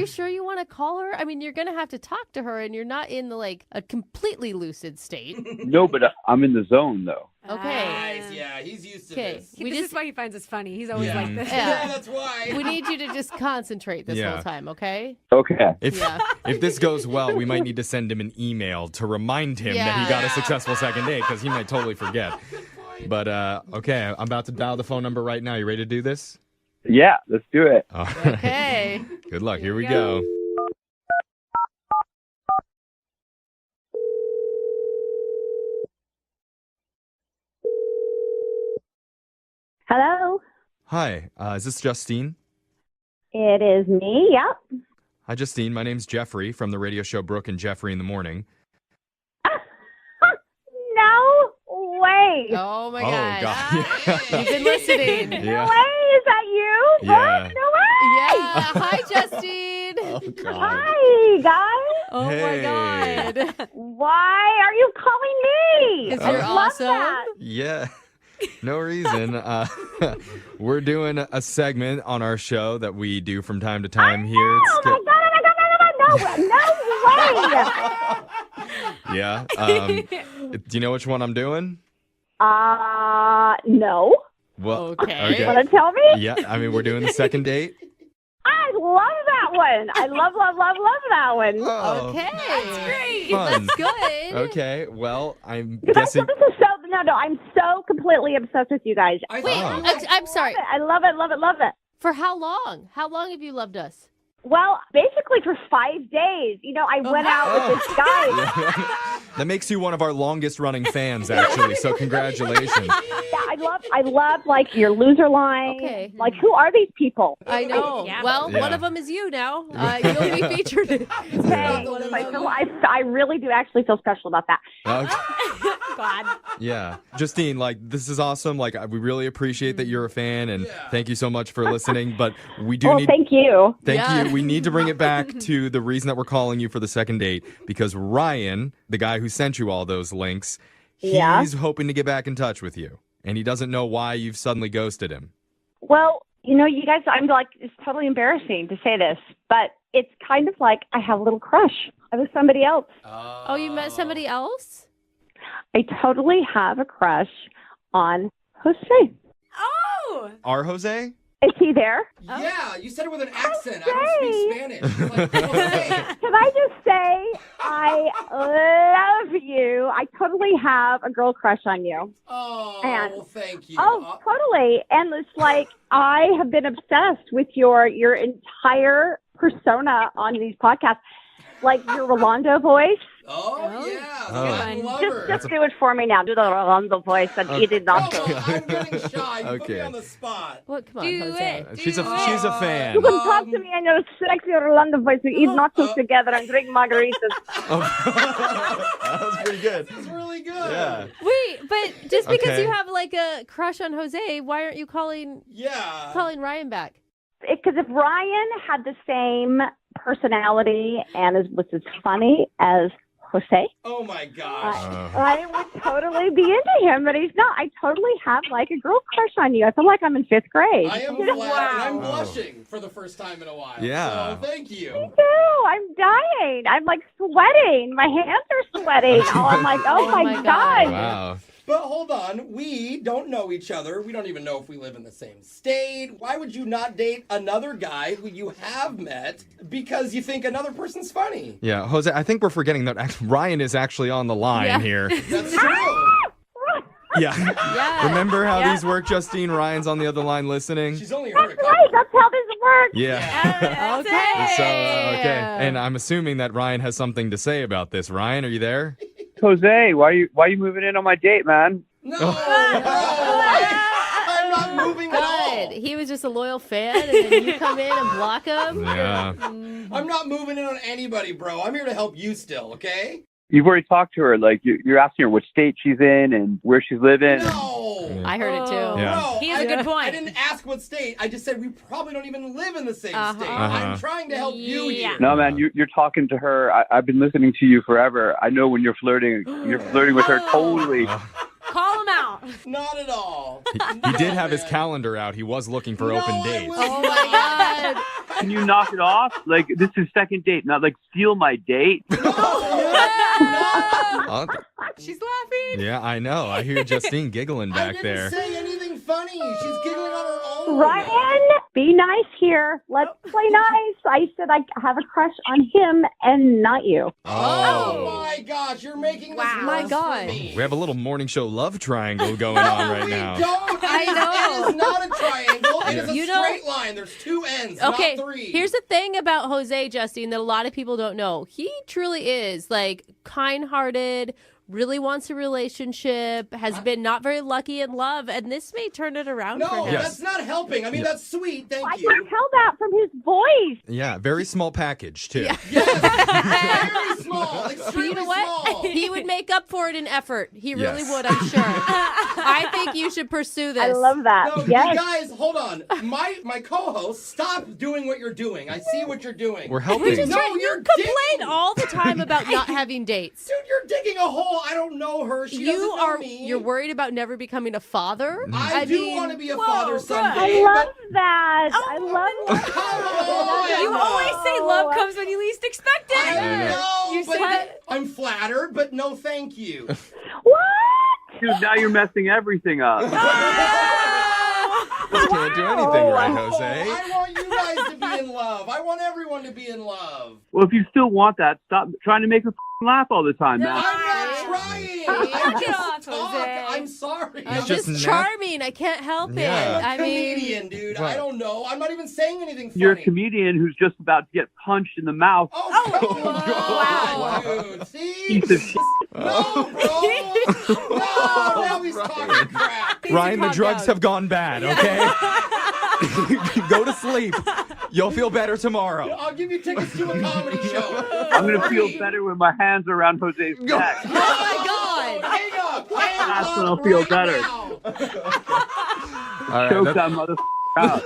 sure you want to call her? I mean, you're gonna have to talk to her, and you're not in a completely lucid state. No, but I'm in the zone though. Okay. Nice. Yeah, he's used to Okay. this. This is why he finds us funny. He's always like this. Yeah, that's why. We need you to just concentrate this whole time, okay? Okay. If this goes well, we might need to send him an email to remind him that he got a successful second date, because he might totally forget. But, okay, I'm about to dial the phone number right now. You ready to do this? Yeah, let's do it. Okay. Good luck. Here we go. Hello? Hi, is this Justine? It is me, yep. Hi, Justine. My name's Jeffrey from the radio show Brooke and Jeffrey in the Morning. No way. Oh, my God. You've been listening. No way. Is that you? Yeah. What? No way. Yeah. Hi, Justine. Oh, God. Hi, guys. Oh, Hey. my God. Why are you calling me? 'Cause you're I love awesome. that. Yeah. No reason. We're doing a segment on our show that we do from time to time here. Oh, my God. No way. Yeah. Do you know which one I'm doing? No. Well, okay. Want to tell me? Yeah, I mean, we're doing the second date. I love that one. I love that one. Oh, Okay. That's great. fun. That's good. Okay, well, I'm You guys, guessing. this is no, I'm so completely obsessed with you guys. Wait, I'm sorry. I love it. For how long? How long have you loved us? Well, basically for 5 days. You know, I went out with this guy. That makes you one of our longest running fans, actually, so congratulations. I I love like your loser line. Okay. Like, who are these people? I know. Well, one of them is you now. You'll be featured. Hey, I really do actually feel special about that. Okay. God. Yeah. Justine, like, this is awesome. Like, we really appreciate that you're a fan, and thank you so much for listening. But we do need... Thank you. Thank you. We need to bring it back to the reason that we're calling you for the second date, because Ryan, the guy who sent you all those links, he's hoping to get back in touch with you. And he doesn't know why you've suddenly ghosted him. Well, you guys, I'm like, it's totally embarrassing to say this, but it's kind of like I have a little crush. I was somebody else. Oh, you met somebody else? I totally have a crush on Jose. Oh! Our Jose? Is he there? Yeah, you said it with an accent. I don't speak Spanish. It's like, Can I just say, I love you. I totally have a girl crush on you. well, thank you. Oh, totally. And it's like, I have been obsessed with your entire persona on these podcasts. Like your Rolando voice. Just do it for me now. Do the Rolando voice and eat it up. I'm getting shy. You put me Okay. on the spot. What? Come on, Do Jose. it. She's a fan. You can talk to me in your sexy Rolando voice. We eat nachos together and drink margaritas. That was pretty good. This is really good. Yeah. Wait, but just because Okay. you have like a crush on Jose, why aren't you calling Ryan back? Because if Ryan had the same personality and was as funny as Jose, oh my gosh, I would totally be into him, but he's not. I totally have like a girl crush on you. I feel like I'm in 5th grade. I am flattered. I'm blushing for the first time in a while. Yeah. So thank you. Me too. I'm dying. I'm like sweating. My hands are sweating. I'm like, oh my God. Wow. But hold on, we don't know each other. We don't even know if we live in the same state. Why would you not date another guy who you have met because you think another person's funny? Yeah, Jose, I think we're forgetting that Ryan is actually on the line here. That's true. Yeah. Remember how these work, Justine? Ryan's on the other line listening. She's only heard That's right. That's how this works. Yeah. Okay. So, okay. And I'm assuming that Ryan has something to say about this. Ryan, are you there? Jose, why are you moving in on my date, man? No, I'm not moving at all. He was just a loyal fan, and then you come in and block him? Yeah. I'm not moving in on anybody, bro. I'm here to help you still, okay? You've already talked to her. Like, you're asking her which state she's in and where she's living. No. I heard it too. Yeah. No, He has a good point. I didn't ask what state. I just said we probably don't even live in the same state. Uh-huh. I'm trying to help you here. No, man, you're talking to her. I've been listening to you forever. I know when you're flirting with her totally. Call him out. Not at all. He did have his calendar out. He was looking for open dates. Oh my God. Can you knock it off? Like, this is second date, not like steal my date. She's laughing. Yeah, I know. I hear Justine giggling back I there. didn't say anything funny. She's giggling on her own. Ryan, be nice here. Let's play nice. I said I have a crush on him and not you. Oh my gosh, you're making this worse My God. for me. We have a little morning show love triangle going on right now. Don't. I know. It is not a triangle. It is a You know- straight line. There's 2 ends, Okay, not 3. here's the thing about Jose, Justine, that a lot of people don't know. He truly is, like, kind-hearted, really wants a relationship, has been not very lucky in love, and this may turn it around for No, him. that's not helping. I mean, that's sweet. Thank I you. can tell that from his voice. Yeah, very small package, too. Very small. But Extremely you know what? small. He would make up for it in effort. He really Yes. would, I'm sure. I think you should pursue this. I love that. No, Yes. you guys, hold on. My co-host, stop doing what you're doing. I see what you're doing. We're helping. No, You you're complain digging. all the time about not having dates. Dude, you're digging a hole. I don't know her. She doesn't know me. You're worried about never becoming a father? I do want to be a father I someday. love that. I love Come You on. always say love comes when you least expect it. I know, You but said- I'm flattered, but no thank you. What? Dude, now you're messing everything up. Can't do anything right, Jose. I want you guys to be in love. love. I want everyone to be in love. Well, if you still want that, stop trying to make her laugh all the time, man. I'm not trying. I just talk. I'm sorry. I'm just just charming. I can't help Yeah. it. I'm a I mean, comedian, dude. What? I don't know. I'm not even saying anything funny. You're a comedian who's just about to get punched in the mouth. Wow, dude. See? Piece of shit. No, bro. No, now he's talking crap. Ryan, the drugs have gone bad, okay? Go to sleep. You'll feel better tomorrow. I'll give you tickets to a comedy show. I'm going to feel better when my hands are around Jose's neck. Oh, my God. Hang up. Hang That's up when I'll feel right better. now. All right, Choke that's- that motherfucker out.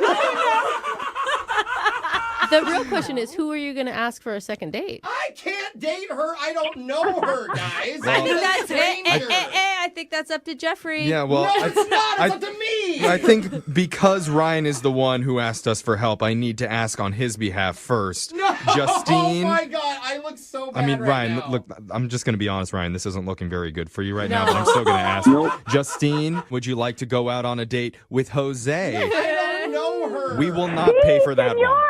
the real question is, who are you going to ask for a second date? I can't date her. I don't know her, guys. Well- I think that's stranger. I think that's up to Jeffrey. Yeah, well, No, it's not. It's up to me. I think because Ryan is the one who asked us for help, I need to ask on his behalf first. No. Justine. Oh, my God. I look so bad I mean, right Ryan, now. look, I'm just going to be honest, Ryan. This isn't looking very good for you right now, but I'm still going to ask. Justine, would you like to go out on a date with Jose? I don't know her. We will not pay for that one.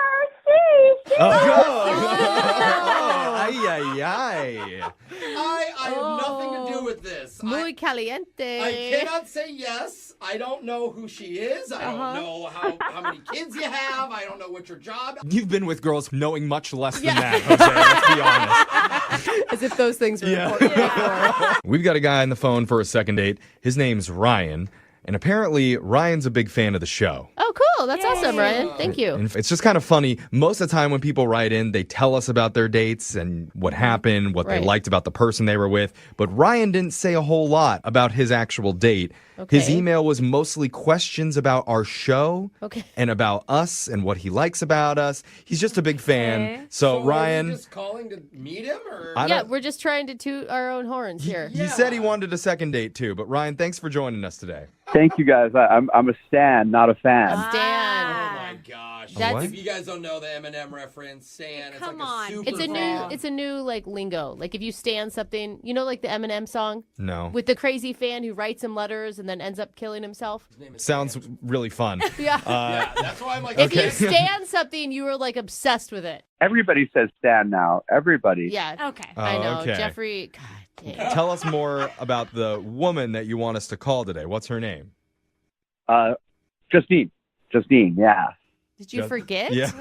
Ay, ay, ay. I have nothing to do with this. Muy caliente. I cannot say yes. I don't know who she is. I don't know how many kids you have. I don't know what your job. You've been with girls knowing much less than that, Jose. Let's be honest. As if those things were important before. We've got a guy on the phone for a second date. His name's Ryan. And apparently, Ryan's a big fan of the show. Oh, cool. That's awesome, Ryan. Thank you. And it's just kind of funny. Most of the time when people write in, they tell us about their dates and what happened, what they Right. liked about the person they were with. But Ryan didn't say a whole lot about his actual date. His Okay. email was mostly questions about our show Okay. and about us and what he likes about us. He's just a big fan. So, Are Ryan, you just calling to meet him, or I Yeah, don't- we're just trying to toot our own horns here. he said he wanted a second date too. But Ryan, thanks for joining us today. Thank you, guys. I'm a stan, not a fan. Stan. Oh my gosh! That's- If you guys don't know the Eminem reference, Stan, it's Come like on. a super It's a new fan. it's a new like lingo. Like if you stand something, you know, like the Eminem song No. with the crazy fan who writes him letters and then ends up killing himself. Sounds really fun. Yeah. Yeah, that's why I'm like, If Okay. you stand something, you were like obsessed with it. Everybody says stan now. Everybody. Yeah. Okay. I know. okay. Jeffrey, God dang. Tell us more about the woman that you want us to call today. What's her name? Justine. Justine, yeah. Did you forget? Yeah.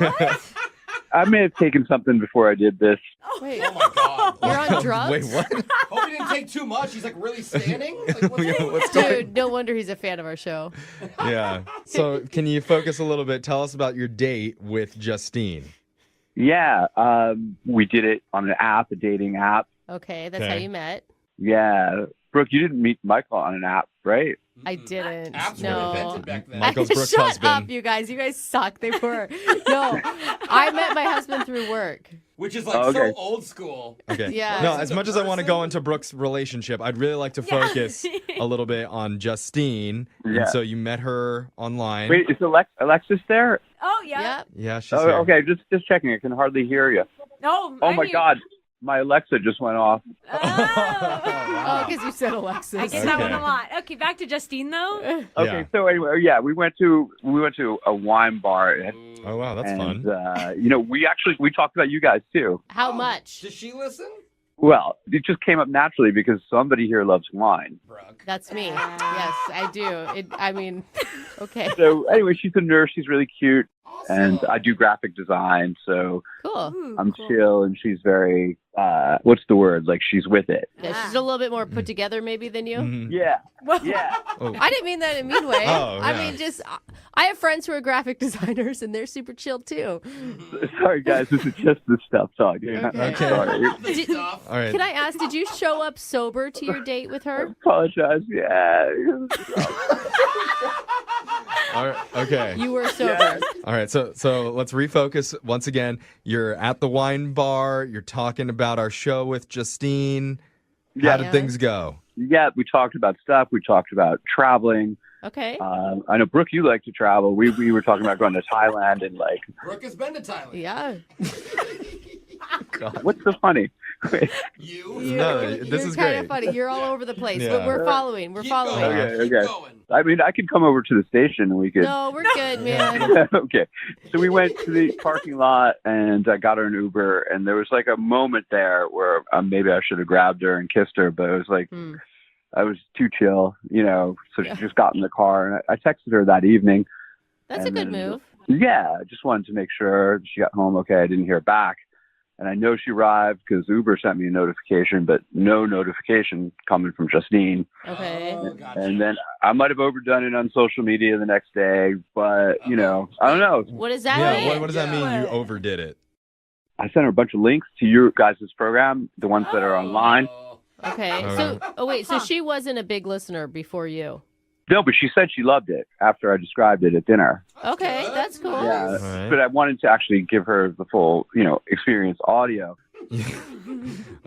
I may have taken something before I did this. Wait, oh my god, you're on drugs? Wait, what? hope he didn't take too much. He's like really standing. Like, what's Yeah, going what's on? going- Dude, no wonder he's a fan of our show. Yeah. So can you focus a little bit? Tell us about your date with Justine. Yeah, we did it on an app, a dating app. Okay, that's how Okay. you met. Yeah. Brooke, you didn't meet Michael on an app, right? I didn't. Apps were No. invented back then. Michael's Brooke's Shut husband. up, you guys. You guys suck. They were. No, I met my husband through work. Which is like Oh, okay. so old school. Okay. Yeah. No, Is as it much a as I want to person? go into Brooke's relationship, I'd really like to Yeah. focus a little bit on Justine. Yeah. And so you met her online. Wait, is Alexis there? Oh, yeah. Yep. Yeah, she's Oh, here. okay, just checking. I can hardly hear you. No. Oh my God, my Alexa just went off. Oh, because you said Alexis. I get that one Okay. a lot. Okay, back to Justine though. Okay, Yeah. so anyway, yeah, we went to a wine bar, Oh, wow, that's and fun. we talked about you guys too. How Oh, much? Does she listen? Well, it just came up naturally because somebody here loves wine. Brooke. That's me. Yes, I do. I mean, okay. So anyway, she's a nurse. She's really cute, Awesome. and I do graphic design. So Cool. Ooh, I'm cool. chill, and she's very what's the word? Like she's with it. Yeah, she's a little bit more put together maybe than you. Mhm. Yeah, yeah. Oh. I didn't mean that in a mean way. Oh, I yeah. mean, just I have friends who are graphic designers and they're super chill too. Sorry, guys. This is just the stuff talking. Okay. I'm sorry. The Did- stuff. All right. Can I ask, did you show up sober to your date with her? Apologize. Yeah. All right. Okay. You were sober. Yeah. All right, so let's refocus once again. You're at the wine bar. You're talking about our show with Justine. How Yeah. did things go? Yeah, we talked about stuff. We talked about traveling. Okay. I know, Brooke, you like to travel. We were talking about going to Thailand and like, Brooke has been to Thailand. Yeah. what's so funny? No, this You're is kind great. of funny. You're all over the place. Yeah. But we're following. We're following. Okay. I mean, I could come over to the station and we could. No, we're good, man. Okay. So we went to the parking lot and I got her an Uber, and there was like a moment there where maybe I should have grabbed her and kissed her, but it was like I was too chill, so she just got in the car, and I texted her that evening. That's a good move. Yeah, I just wanted to make sure she got home okay. I didn't hear back. And I know she arrived because Uber sent me a notification, but no notification coming from Justine. Okay. And then I might have overdone it on social media the next day, but, I don't know. What does that mean? What does that mean you overdid it? I sent her a bunch of links to your guys' program, the ones that are online. Okay. So she wasn't a big listener before you. No, but she said she loved it after I described it at dinner. Okay, that's cool. Yeah, Right. but I wanted to actually give her the full, experience audio.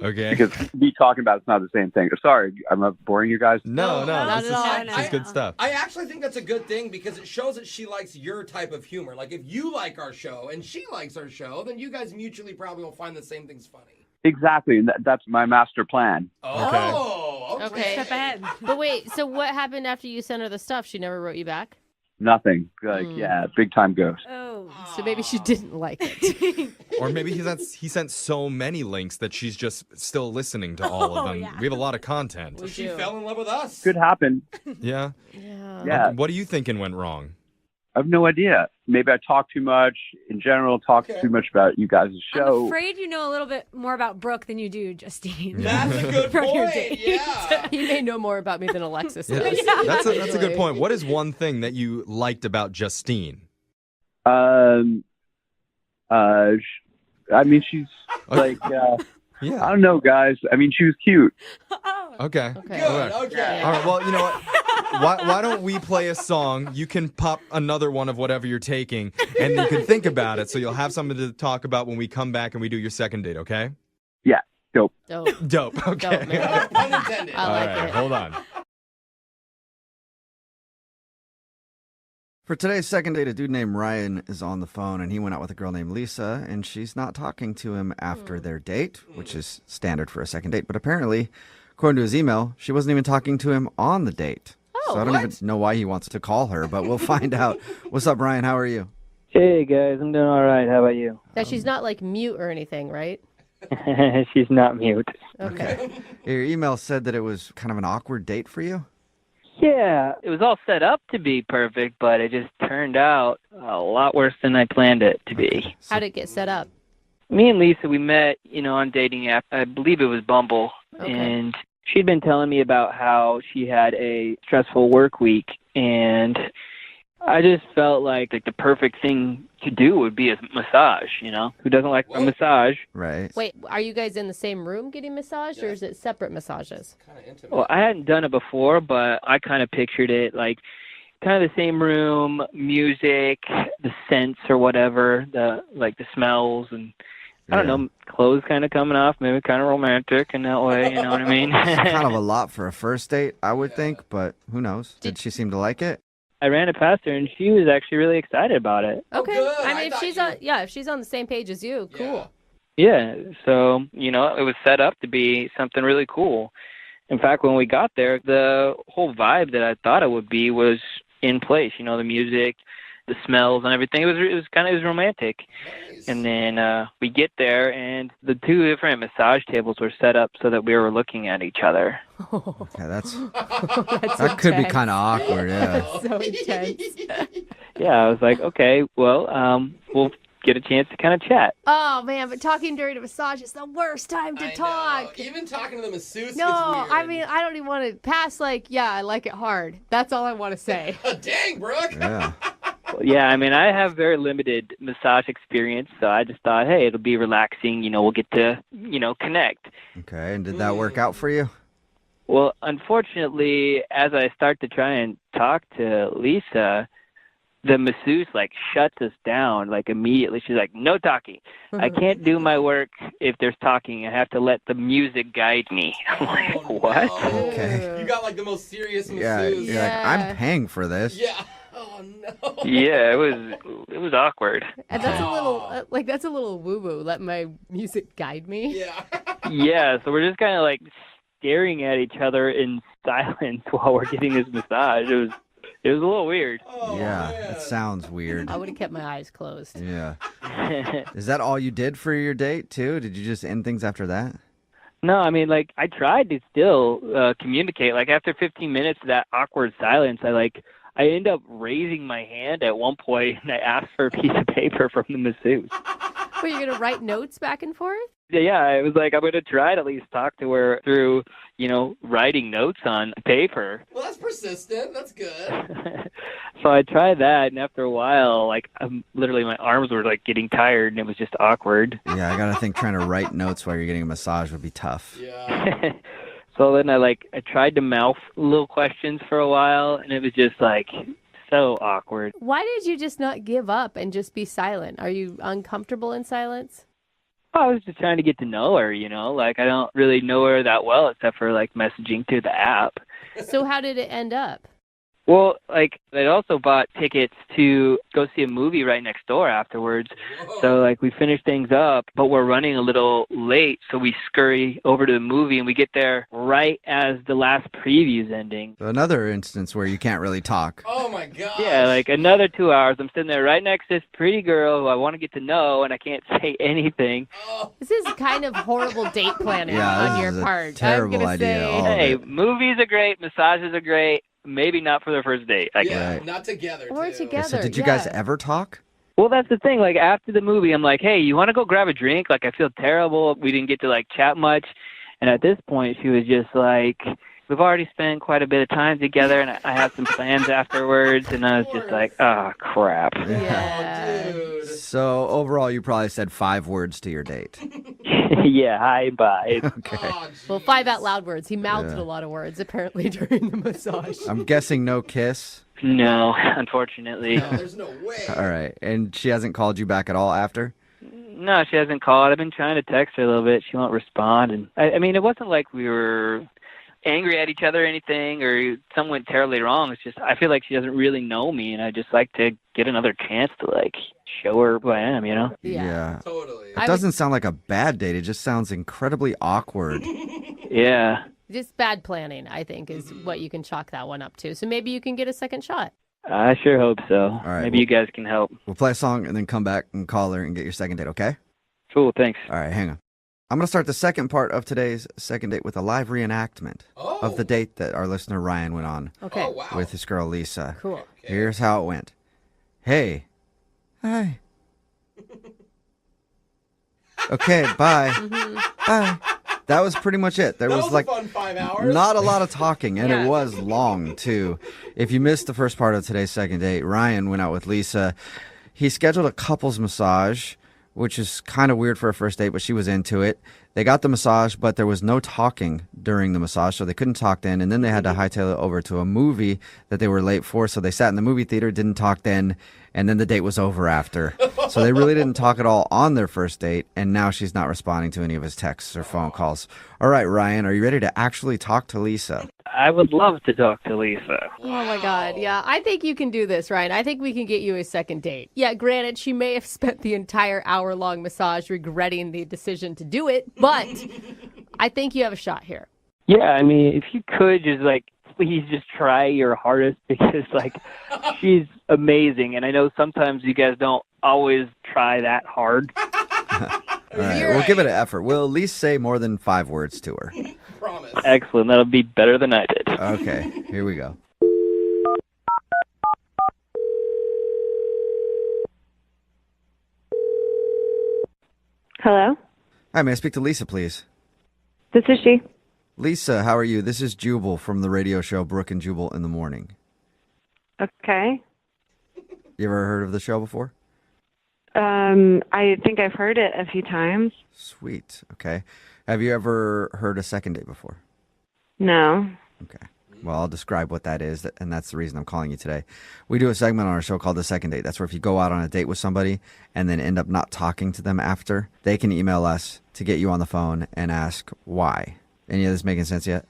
Okay. Because me talking about it's not the same thing. Sorry, I'm not boring you guys. No, not this at all. is good stuff. I actually think that's a good thing because it shows that she likes your type of humor. Like if you like our show and she likes our show, then you guys mutually probably will find the same things funny. Exactly, and that's my master plan. Oh, Okay. Step ahead. But wait, so what happened after you sent her the stuff? She never wrote you back? Nothing. Yeah, big time ghost. Oh. So maybe she didn't like it. Or maybe he sent so many links that she's just still listening to all of them. yeah. We have a lot of content. We She do. fell in love with us. Could happen. Yeah. Yeah. What are you thinking went wrong? I have no idea. Maybe I talk too much. In general, talk too much about you guys' I'm show. afraid you know a little bit more about Brooke than you do Justine. That's a good From your point. date. Yeah. He may know more about me than Alexis Yeah, does. that's a good point. What is one thing that you liked about Justine? I mean, she's like, Yeah. I don't know, guys. I mean, she was cute. Okay. Okay. All right. Okay. All right. Well, you know what? Why don't we play a song? You can pop another one of whatever you're taking, and you can think about it, so you'll have something to talk about when we come back and we do your second date. Okay? Yeah, dope. Dope. Okay. Dope, man. Pun intended. I All like right. it. Hold on. For today's second date, a dude named Ryan is on the phone, and he went out with a girl named Lisa, and she's not talking to him after their date, which is standard for a second date. But apparently, according to his email, she wasn't even talking to him on the date. So I don't even know why he wants to call her, but we'll find out. What's up, Ryan? How are you? Hey guys, I'm doing all right. How about you? That she's not like mute or anything, right? She's not mute. Okay. Your email said that it was kind of an awkward date for you. Yeah, it was all set up to be perfect, but it just turned out a lot worse than I planned it to be. How'd it get set up? Me and Lisa, we met, on dating app. I believe it was Bumble, Okay. and she'd been telling me about how she had a stressful work week, and I just felt like the perfect thing to do would be a massage, Who doesn't like a massage? Right. Wait, are you guys in the same room getting massaged, or is it separate massages? Kind of intimate. Well, I hadn't done it before, but I kind of pictured it like kind of the same room, music, the scents or whatever, the smells and I don't know, clothes kind of coming off, maybe kind of romantic in that way, you know what I mean? It's kind of a lot for a first date, I would think, but who knows? Did she seem to like it? I ran it past her and she was actually really excited about it. Okay. good. I I mean, if she's on the same page as you, cool. Yeah, so, it was set up to be something really cool. In fact, when we got there, the whole vibe that I thought it would be was in place, the music, the smells and everything. It was romantic. Nice. And then we get there and the two different massage tables were set up so that we were looking at each other. Okay, That's that could be intense. kind of awkward, yeah. That's so intense. Yeah, I was like, okay, well, we'll get a chance to kind of chat. Oh man, but talking during a massage is the worst time to I talk. know. Even talking to the masseuse No, gets weird. I mean, I don't even want to pass I like it hard. That's all I want to say. Dang, Brooke. Yeah. Yeah, I mean, I have very limited massage experience, so I just thought, hey, it'll be relaxing. We'll get to, connect. Okay, and did that work out for you? Well, unfortunately, as I start to try and talk to Lisa, the masseuse shuts us down immediately. She's like, no talking. I can't do my work if there's talking. I have to let the music guide me. I'm like, what? No. Okay. You got the most serious Yeah, masseuse. you're like, I'm paying for this. Yeah. Oh no. Yeah, it was awkward. And that's a little woo woo. Let my music guide me. Yeah. Yeah, so we're just kind of like staring at each other in silence while we're getting this massage. It was a little weird. Yeah, that sounds weird. I would have kept my eyes closed. Yeah. Is that all you did for your date, too? Did you just end things after that? No, I mean, like, I tried to still communicate. Like, after 15 minutes of that awkward silence, I end up raising my hand at one point, and I asked for a piece of paper from the masseuse. Were you going to write notes back and forth? Yeah, I was like, I'm going to try to at least talk to her through, writing notes on paper. Well, that's persistent. That's good. So I tried that, and after a while, like, literally my arms were, like, getting tired, and it was just awkward. Yeah, I got to think trying to write notes while you're getting a massage would be tough. Yeah. So then I tried to mouth little questions for a while, and it was just, like, so awkward. Why did you just not give up and just be silent? Are you uncomfortable in silence? I was just trying to get to know her, Like, I don't really know her that well except for, like, messaging through the app. So how did it end up? Well, like, I also bought tickets to go see a movie right next door afterwards. So, like, we finished things up, but we're running a little late, so we scurry over to the movie, and we get there right as the last preview's ending. So another instance where you can't really talk. Oh, my God. Yeah, like, another 2 hours. I'm sitting there right next to this pretty girl who I want to get to know, and I can't say anything. This is kind of horrible date planning Yeah, on this your is a part. terrible I'm gonna idea, say. all of Hey, it. movies are great, massages are great. Maybe not for the first date, I guess. Yeah, not together, Or too. together. So did you yeah. guys ever talk? Well, that's the thing. Like, after the movie, I'm like, hey, you want to go grab a drink? Like, I feel terrible. We didn't get to, like, chat much. And at this point, she was just like, we've already spent quite a bit of time together, and I have some plans afterwards. And I was just like, oh, crap. Yeah. Dude. So overall, you probably said 5 words to your date. Yeah, hi, bye. Okay. Oh, Well, 5 out loud words. He mouthed Yeah. a lot of words apparently during the massage. I'm guessing no kiss. No, unfortunately. no, there's no way. All right. And she hasn't called you back at all after? No, she hasn't called. I've been trying to text her a little bit. She won't respond. And I mean, it wasn't like we were angry at each other or anything, or something went terribly wrong. It's just I feel like she doesn't really know me, and I just like to get another chance to, like, show her who I am, Yeah. Totally. It doesn't sound like a bad date. It just sounds incredibly awkward. Yeah. Just bad planning, I think, is what you can chalk that one up to. So maybe you can get a second shot. I sure hope so. All right, Maybe you guys can help. We'll play a song and then come back and call her and get your second date, okay? Cool, thanks. All right, hang on. I'm going to start the second part of today's second date with a live reenactment of the date that our listener Ryan went on Okay. Oh, wow. with his girl Lisa. Cool. Here's how it went. Hey. Hi. Okay, bye. Bye. That was pretty much it. There That was was like a fun 5 hours. not a lot of talking, and Yeah. it was long too. If you missed the first part of today's second date, Ryan went out with Lisa. He scheduled a couples massage, which is kind of weird for a first date, but she was into it. They got the massage, but there was no talking during the massage, so they couldn't talk then. And then they had to hightail it over to a movie that they were late for. So they sat in the movie theater, didn't talk then, and then the date was over after. So they really didn't talk at all on their first date, and now she's not responding to any of his texts or phone calls. All right, Ryan, are you ready to actually talk to Lisa? I would love to talk to Lisa. Oh my God. Yeah, I think you can do this, Ryan. I think we can get you a second date. Yeah, granted, she may have spent the entire hour-long massage regretting the decision to do it, but I think you have a shot here. Yeah, I mean, if you could just, like, please just try your hardest because, like, she's amazing. And I know sometimes you guys don't always try that hard. All right, we'll give it an effort. We'll at least say more than 5 words to her. Promise. Excellent. That'll be better than I did. Okay, here we go. Hello? Hi, may I speak to Lisa, please? This is she. Lisa, how are you? This is Jubal from the radio show Brooke and Jubal in the Morning. Okay. You ever heard of the show before? I think I've heard it a few times. Sweet. Okay. Have you ever heard a second date before? No. Okay. Well, I'll describe what that is, and that's the reason I'm calling you today. We do a segment on our show called The Second Date. That's where if you go out on a date with somebody and then end up not talking to them after, they can email us to get you on the phone and ask why. Any of this making sense yet?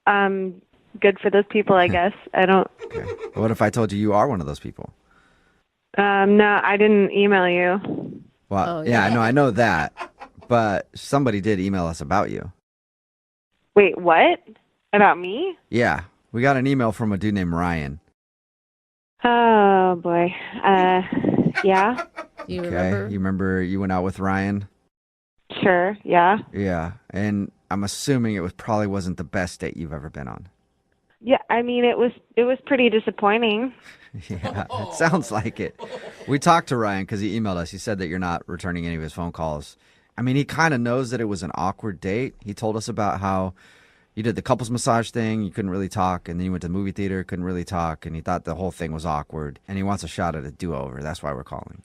Good for those people, I guess. I don't. Okay. What if I told you you are one of those people? No, I didn't email you. Well, Oh, yeah, yeah. I know that. but somebody did email us about you. Wait, what? About me? Yeah, we got an email from a dude named Ryan. Oh, boy. Yeah? You Okay, you remember you went out with Ryan? Sure, yeah. Yeah, and I'm assuming it probably wasn't the best date you've ever been on. Yeah, I mean, it was pretty disappointing. Yeah, it sounds like it. We talked to Ryan because he emailed us. He said that you're not returning any of his phone calls. I mean, he kind of knows that it was an awkward date. He told us about how you did the couples massage thing, you couldn't really talk, and then you went to the movie theater, couldn't really talk, and he thought the whole thing was awkward, and he wants a shot at a do-over. That's why we're calling.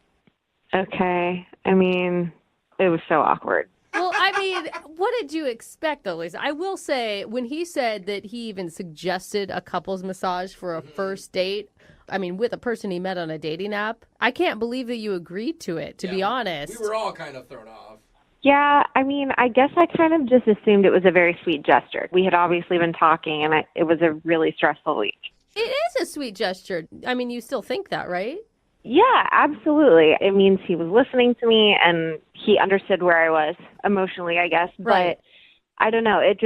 Okay. I mean, it was so awkward. Well, I mean, what did you expect, though, Lisa? I will say, when he said that he even suggested a couples massage for a first date, I mean, with a person he met on a dating app, I can't believe that you agreed to it, to be honest. We were all kind of thrown off. Yeah, I mean, I guess I kind of just assumed it was a very sweet gesture. We had obviously been talking, and it was a really stressful week. It is a sweet gesture. I mean, you still think that, right? Yeah, absolutely. It means he was listening to me, and he understood where I was emotionally, I guess. Right. But I don't know. It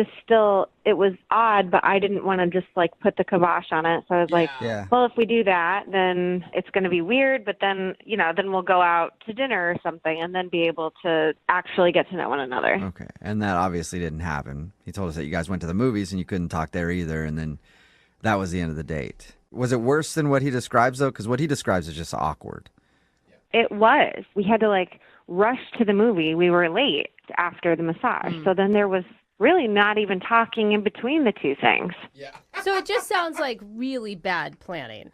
was odd, but I didn't want to just, like, put the kibosh on it. So I was like, well, if we do that, then it's going to be weird. But then, then we'll go out to dinner or something and then be able to actually get to know one another. Okay, and that obviously didn't happen. He told us that you guys went to the movies and you couldn't talk there either, and then that was the end of the date. Was it worse than what he describes, though? Because what he describes is just awkward. It was. We had to, like, rush to the movie. We were late after the massage. So then there was really not even talking in between the two things. Yeah. So it just sounds like really bad planning.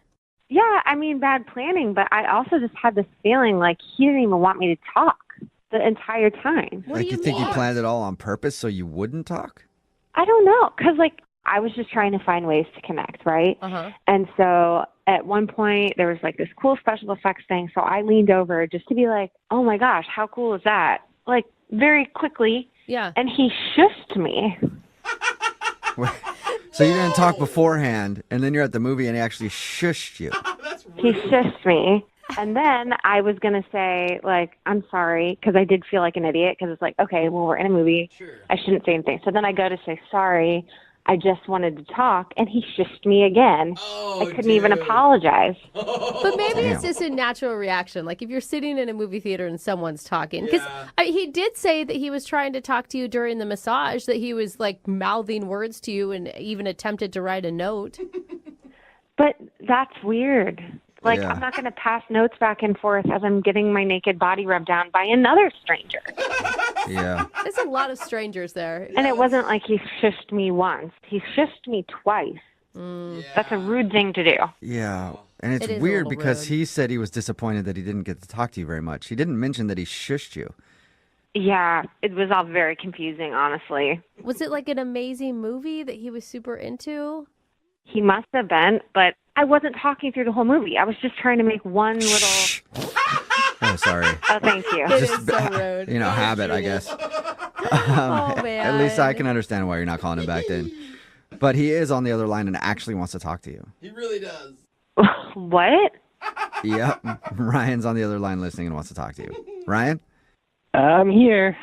Yeah, I mean, bad planning, but I also just had this feeling like he didn't even want me to talk the entire time. Like, you think he planned it all on purpose so you wouldn't talk? I don't know, because, like, I was just trying to find ways to connect, right? Uh-huh. And so at one point, there was, like, this cool special effects thing, so I leaned over just to be like, oh, my gosh, how cool is that? Like, very quickly. Yeah. And he shushed me. So you didn't talk beforehand, and then you're at the movie and he actually shushed you. He shushed me. And then I was going to say, like, I'm sorry, because I did feel like an idiot, because it's like, okay, well, we're in a movie. Sure. I shouldn't say anything. So then I go to say, sorry, I just wanted to talk, and he shushed me again. I couldn't even apologize. But maybe it's just a natural reaction. Like if you're sitting in a movie theater and someone's talking. Because he did say that he was trying to talk to you during the massage, that he was like mouthing words to you and even attempted to write a note. But that's weird. Like, Yeah. I'm not going to pass notes back and forth as I'm getting my naked body rubbed down by another stranger. Yeah. There's a lot of strangers there. And it wasn't like he shushed me once. He shushed me twice. That's a rude thing to do. Yeah. And it's It is a weird little because rude. he said he was disappointed that he didn't get to talk to you very much. He didn't mention that he shushed you. Yeah, it was all very confusing, honestly. Was it like an amazing movie that he was super into? He must have been, but I wasn't talking through the whole movie. I was just trying to make one little... Oh, sorry. Oh, thank you. It is so rude. You know, habit, I guess. Oh, man. At least I can understand why you're not calling him back then. But he is on the other line and actually wants to talk to you. He really does. What? Yep. Ryan's on the other line listening and wants to talk to you. Ryan? I'm here.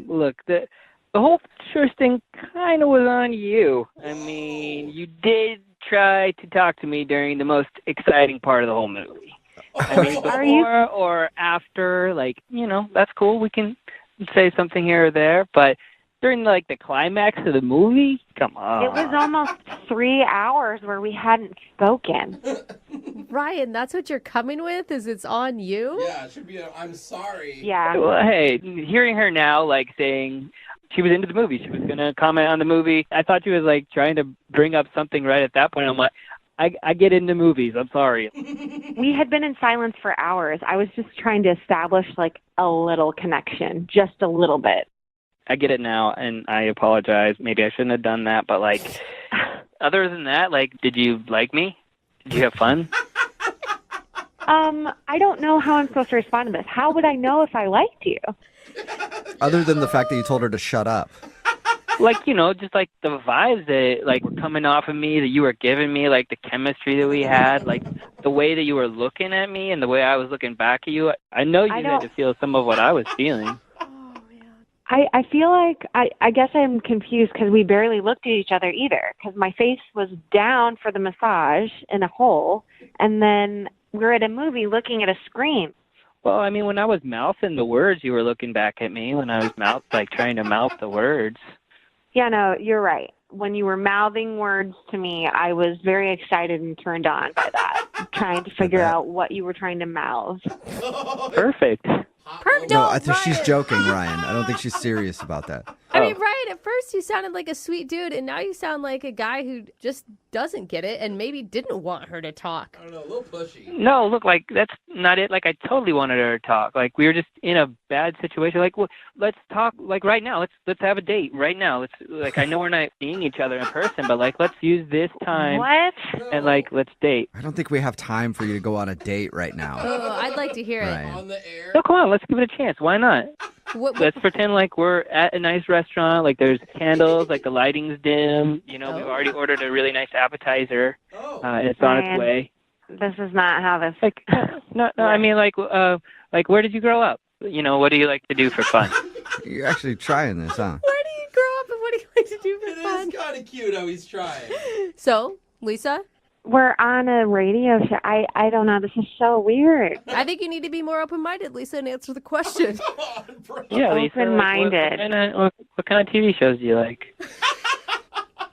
Look, the whole church thing kind of was on you. I mean, you did try to talk to me during the most exciting part of the whole movie. I mean, before or after, like, that's cool. We can say something here or there, but during, like, the climax of the movie, come on. It was almost 3 hours where we hadn't spoken. Ryan, that's what you're coming with? Is it's on you? Yeah, it should be I'm sorry. Yeah. Well, hey, hearing her now, like, saying she was into the movie, she was going to comment on the movie, I thought she was, like, trying to bring up something right at that point. I'm like, I get into movies. I'm sorry. We had been in silence for hours. I was just trying to establish, like, a little connection, just a little bit. I get it now, and I apologize. Maybe I shouldn't have done that, but, like, other than that, like, did you like me? Did you have fun? I don't know how I'm supposed to respond to this. How would I know if I liked you? Other than the fact that you told her to shut up. Like, just, like, the vibes that, like, were coming off of me, that you were giving me, like, the chemistry that we had, like, the way that you were looking at me and the way I was looking back at you. I know you had to feel some of what I was feeling. I feel like I guess I'm confused because we barely looked at each other either because my face was down for the massage in a hole, and then we're at a movie looking at a screen. Well, I mean, when I was mouthing the words, you were looking back at me when I was trying to mouth the words. Yeah, no, you're right. When you were mouthing words to me, I was very excited and turned on by that, trying to figure out what you were trying to mouth. Perfect. No, I think she's joking, Ryan. I don't think she's serious about that. I mean, Ryan, at first you sounded like a sweet dude, and now you sound like a guy who just doesn't get it and maybe didn't want her to talk. I don't know, a little pushy. No, look, like, that's not it. Like, I totally wanted her to talk. Like, we were just in a bad situation. Like, well, let's talk, like, right now. Let's have a date right now. Let's, like, I know we're not seeing each other in person, but, like, let's use this time. What? And, like, let's date. I don't think we have time for you to go on a date right now. Oh, I'd like to hear Ryan. it. On the air. No, come on, let's give it a chance. Why not? What, Let's pretend like we're at a nice restaurant, like there's candles, like the lighting's dim. You know, we've already ordered a really nice appetizer, and it's on its way. This is not how this. Like, no, I mean, like where did you grow up? You know, what do you like to do for fun? You're actually trying this, huh? Where do you grow up and what do you like to do for fun? It's kind of cute how he's trying. So, Lisa? We're on a radio show. I don't know. This is so weird. I think you need to be more open-minded, Lisa, and answer the question. Yeah, Lisa. Open-minded. What kind of TV shows do you like?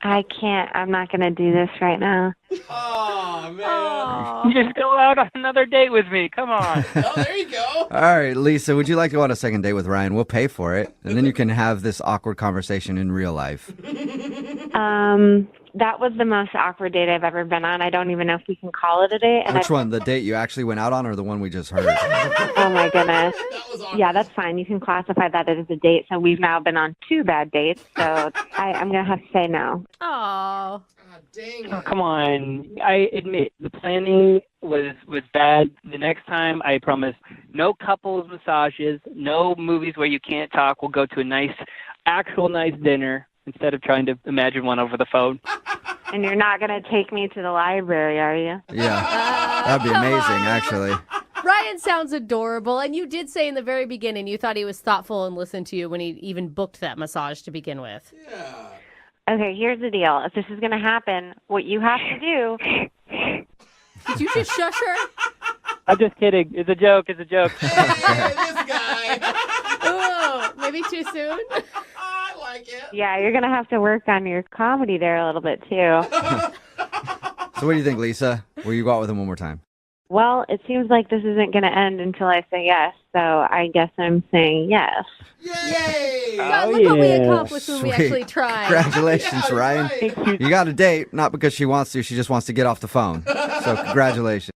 I can't. I'm not going to do this right now. Oh, man. You just go out on another date with me. Come on. Oh, there you go. All right, Lisa, would you like to go on a second date with Ryan? We'll pay for it, and then you can have this awkward conversation in real life. That was the most awkward date I've ever been on. I don't even know if we can call it a date. And Which one? The date you actually went out on or the one we just heard? Oh, my goodness. Yeah, that's fine. You can classify that as a date. So we've now been on 2 bad dates. So I'm going to have to say no. Oh. Oh, come on. I admit, the planning was bad. The next time, I promise, no couples massages, no movies where you can't talk. We'll go to a actual nice dinner instead of trying to imagine one over the phone. And you're not going to take me to the library, are you? Yeah, that'd be amazing, actually. Ryan sounds adorable, and you did say in the very beginning you thought he was thoughtful and listened to you when he even booked that massage to begin with. Yeah. Okay, here's the deal. If this is going to happen, what you have to do... Did you just shush her? I'm just kidding. It's a joke. It's a joke. Hey, this guy. Oh, maybe too soon? I like it. Yeah, you're going to have to work on your comedy there a little bit, too. So what do you think, Lisa? Will you go out with him one more time? Well, it seems like this isn't going to end until I say yes, so I guess I'm saying yes. Yay! God, look what we accomplished when we Sweet. actually tried. Congratulations, Yeah, Ryan. right. You got a date, not because she wants to, she just wants to get off the phone. So congratulations.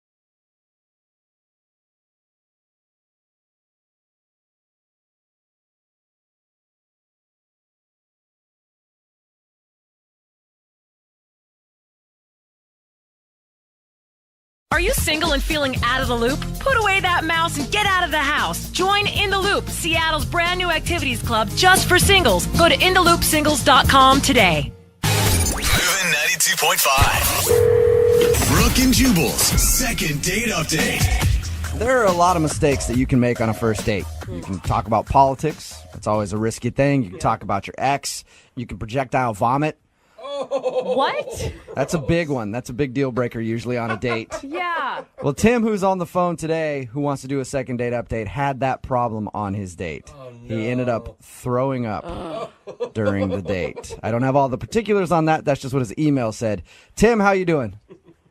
Are you single and feeling out of the loop? Put away that mouse and get out of the house. Join In the Loop, Seattle's brand new activities club just for singles. Go to intheloopsingles.com today. Moving 92.5. Brooke and Jubal's second date update. There are a lot of mistakes that you can make on a first date. You can talk about politics. That's always a risky thing. You can talk about your ex. You can projectile vomit. What? That's a big one. That's a big deal breaker usually on a date. Yeah. Well, Tim, who's on the phone today, who wants to do a second date update, had that problem on his date. Oh, no. He ended up throwing up during the date. I don't have all the particulars on that. That's just what his email said. Tim, how you doing?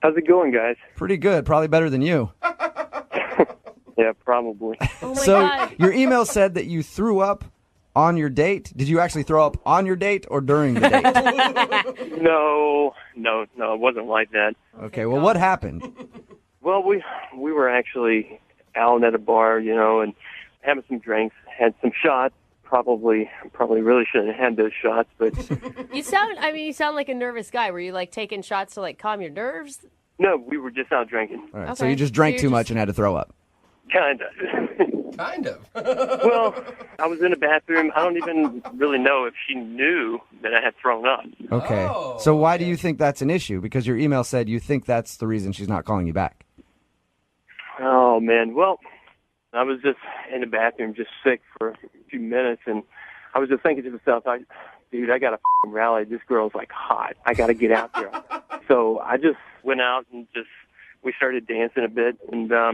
How's it going, guys? Pretty good. Probably better than you. Yeah, probably. Oh, my So, God. Your email said that you threw up on your date. Did you actually throw up on your date or during the date? No, it wasn't like that. Okay, well, what happened? Well, we were actually out at a bar, and having some drinks, had some shots. Probably really shouldn't have had those shots, but You sound like a nervous guy. Were you like taking shots to like calm your nerves? no, we were just out drinking. All right, so Okay. you just drank So too you're much and had to throw up. Kind of. Kind of. Well, I was in the bathroom. I don't even really know if she knew that I had thrown up. Okay. So why do you think that's an issue? Because your email said you think that's the reason she's not calling you back. Oh, man. Well, I was just in the bathroom, just sick for a few minutes, and I was just thinking to myself, dude, I got to rally. This girl's like hot. I got to get out there. So I just went out and we started dancing a bit, and I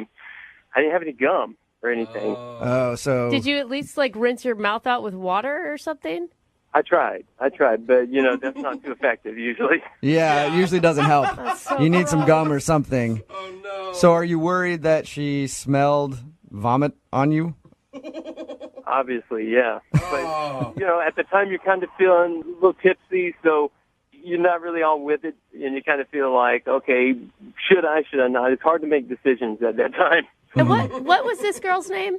didn't have any gum or anything. Oh, so Did you at least like rinse your mouth out with water or something? I tried, but that's not too effective usually. Yeah, it usually doesn't help. So You need some gross. gum or something. Oh, no. So are you worried that she smelled vomit on you? Obviously, yeah. But, at the time you're kind of feeling a little tipsy, so you're not really all with it, and you kind of feel like, okay, should I not? It's hard to make decisions at that time. And what was this girl's name?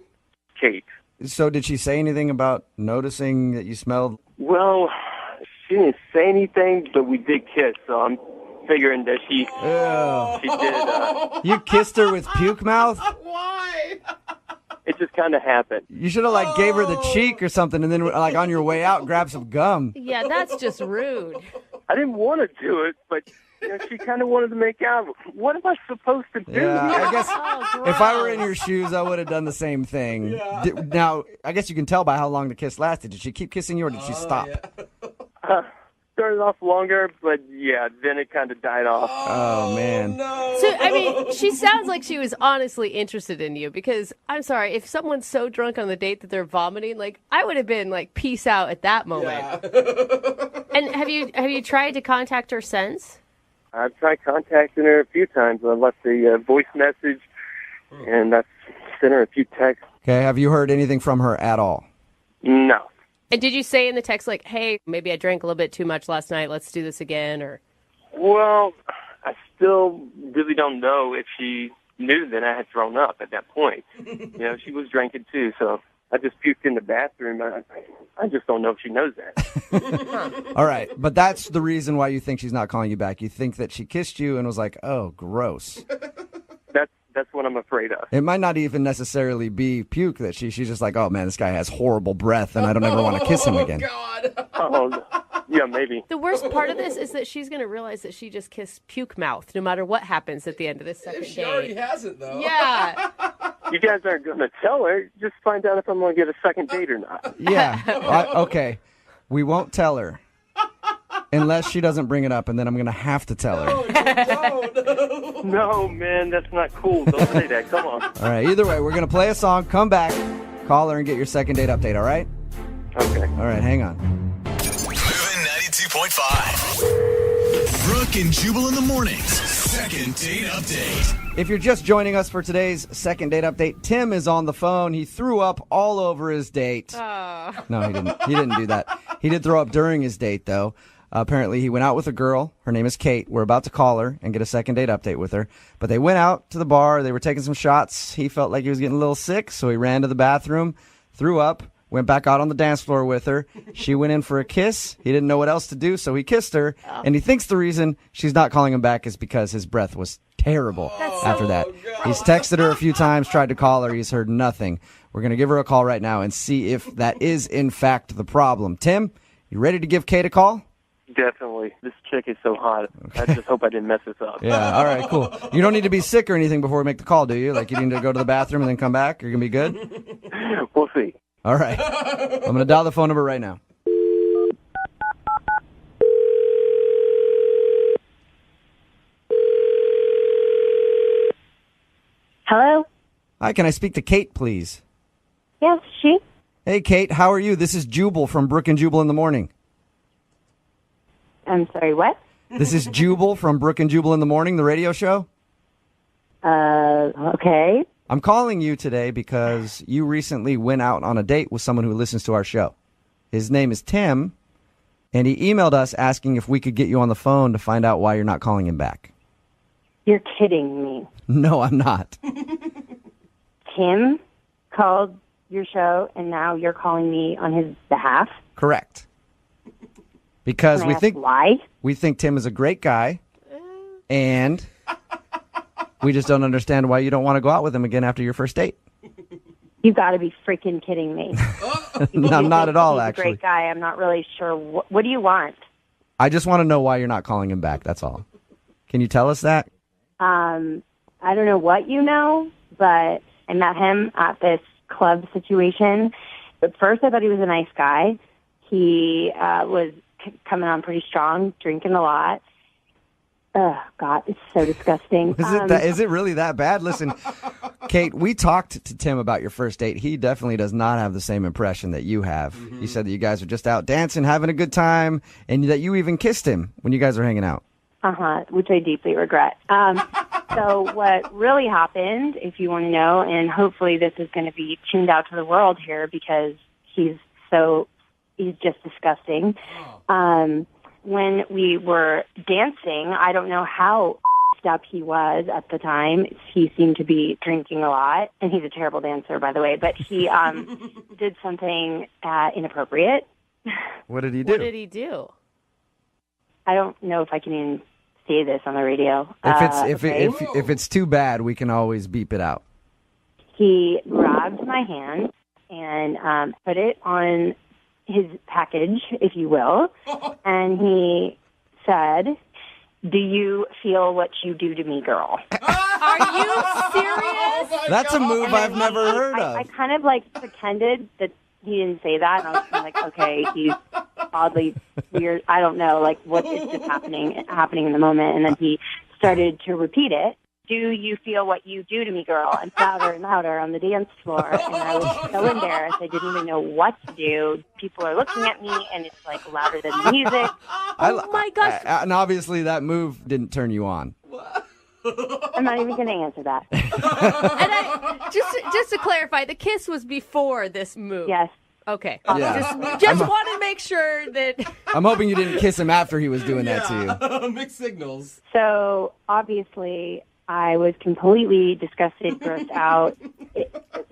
Kate. So did she say anything about noticing that you smelled? Well, she didn't say anything, but we did kiss, so I'm figuring that she did. You kissed her with puke mouth? Why? It just kind of happened. You should have gave her the cheek or something, and then on your way out, grab some gum. Yeah, that's just rude. I didn't want to do it, but she kind of wanted to make out. What am I supposed to do? Yeah, I guess Oh, if I were in your shoes, I would have done the same thing. Now, I guess you can tell by how long the kiss lasted. Did she keep kissing you, or did she stop? Started off longer, but then it kind of died off. Oh, man. So, I mean, she sounds like she was honestly interested in you because, I'm sorry, if someone's so drunk on the date that they're vomiting, I would have been peace out at that moment. Yeah. And have you tried to contact her since? I've tried contacting her a few times. I left a voice message, and I've sent her a few texts. Okay, have you heard anything from her at all? No. And did you say in the text, hey, maybe I drank a little bit too much last night, let's do this again, or? Well, I still really don't know if she knew that I had thrown up at that point. She was drinking too, so I just puked in the bathroom. I just don't know if she knows that. All right, but that's the reason why you think she's not calling you back. You think that she kissed you and was like, oh, gross. That's what I'm afraid of. It might not even necessarily be puke that she's just like, oh, man, this guy has horrible breath, and I don't ever want to kiss him again. Oh, yeah, maybe. The worst part of this is that she's going to realize that she just kissed puke mouth no matter what happens at the end of this second If she date. already hasn't, though. Yeah. You guys aren't going to tell her. Just find out if I'm going to get a second date or not. Yeah, okay. We won't tell her. Unless she doesn't bring it up, and then I'm going to have to tell her. No, man, that's not cool. Don't say that. Come on. All right, either way, we're going to play a song, come back, call her, and get your second date update, all right? Okay. All right, hang on. Moving 92.5. Brooke and Jubal in the mornings. Second date update. If you're just joining us for today's second date update, Tim is on the phone. He threw up all over his date. Oh. No, he didn't. He didn't do that. He did throw up during his date, though. Apparently, he went out with a girl. Her name is Kate. We're about to call her and get a second date update with her. But they went out to the bar. They were taking some shots. He felt like he was getting a little sick, so he ran to the bathroom, threw up, went back out on the dance floor with her. She went in for a kiss. He didn't know what else to do, so he kissed her. And he thinks the reason she's not calling him back is because his breath was terrible after that. He's texted her a few times, tried to call her. He's heard nothing. We're going to give her a call right now and see if that is, in fact, the problem. Tim, you ready to give Kate a call? Definitely. This chick is so hot. I just hope I didn't mess this up. Yeah, all right, cool. You don't need to be sick or anything before we make the call, do you? You need to go to the bathroom and then come back? You're going to be good? We'll see. All right. I'm going to dial the phone number right now. Hello? Hi, can I speak to Kate, please? Yes, she? Hey, Kate, how are you? This is Jubal from Brooke and Jubal in the morning. I'm sorry, what? This is Jubal from Brooke and Jubal in the morning, the radio show. Okay. I'm calling you today because you recently went out on a date with someone who listens to our show. His name is Tim, and he emailed us asking if we could get you on the phone to find out why you're not calling him back. You're kidding me. No, I'm not. Tim called your show, and now you're calling me on his behalf? Correct. Because Can I ask why? We think Tim is a great guy, and we just don't understand why you don't want to go out with him again after your first date. You got to be freaking kidding me. No, not at all, He's actually. a great guy. I'm not really sure. What do you want? I just want to know why you're not calling him back, that's all. Can you tell us that? I don't know what you know, but I met him at this club situation, At first, I thought he was a nice guy. He was coming on pretty strong, drinking a lot. Oh, God, it's so disgusting. Is it really that bad? Listen, Kate, we talked to Tim about your first date. He definitely does not have the same impression that you have. Mm-hmm. You said that you guys were just out dancing, having a good time, and that you even kissed him when you guys were hanging out. Which I deeply regret. So what really happened, if you want to know, and hopefully this is going to be tuned out to the world here because he's just disgusting. When we were dancing, I don't know how up he was at the time. He seemed to be drinking a lot, and he's a terrible dancer, by the way, but he did something inappropriate. What did he do? What did he do? I don't know if I can even say this on the radio. If it's too bad, we can always beep it out. He grabbed my hand and put it on his package, if you will, and he said, "Do you feel what you do to me, girl?" Are you serious? That's a move I've never heard of. I kind of like pretended that he didn't say that, and I was kind of like, okay, he's oddly weird. I don't know, like what is just happening in the moment. And then he started to repeat it. "Do you feel what you do to me, girl?" And louder on the dance floor. And I was so embarrassed. I didn't even know what to do. People are looking at me, and it's like louder than the music. Oh my gosh. And obviously that move didn't turn you on. I'm not even going to answer that. And just to clarify, the kiss was before this move. Yes. Okay. Yeah. Just want to make sure that. I'm hoping you didn't kiss him after he was doing that to you. Mixed signals. So obviously, I was completely disgusted, grossed out,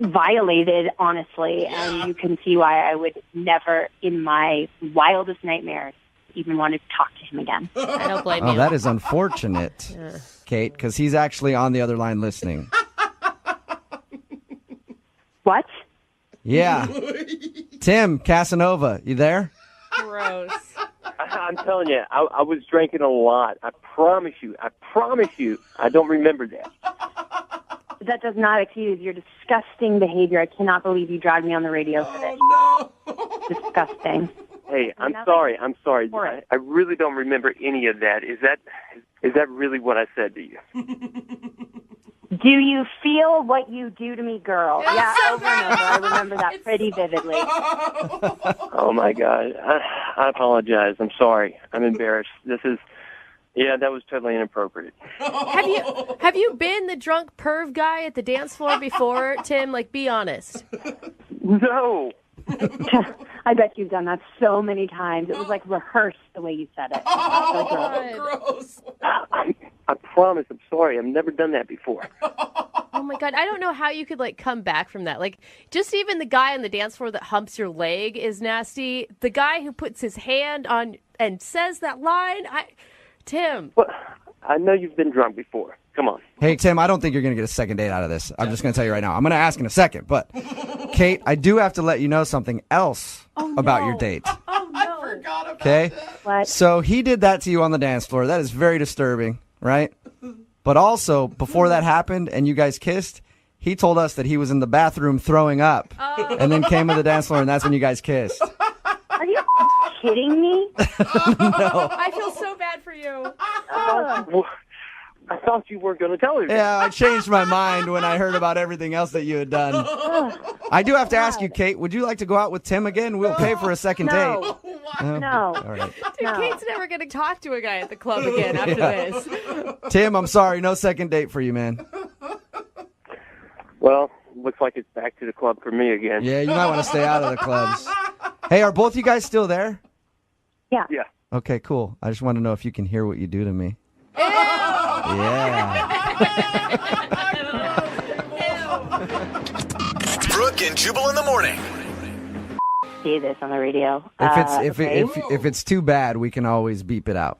violated, honestly, and you can see why I would never, in my wildest nightmares, even want to talk to him again. I don't blame you. Oh, that is unfortunate, Kate, because he's actually on the other line listening. What? Yeah. Tim, Casanova, you there? Gross. I'm telling you, I was drinking a lot. I promise you, I don't remember that. That does not excuse your disgusting behavior. I cannot believe you dragged me on the radio for this. Oh, no. Disgusting. Hey, I'm sorry. I really don't remember any of that. Is that really what I said to you? Do you feel what you do to me, girl? Yeah, over and over. I remember that pretty vividly. Oh, my God. I apologize. I'm sorry. I'm embarrassed. That was totally inappropriate. Have you been the drunk perv guy at the dance floor before, Tim? Like, be honest. No. I bet you've done that so many times. It was like rehearsed the way you said it. Gross. I promise. I'm sorry. I've never done that before. Oh my God. I don't know how you could like come back from that. Like just even the guy on the dance floor that humps your leg is nasty. The guy who puts his hand on and says that line. Tim. Well, I know you've been drunk before. Come on. Hey, Tim, I don't think you're going to get a second date out of this. I'm just going to tell you right now. I'm going to ask in a second. But, Kate, I do have to let you know something else about your date. Oh, no. I forgot about Okay? that. What? So he did that to you on the dance floor. That is very disturbing, right? But also, before that happened and you guys kissed, he told us that he was in the bathroom throwing up and then came to the dance floor, and that's when you guys kissed. Are you kidding me? No. I feel so bad for you. I thought you weren't going to tell me. Yeah, I changed my mind when I heard about everything else that you had done. I do have to ask you, Kate, would you like to go out with Tim again? We'll pay for a second date. No. All right. Dude, Kate's never going to talk to a guy at the club again after this. Tim, I'm sorry. No second date for you, man. Well, looks like it's back to the club for me again. Yeah, you might want to stay out of the clubs. Hey, are both you guys still there? Yeah. Yeah. Okay, cool. I just want to know if you can hear what you do to me. Yeah. Brooke and Jubal in the morning. Say this on the radio. If it's too bad, we can always beep it out.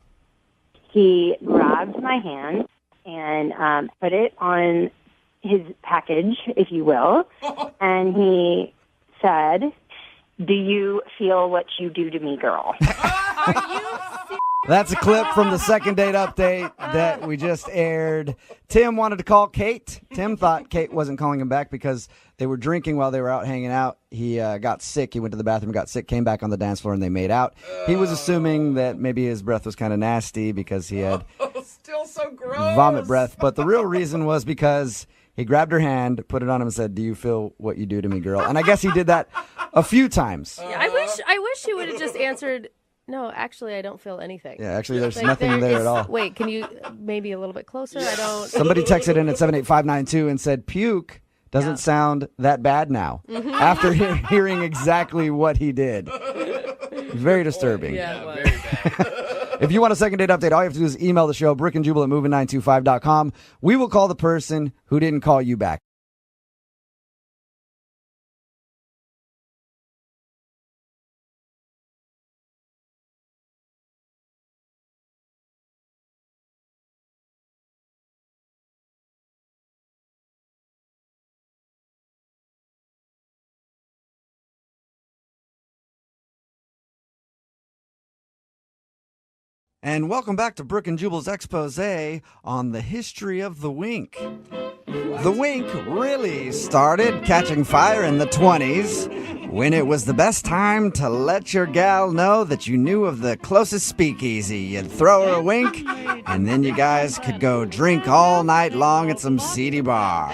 He grabbed my hand and put it on his package, if you will, and he said, "Do you feel what you do to me, girl?" Are you serious? That's a clip from the second date update that we just aired. Tim wanted to call Kate. Tim thought Kate wasn't calling him back because they were drinking while they were out hanging out. He got sick. He went to the bathroom, got sick, came back on the dance floor, and they made out. He was assuming that maybe his breath was kind of nasty because he had Still so gross. vomit breath. But the real reason was because he grabbed her hand, put it on him, and said, "Do you feel what you do to me, girl?" And I guess he did that a few times. Yeah, I wish he would have just answered, "No, actually, I don't feel anything." Yeah, actually, there's nothing there at all. Wait, can you maybe a little bit closer? I don't. Somebody texted in at 78592 and said, "Puke doesn't sound that bad now." Mhm. After hearing exactly what he did. Very disturbing. Yeah, very bad. If you want a second date update, all you have to do is email the show, brookandjubal at moving925.com. We will call the person who didn't call you back. And welcome back to Brooke and Jubal's expose on the history of the wink. The wink really started catching fire in the 20s when it was the best time to let your gal know that you knew of the closest speakeasy. You'd throw her a wink, and then you guys could go drink all night long at some seedy bar.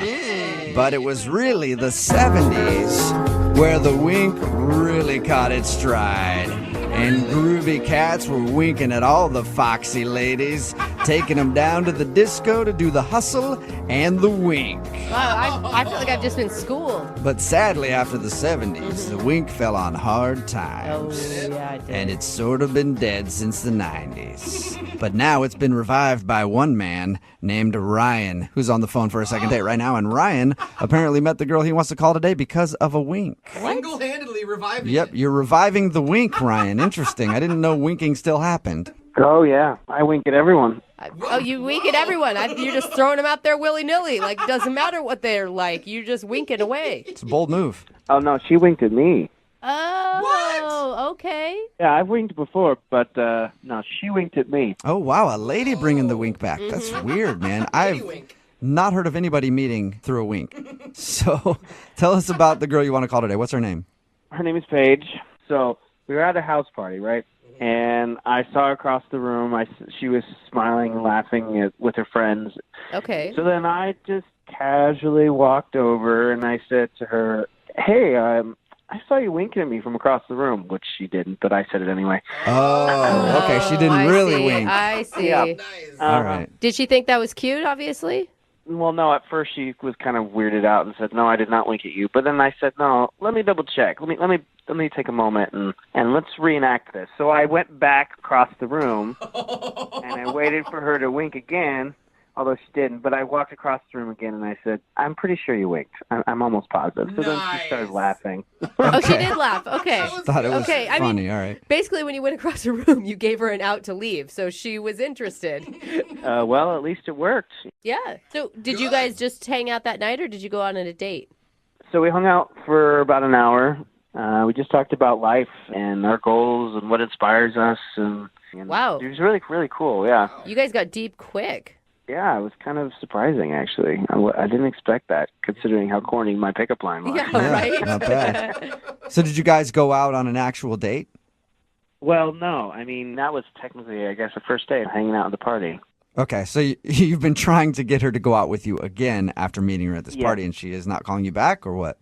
But it was really the 70s where the wink really caught its stride. And groovy cats were winking at all the foxy ladies, taking them down to the disco to do the hustle and the wink. Wow, I feel like I've just been schooled. But sadly, after the 70s, the wink fell on hard times. Oh, yeah, it did. And it's sort of been dead since the 90s. But now it's been revived by one man named Ryan, who's on the phone for a second date right now. And Ryan apparently met the girl he wants to call today because of a wink. Single-handedly reviving Yep, you're reviving the wink, Ryan. Interesting. I didn't know winking still happened. Oh, yeah. I wink at everyone. Oh, you wink at everyone. You're just throwing them out there willy-nilly. Like, doesn't matter what they're like. You're just winking away. It's a bold move. Oh, no, she winked at me. Oh, okay. Yeah, I've winked before, but no, she winked at me. Oh, wow. A lady bringing the wink back. That's weird, man. I've not heard of anybody meeting through a wink. So tell us about the girl you want to call today. What's her name? Her name is Paige. So we were at a house party, right? And I saw her across the room. She was smiling and laughing with her friends. Okay. So then I just casually walked over and I said to her, "Hey, I saw you winking at me from across the room," which she didn't, but I said it anyway. Oh, okay. She didn't really wink. I see. Yeah. All right. Did she think that was cute, obviously? Well, no, at first she was kind of weirded out and said, "No, I did not wink at you." But then I said, "No, let me double check. Let me take a moment and let's reenact this." So I went back across the room and I waited for her to wink again, although she didn't. But I walked across the room again and I said, "I'm pretty sure you winked. I'm almost positive." So then she started laughing. Oh, she did laugh. Okay. Thought it was okay. I funny. mean, All right. basically, when you went across the room, you gave her an out to leave, so she was interested. Well, at least it worked. Yeah. So, did you guys just hang out that night, or did you go on a date? So we hung out for about an hour. We just talked about life and our goals and what inspires us. And Wow. It was really, really cool, yeah. You guys got deep quick. Yeah, it was kind of surprising, actually. I didn't expect that, considering how corny my pickup line was. Yeah, right? Not bad. So did you guys go out on an actual date? Well, no. I mean, that was technically, I guess, the first day of hanging out at the party. Okay, so you've been trying to get her to go out with you again after meeting her at this Yeah. party, and she is not calling you back, or what?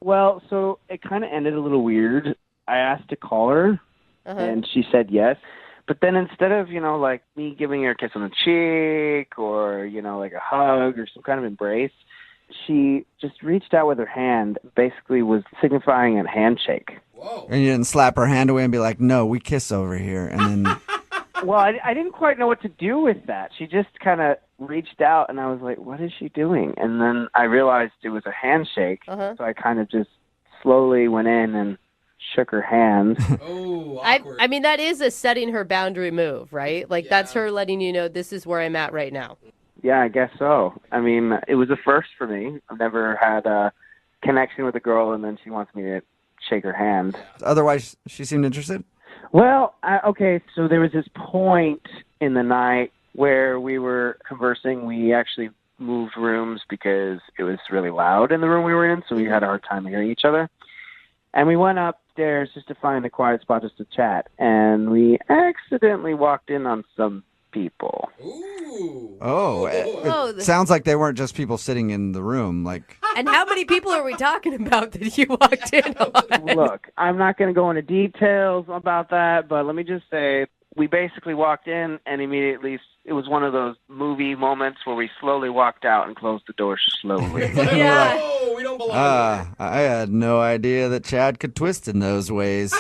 Well, so it kind of ended a little weird. I asked to call her, and she said yes. But then instead of, like me giving her a kiss on the cheek or, like a hug or some kind of embrace, she just reached out with her hand, basically was signifying a handshake. And you didn't slap her hand away and be like, "No, we kiss over here," and then... Well, I didn't quite know what to do with that. She just kind of reached out, and I was like, what is she doing? And then I realized it was a handshake, so I kind of just slowly went in and shook her hand. I mean, that is a setting her boundary move, right? Like, that's her letting you know, this is where I'm at right now. Yeah, I guess so. I mean, it was a first for me. I've never had a connection with a girl, and then she wants me to shake her hand. Otherwise, she seemed interested? Well, okay, so there was this point in the night where we were conversing. We actually moved rooms because it was really loud in the room we were in, so we had a hard time hearing each other. And we went upstairs just to find a quiet spot just to chat, and we accidentally walked in on some people. Oh, it sounds like they weren't just people sitting in the room. Like, And how many people are we talking about that you walked in on? Look, I'm not going to go into details about that, but let me just say we basically walked in and immediately it was one of those movie moments where we slowly walked out and closed the door slowly. Yeah. Oh, we don't belong here. I had no idea that Chad could twist in those ways.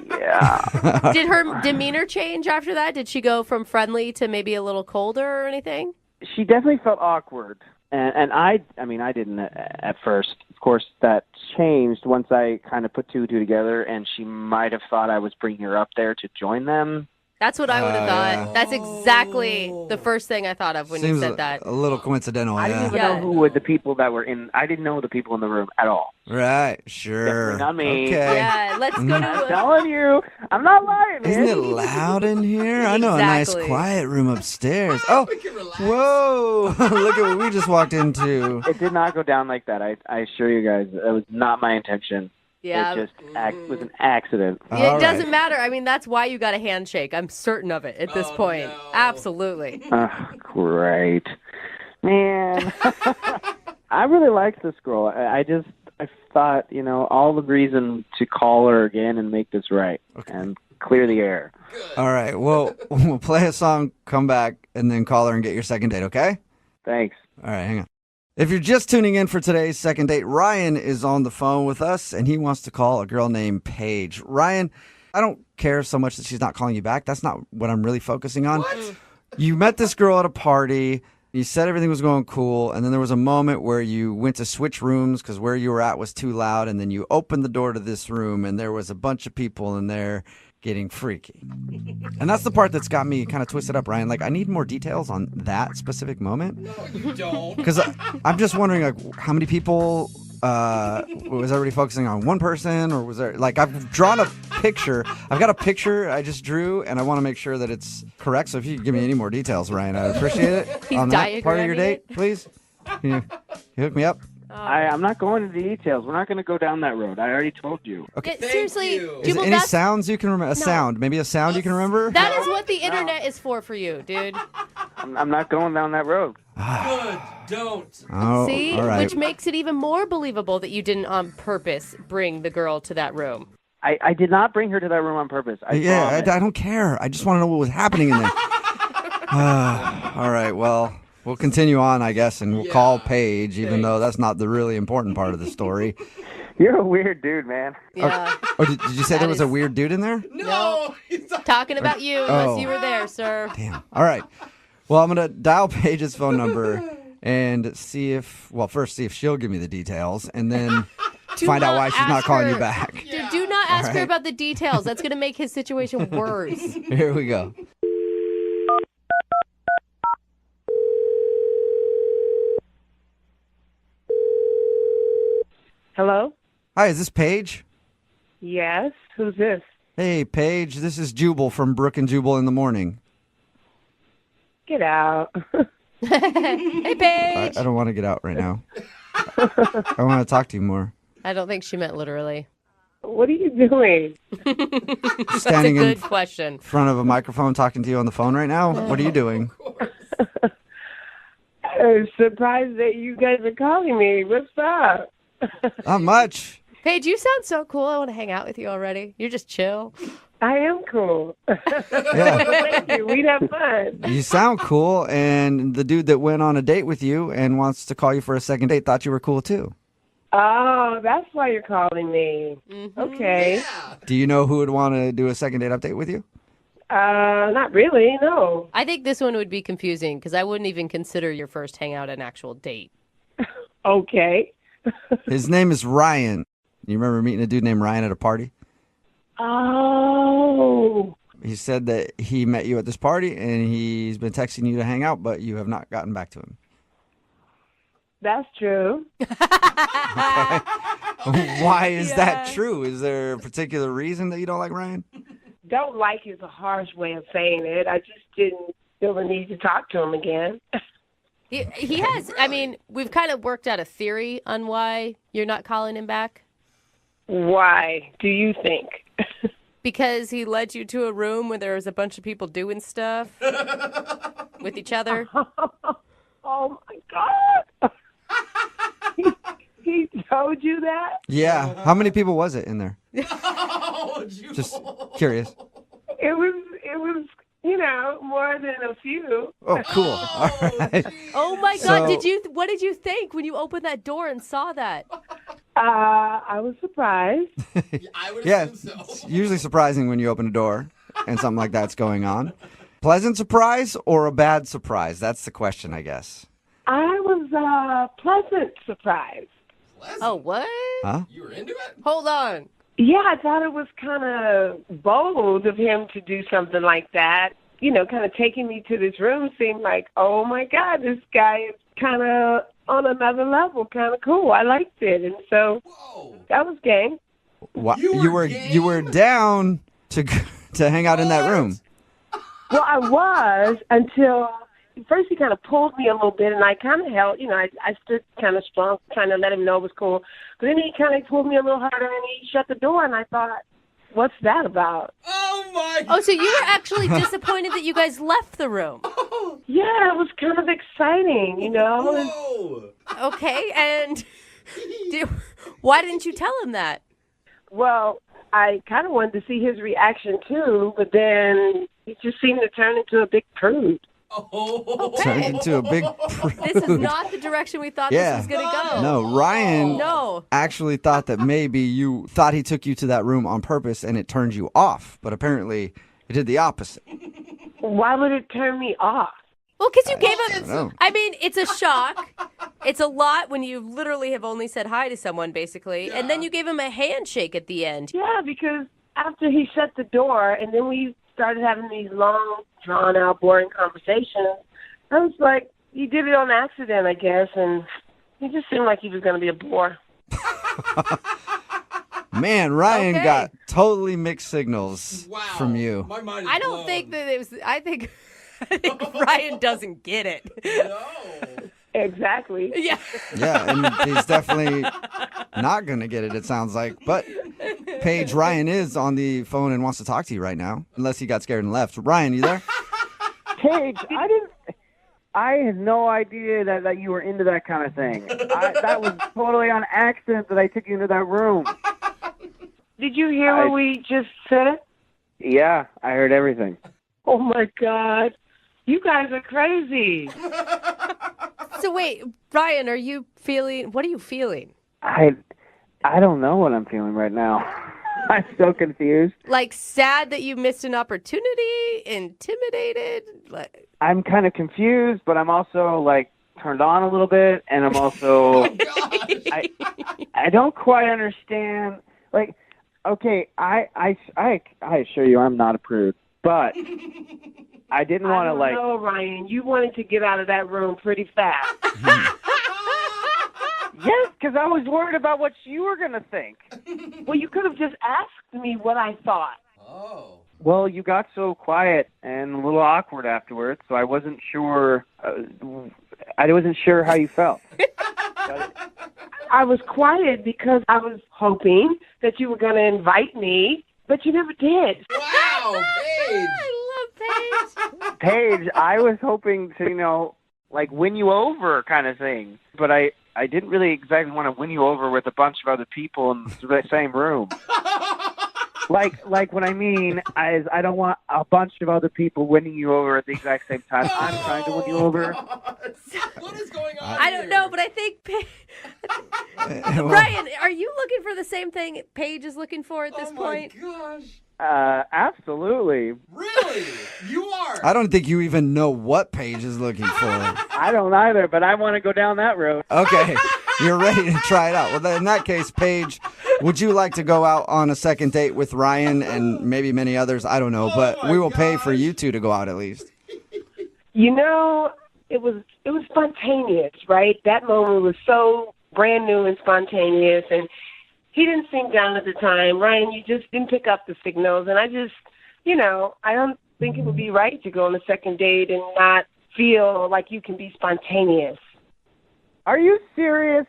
Yeah. Did her demeanor change after that? Did she go from friendly to maybe a little colder or anything? She definitely felt awkward. And I didn't at first. Of course, that changed once I kind of put two and two together, and she might have thought I was bringing her up there to join them. That's what I would have thought. Yeah. That's exactly the first thing I thought of when Seems you said that. a little coincidental. I didn't even Yeah. know who were the people that were in. I didn't know the people in the room at all. Right, sure. Definitely not me. Okay. Yeah, let's go I'm to telling you, I'm not lying. Isn't man. it loud in here? I know a nice Exactly. quiet room upstairs. Oh, whoa. Look at what we just walked into. It did not go down like that. I assure you guys, it was not my intention. Yeah. It just was an accident. It All doesn't right. matter. I mean, that's why you got a handshake. I'm certain of it at this point. no. Absolutely. Great. Man. I really liked this girl. I thought, all the reason to call her again and make this right and clear the air. All right. Well, we'll play a song, come back, and then call her and get your second date, okay? Thanks. All right, hang on. If you're just tuning in for today's second date, Ryan is on the phone with us, and he wants to call a girl named Paige. Ryan, I don't care so much that she's not calling you back. That's not what I'm really focusing on. What? You met this girl at a party. You said everything was going cool, and then there was a moment where you went to switch rooms because where you were at was too loud, and then you opened the door to this room, and there was a bunch of people in there getting freaky. And that's the part that's got me kind of twisted up, Ryan. Like, I need more details on that specific moment. No, you don't. Because I'm just wondering, like, how many people, was everybody focusing on one person, or was there, like, I've drawn a picture. I've got a picture I just drew, and I want to make sure that it's correct. So if you could give me any more details, Ryan, I'd appreciate it. He's On that part of your diagramming date, it. please. You hook me up? I'm not going into details. We're not going to go down that road. I already told you. Okay. Yeah, seriously, you. Is Jubal, any that's, sounds you can remember? A sound. Maybe a sound you can remember? that is what the internet is for you, dude. I'm not going down that road. Good. Don't. Oh, See? all right. Which makes it even more believable that you didn't on purpose bring the girl to that room. I did not bring her to that room on purpose. I don't care. I just want to know what was happening in there. All right, well, we'll continue on, I guess, and we'll call Paige, even though that's not the really important part of the story. You're a weird dude, man. Yeah. Oh, did you say there was a weird dude in there? No. Talking about you, Oh. unless you were there, sir. Damn. All right. Well, I'm going to dial Paige's phone number and see if she'll give me the details, and then Do find out not why she's not ask calling her. you back. Dude, do not ask her right. about the details. That's going to make his situation worse. Here we go. Hello? Hi, is this Paige? Yes. Who's this? Hey, Paige, this is Jubal from Brooke and Jubal in the morning. Get out. Hey, Paige. I don't want to get out right now. I want to talk to you more. I don't think she meant literally. What are you doing? Standing That's a in good question. front of a microphone talking to you on the phone right now? What are you doing? I'm surprised that you guys are calling me. What's up? Not much. Paige, you sound so cool. I want to hang out with you already. You're just chill. I am cool. Yeah. Thank you. We'd have fun. You sound cool, and the dude that went on a date with you and wants to call you for a second date thought you were cool too. Oh, that's why you're calling me. Okay. Do you know who would want to do a second date update with you? Not really, no. I think this one would be confusing because I wouldn't even consider your first hangout an actual date. Okay. His name is Ryan. You remember meeting a dude named Ryan at a party? Oh. He said that he met you at this party, and he's been texting you to hang out, but you have not gotten back to him. That's true. Why is that true? Is there a particular reason that you don't like Ryan? don't like is a harsh way of saying it. I just didn't feel the need to talk to him again. He has. I mean, we've kind of worked out a theory on why you're not calling him back. Why do you think? Because he led you to a room where there was a bunch of people doing stuff with each other. Oh my God! he told you that? Yeah. How many people was it in there? Just curious. It was, more than a few. Oh, cool. All right. Oh my God! What did you think when you opened that door and saw that? I was surprised. I would Yeah, assume so. it's usually surprising when you open a door and something like that's going on. Pleasant surprise or a bad surprise? That's the question, I guess. I was pleasant surprised. Oh, what? Huh? You were into it? Hold on. Yeah, I thought it was kind of bold of him to do something like that. Kind of taking me to this room seemed like, oh my God, this guy is kind of on another level, kind of cool. I liked it, and so that was game. You were down to hang out in that room. Well, I was until first he kind of pulled me a little bit, and I kind of held, I stood kind of strong, trying to let him know it was cool. But then he kind of pulled me a little harder, and he shut the door, and I thought, what's that about? Oh, my Oh, so you were actually disappointed that you guys left the room. Yeah, it was kind of exciting, Whoa. Okay, and why didn't you tell him that? Well, I kind of wanted to see his reaction, too, but then he just seemed to turn into a big prude. Okay. Turned into a big prude. This is not the direction we thought this was going to go. No, Ryan No. actually thought that maybe you thought he took you to that room on purpose and it turned you off, but apparently it did the opposite. Why would it turn me off? Well, because you gave don't know. him. I mean, it's a shock. It's a lot when you literally have only said hi to someone, basically, and then you gave him a handshake at the end. Yeah, because after he shut the door, and then we started having these long, drawn-out, boring conversations, I was like, he did it on accident, I guess, and he just seemed like he was going to be a bore. Man, Ryan Okay. got totally mixed signals from you. My mind is I don't blown. think that it was. I think Ryan doesn't get it. No. Exactly. Yeah. Yeah, and he's definitely not going to get it, it sounds like. But Paige, Ryan is on the phone and wants to talk to you right now, unless he got scared and left. Ryan, you there? Paige, I had no idea that you were into that kind of thing. That was totally on accident that I took you into that room. Did you hear what we just said? Yeah, I heard everything. Oh, my God. You guys are crazy. So wait, Ryan, what are you feeling? I don't know what I'm feeling right now. I'm so confused. Like sad that you missed an opportunity, intimidated? I'm kind of confused, but I'm also like turned on a little bit, and I'm also I don't quite understand. Like, okay, I assure you, I'm not a prude, but I didn't want to like. No, Ryan, you wanted to get out of that room pretty fast. Yes, because I was worried about what you were going to think. Well, you could have just asked me what I thought. Oh. Well, you got so quiet and a little awkward afterwards, so I wasn't sure. I wasn't sure how you felt. I was quiet because I was hoping that you were going to invite me, but you never did. Wow, Paige. I love Paige. Paige, I was hoping to, like win you over kind of thing, but I didn't really exactly want to win you over with a bunch of other people in the same room. Like what I mean is I don't want a bunch of other people winning you over at the exact same time. I'm trying to win you over. What is going on I don't know, but I think Ryan, are you looking for the same thing Paige is looking for at this point? Oh, my gosh. Absolutely. Really? You are? I don't think you even know what Paige is looking for. I don't either, but I want to go down that road. Okay, you're ready to try it out. Well, then in that case, Paige, would you like to go out on a second date with Ryan and maybe many others? I don't know, but we will pay for you two to go out at least. It was spontaneous, right? That moment was so brand new and spontaneous, and he didn't seem down at the time. Ryan, you just didn't pick up the signals, and I I don't think it would be right to go on a second date and not feel like you can be spontaneous. Are you serious?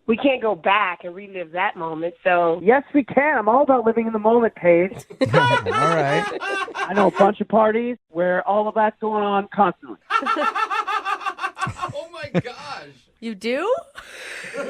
We can't go back and relive that moment, so... Yes, we can. I'm all about living in the moment, Paige. All right. I know a bunch of parties where all of that's going on constantly. Oh my gosh. You do?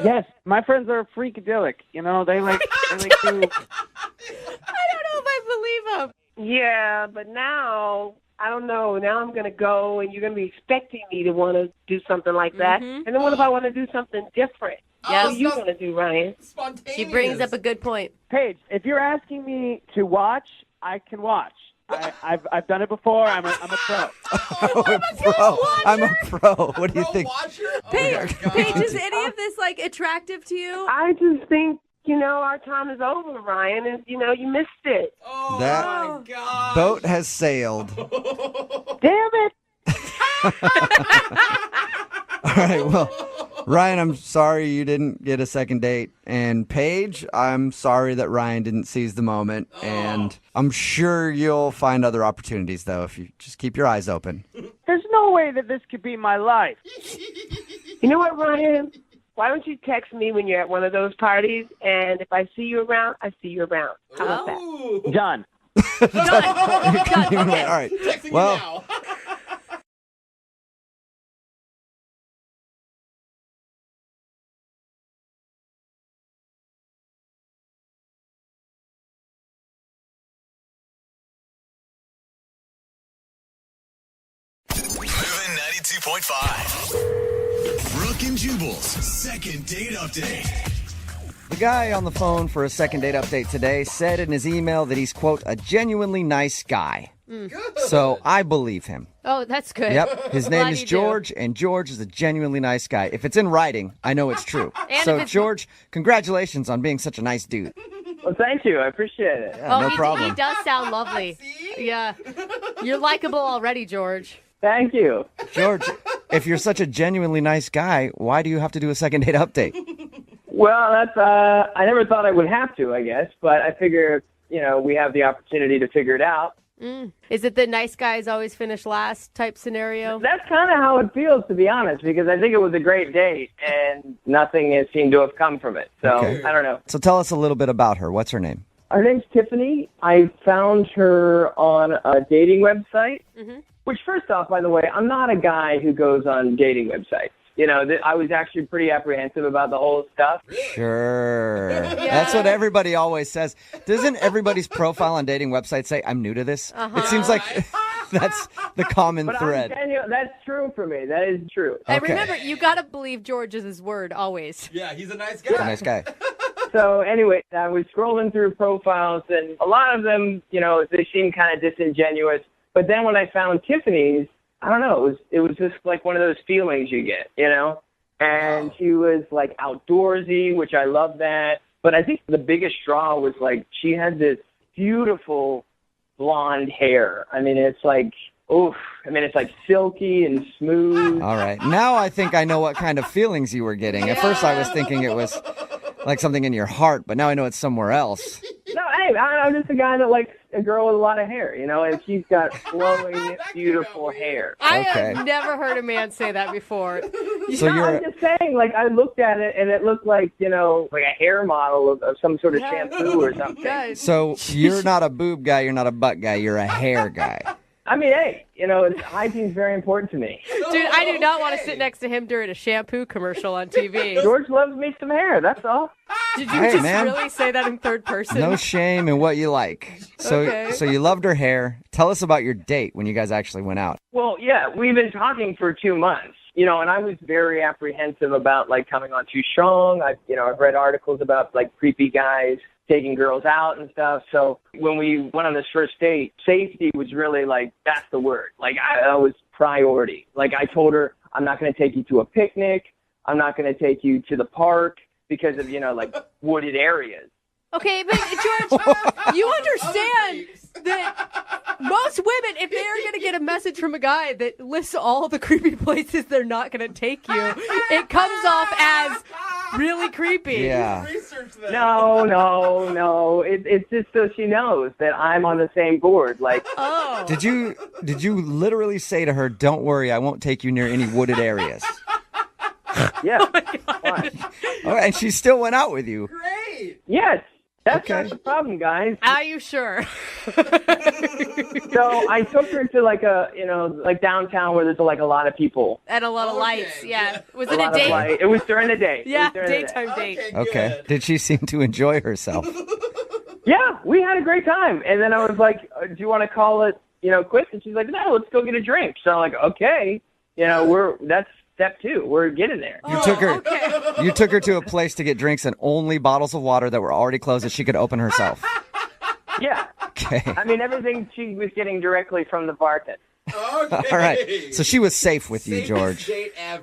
Yes, my friends are freakadelic. They like do... I don't know if I believe him. Yeah, but now, I don't know. Now I'm going to go, and you're going to be expecting me to want to do something like that. And then what if I want to do something different? Yes. What are you going to do, Ryan? Spontaneous. She brings up a good point. Paige, if you're asking me to watch, I can watch. I've done it before. I'm a pro. I'm a pro. What do you think? Paige, is any of this attractive to you? I just think, our time is over, Ryan, and, you missed it. Oh, That my God. boat has sailed. Damn it! All right, well, Ryan, I'm sorry you didn't get a second date. And Paige, I'm sorry that Ryan didn't seize the moment. And I'm sure you'll find other opportunities, though, if you just keep your eyes open. There's no way that this could be my life. You know what, Ryan? Why don't you text me when you're at one of those parties, and if I see you around, I see you around. How about that? Done. Done. Okay. All right. Texting Well, you now. Moving 92.5. Brooke and Jubal's second date update. the guy on the phone for a second date update today said in his email that he's, quote, a genuinely nice guy. So I believe him. Oh, that's good. Yep. His name is George, and George is a genuinely nice guy. If it's in writing, I know it's true. So, George, congratulations on being such a nice dude. Well, thank you. I appreciate it. Yeah, no problem. He does sound lovely. Yeah. You're likable already, George. Thank you. George, if you're such a genuinely nice guy, why do you have to do a second date update? Well, that's I never thought I would have to, I guess, but I figure, we have the opportunity to figure it out. Is it the nice guys always finish last type scenario? That's kind of how it feels, to be honest, because I think it was a great date, and nothing has seemed to have come from it. So, Okay. I don't know. So tell us a little bit about her. What's her name? Her name's Tiffany. I found her on a dating website, which, first off, by the way, I'm not a guy who goes on dating websites. I was actually pretty apprehensive about the whole stuff. Sure. That's what everybody always says. Doesn't everybody's profile on dating websites say, I'm new to this? It seems like that's the common But thread. I'm telling you, that's true for me. That is true. And remember, you got to believe George is his word always. Yeah, he's a nice He's a nice guy. So anyway, I was scrolling through profiles, and a lot of them, they seem kind of disingenuous. But then when I found Tiffany's, I don't know, it was just like one of those feelings you get, And she was like outdoorsy, which I love that. But I think the biggest draw was like she had this beautiful blonde hair. I mean, it's like, oof. I mean, it's like silky and smooth. All right. Now I think I know what kind of feelings you were getting. At first I was thinking it was like something in your heart, but now I know it's somewhere else. No, hey, I'm just a guy that likes a girl with a lot of hair, and she's got flowing, beautiful hair. I have never heard a man say that before. So I'm just saying, like, I looked at it, and it looked like, like a hair model of some sort of shampoo or something. So you're not a boob guy, you're not a butt guy, you're a hair guy. I mean, hey, hygiene's very important to me. Dude, I do not want to sit next to him during a shampoo commercial on TV. George loves me some hair, that's all. Did you Hey, just man. really say that in third person? No shame in what you like. So you loved her hair. Tell us about your date when you guys actually went out. Well, yeah, we've been talking for 2 months, and I was very apprehensive about, like, coming on too strong. I've read articles about, like, creepy guys taking girls out and stuff. So when we went on this first date, safety was really, like, that's the word. Like, I was priority. Like, I told her, I'm not going to take you to a picnic. I'm not going to take you to the park because of, like, wooded areas. Okay, but George, you understand that Most women, if they're going to get a message from a guy that lists all the creepy places they're not going to take you, it comes off as really creepy. Yeah. No. It's just so she knows that I'm on the same board. Like, oh. Did you literally say to her, "Don't worry, I won't take you near any wooded areas"? Yeah. Oh, and she still went out with you. Great. Yes. That's Okay. not the problem, guys. Are you sure? So I took her to like like downtown where there's like a lot of people. And a lot of lights, yeah. Was A it a lot of date? light. It was during the day. Yeah, It was during the day. daytime date. Okay. Did she seem to enjoy herself? Yeah, we had a great time. And then I was like, do you want to call it, quits? And she's like, no, let's go get a drink. So I'm like, okay. That's step 2. We're getting there. You took her to a place to get drinks and only bottles of water that were already closed that she could open herself. Yeah. Okay. I mean, everything she was getting directly from the bartender. All right. So she was safe with you, George.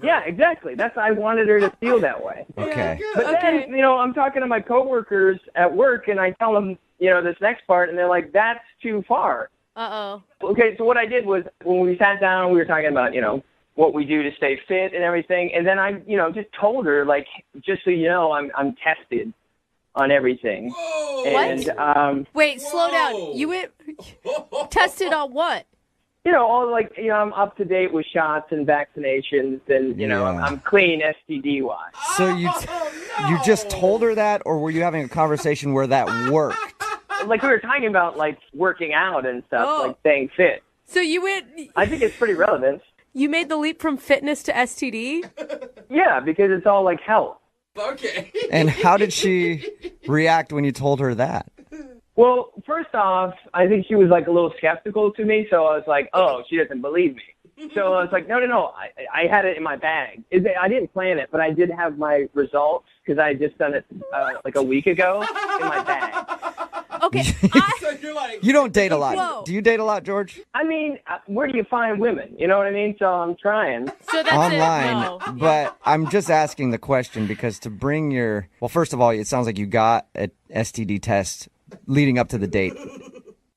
Yeah, exactly. I wanted her to feel that way. Okay. But then, I'm talking to my coworkers at work, and I tell them, this next part, and they're like, that's too far. Uh-oh. Okay, so what I did was, when we sat down, we were talking about, what we do to stay fit and everything, and then I, just told her, like, just so you know, I'm tested on everything. And, Wait, slow down. You went tested on what? All I'm up to date with shots and vaccinations, and I'm clean STD wise. So you just told her that, or were you having a conversation where that worked? Like we were talking about like working out and stuff, like staying fit. So you went. I think it's pretty relevant. You made the leap from fitness to STD? Yeah, because it's all like health. Okay. And how did she react when you told her that? Well, first off, I think she was like a little skeptical to me, so I was like, oh, she doesn't believe me. So I was like, no, I had it in my bag. I didn't plan it, but I did have my results because I had just done it like a week ago in my bag. Okay. So you're like, You don't date a lot. Whoa. Do you date a lot, George? I mean, where do you find women? You know what I mean? So I'm trying. So that's Online. it. No. But I'm just asking the question because to bring your... Well, first of all, it sounds like you got an STD test leading up to the date.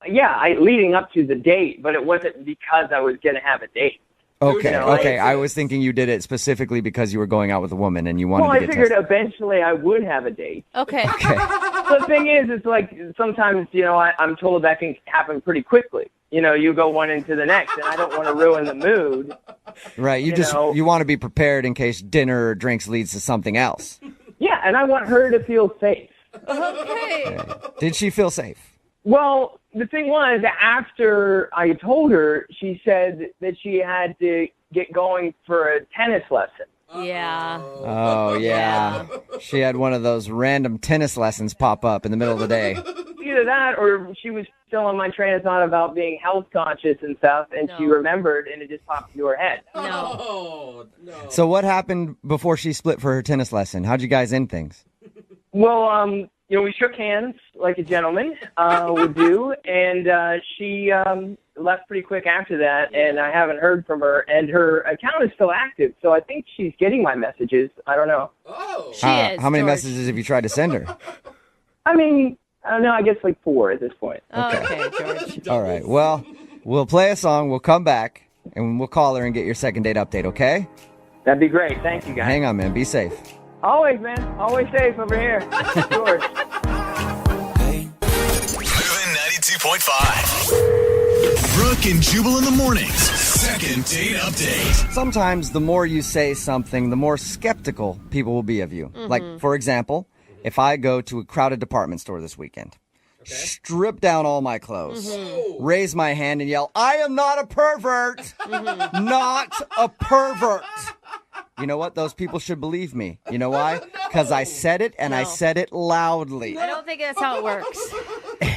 Yeah, leading up to the date, but it wasn't because I was going to have a date. Okay, You know, okay. I was thinking you did it specifically because you were going out with a woman and you wanted Well, to I get figured tested. eventually I would have a date. Okay. The thing is, it's like sometimes, I'm told that can happen pretty quickly. You go one into the next, and I don't want to ruin the mood. Right, you want to be prepared in case dinner or drinks leads to something else. Yeah, and I want her to feel safe. Okay. Did she feel safe? Well, the thing was, after I told her, she said that she had to get going for a tennis lesson. Yeah. Oh, yeah. She had one of those random tennis lessons pop up in the middle of the day. Either that, or she was still on my train of thought about being health conscious and stuff, and she remembered, and it just popped into her head. No. So what happened before she split for her tennis lesson? How'd you guys end things? Well, we shook hands like a gentleman would do, and she left pretty quick after that, and I haven't heard from her, and her account is still active, so I think she's getting my messages. I don't know. Oh. She is, How many George. messages have you tried to send her? I mean, I don't know, I guess like 4 at this point. Okay, George. All right. Well, we'll play a song. We'll come back, and we'll call her and get your second date update, okay? That'd be great. Thank you, guys. Hang on, man. Be safe. Always, man. Always safe over here. George. Moving 92.5. Brooke and Jubal in the mornings. Second date update. Sometimes the more you say something, the more skeptical people will be of you. Like, for example, if I go to a crowded department store this weekend, strip down all my clothes, raise my hand and yell, I am not a pervert! Not a pervert! You know what? Those people should believe me. You know why? Because I said it, and I said it loudly. I don't think that's how it works.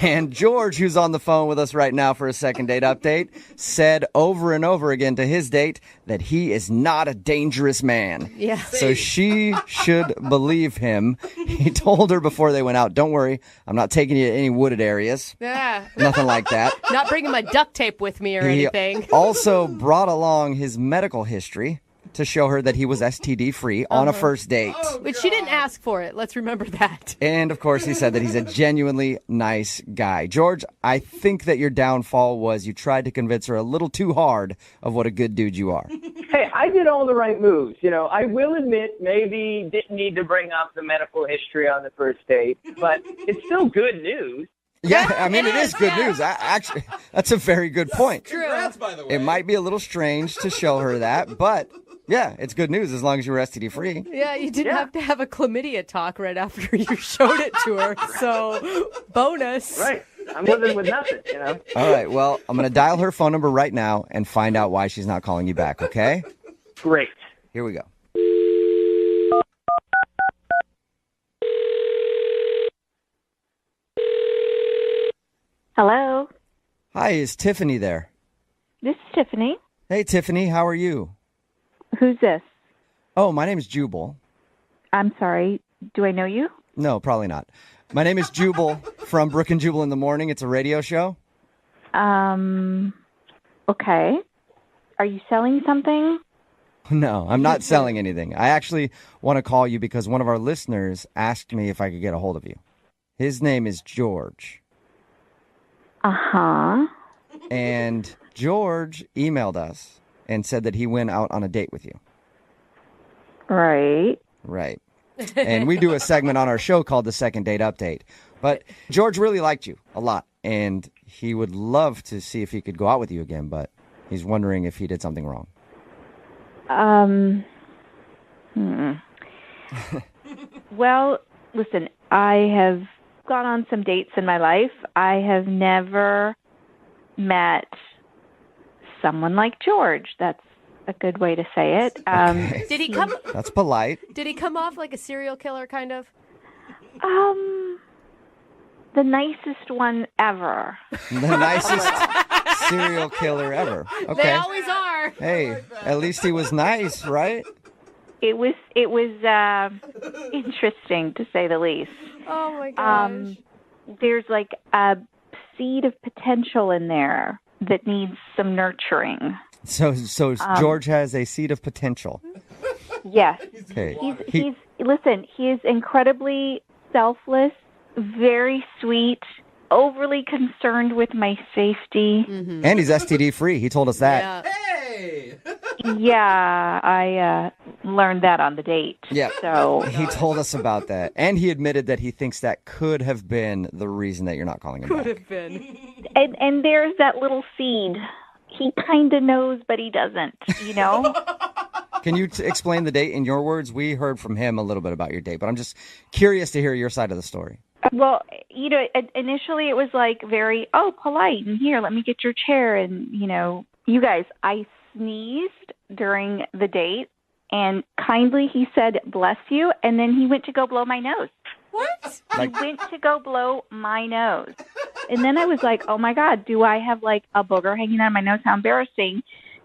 And George, who's on the phone with us right now for a second date update, said over and over again to his date that he is not a dangerous man. Yeah. So she should believe him. He told her before they went out, don't worry, I'm not taking you to any wooded areas. Yeah. Nothing like that. Not bringing my duct tape with me or He anything. also brought along his medical history. to show her that he was STD free on a first date. But she didn't ask for it. Let's remember that. And of course, he said that he's a genuinely nice guy. George, I think that your downfall was you tried to convince her a little too hard of what a good dude you are. Hey, I did all the right moves. You know, I will admit maybe didn't need to bring up the medical history on the first date, but it's still good news. Yeah, I mean, it is good news. Actually, that's a very good point. Congrats, by the way. It might be a little strange to show her that, but yeah, it's good news as long as you were STD free. Yeah, you didn't have to have a chlamydia talk right after you showed it to her. So, bonus. Right. I'm living with nothing, you know. All right, well, I'm going to dial her phone number right now and find out why she's not calling you back, okay? Great. Here we go. Hello, Hi, is Tiffany there? this is Tiffany. Hey, Tiffany, how are you? Who's this? Oh, my name is Jubal. I'm sorry. Do I know you? No, probably not. My name is Jubal from Brooke and Jubal in the Morning. It's a radio show. Okay. Are you selling something? No, I'm not selling anything. I actually want to call you because one of our listeners asked me if I could get a hold of you. His name is George. Uh-huh. And George emailed us and said that he went out on a date with you. Right. Right. And we do a segment on our show called the Second Date Update. But George really liked you a lot, and he would love to see if he could go out with you again, but he's wondering if he did something wrong. Well, listen, I have gone on some dates in my life. I have never met someone like George. That's a good way to say it. Okay. Did he come? That's polite. Did he come off like a serial killer, kind of? The nicest one ever. The nicest serial killer ever. Okay. They always are. Hey, at least he was nice, right? It was interesting, to say the least. Oh my gosh. There's like a seed of potential in there that needs some nurturing. So George has a seed of potential. Yes. Okay. He is incredibly selfless, very sweet, overly concerned with my safety. Mm-hmm. And he's STD free. He told us that. Hey! Yeah, I learned that on the date. Yeah. So he told us about that. And he admitted that he thinks that could have been the reason that you're not calling him back. Could have been. And there's that little seed. He kind of knows, but he doesn't, you know? Can you explain the date in your words? We heard from him a little bit about your date, but I'm just curious to hear your side of the story. Well, you know, initially it was like very, polite. And here, let me get your chair. And, you know, you guys, I sneezed during the date. And kindly he said, bless you. And then he went to go blow my nose. What? He went to go blow my nose. And then I was like, oh, my God, do I have like a booger hanging out of my nose? How embarrassing.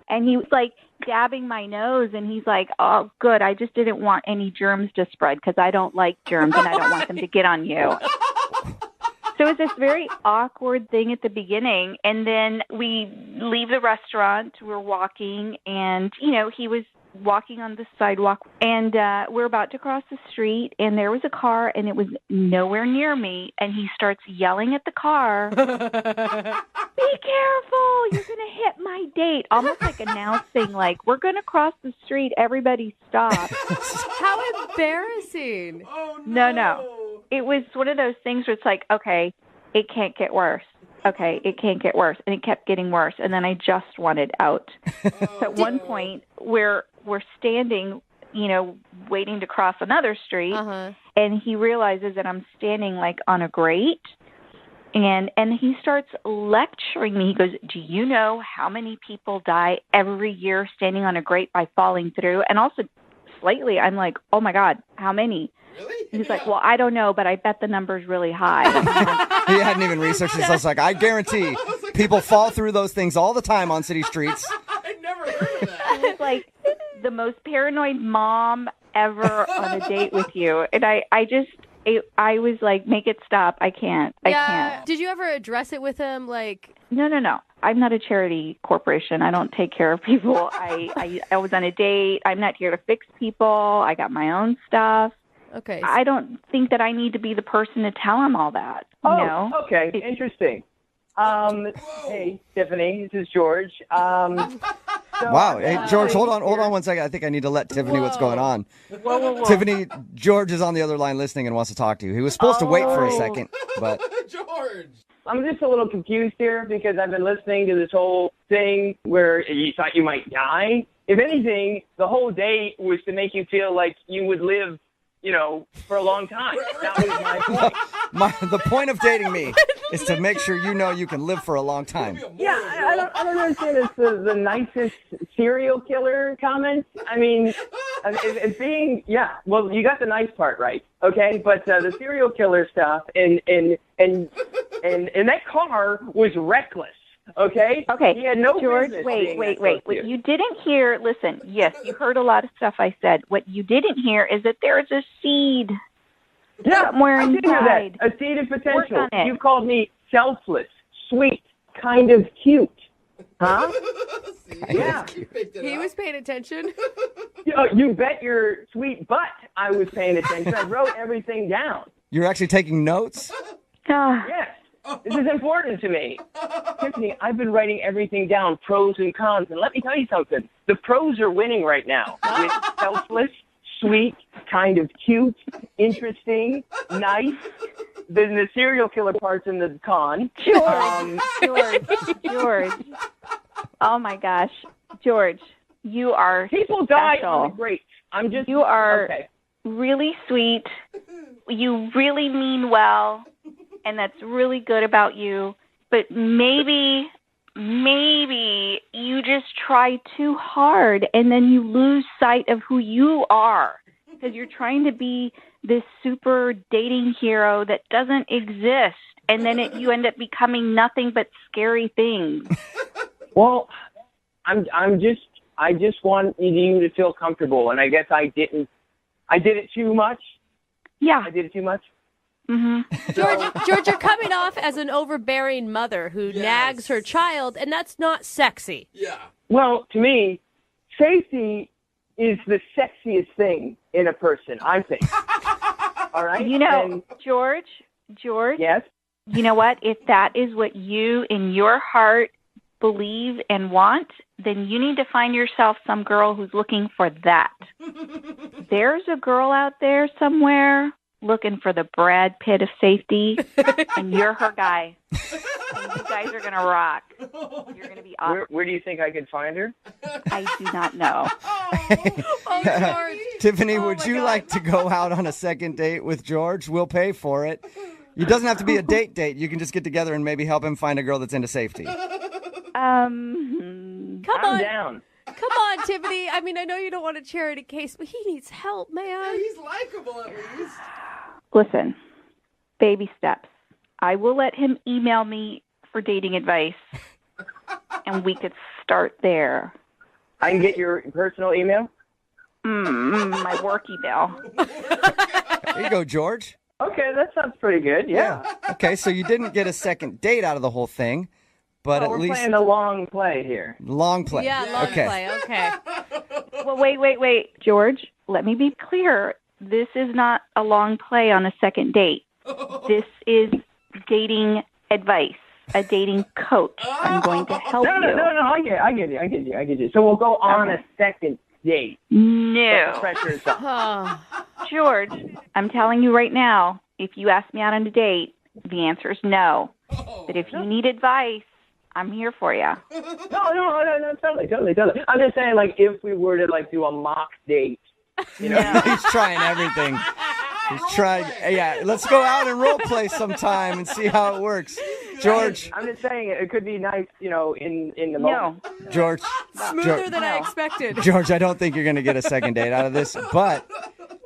And he was like dabbing my nose. And he's like, oh, good. I just didn't want any germs to spread because I don't like germs and I don't want them to get on you. So it was this very awkward thing at the beginning. And then we leave the restaurant. We're walking and, you know, he was walking on the sidewalk and we're about to cross the street and there was a car and it was nowhere near me and he starts yelling at the car, be careful, you're gonna hit my date, almost like announcing like, we're gonna cross the street, everybody stop. How embarrassing. Oh, No, it was one of those things where it's like, okay, it can't get worse. Okay, it can't get worse. And it kept getting worse. And then I just wanted out. So at one point, we're standing, you know, waiting to cross another street. And he realizes that I'm standing, like, on a grate. And he starts lecturing me. He goes, do you know how many people die every year standing on a grate by falling through? And also, slightly, I'm like, oh, my God, how many? Really? He's like, well, I don't know, but I bet the number's really high. He hadn't even researched this. I was like, I guarantee people fall through those things all the time on city streets. I never heard of that. It was like the most paranoid mom ever on a date with you. And I was like, make it stop. I can't. I can't. Did you ever address it with him? Like, No. I'm not a charity corporation. I don't take care of people. I was on a date. I'm not here to fix people. I got my own stuff. Okay. I don't think that I need to be the person to tell him all that. You know? Okay. Interesting. Hey, Tiffany, this is George. Wow. Hey, George, hold on 1 second. I think I need to let Tiffany what's going on. Whoa. Tiffany, George is on the other line listening and wants to talk to you. He was supposed to wait for a second, but George. I'm just a little confused here because I've been listening to this whole thing where you thought you might die. If anything, the whole date was to make you feel like you would live, for a long time. That was my point. the point of dating me is to make sure you know you can live for a long time. Yeah, I don't understand. It's the nicest serial killer comment. I mean, it's being, well, you got the nice part right, okay? But the serial killer stuff and that car was reckless. Okay. Okay. He had no George, business wait. being What that close to you didn't hear, listen, yes, you heard a lot of stuff I said. What you didn't hear is that there is a seed somewhere I did hear inside. that. A seed of Work potential. on it. You called me selfless, sweet, kind of cute. Huh? Yeah. He was paying attention. You bet your sweet butt I was paying attention. I wrote everything down. You're actually taking notes? Yes. This is important to me. Tiffany, I've been writing everything down, pros and cons. And let me tell you something. The pros are winning right now. With selfless, sweet, kind of cute, interesting, nice. The serial killer part's in the con. George. Oh, my gosh. George, you are People die special. on the great. You are okay. really sweet. You really mean well. And that's really good about you. But maybe you just try too hard and then you lose sight of who you are because you're trying to be this super dating hero that doesn't exist. And then you end up becoming nothing but scary things. Well, I just want you to feel comfortable. And I guess I did it too much. Yeah. I did it too much. Mm-hmm. George, you're coming off as an overbearing mother who nags her child, and that's not sexy. Yeah. Well, to me, safety is the sexiest thing in a person, I think. All right? George? Yes? You know what? If that is what you, in your heart, believe and want, then you need to find yourself some girl who's looking for that. There's a girl out there somewhere looking for the Brad Pitt of safety, and you're her guy. And you guys are going to rock. You're going to be awesome. Where do you think I could find her? I do not know. Tiffany, would you like to go out on a second date with George? We'll pay for it. It doesn't have to be a date. You can just get together and maybe help him find a girl that's into safety. Come on. Down. Come on, Tiffany. I mean, I know you don't want a charity case, but he needs help, man. He's likable at least. Listen, baby steps. I will let him email me for dating advice, and we could start there. I can get your personal email? My work email. There you go, George. Okay, that sounds pretty good, yeah. Okay, so you didn't get a second date out of the whole thing, but at we're least... playing a long play here. Long play. Yeah, long okay. play. Okay. Well, wait. George, let me be clear. This is not a long play on a second date. This is dating advice, a dating coach. I'm going to help you. No, I get you. So we'll go on a second date. No. The pressure's on. George, I'm telling you right now, if you ask me out on a date, the answer is no. But if you need advice, I'm here for you. No, totally. I'm just saying, like, if we were to, like, do a mock date, you know. He's trying everything. He's trying. Yeah, let's go out and role play sometime and see how it works. George. I'm just saying it could be nice, in the moment. No. George. Smoother than I expected. George, I don't think you're going to get a second date out of this, but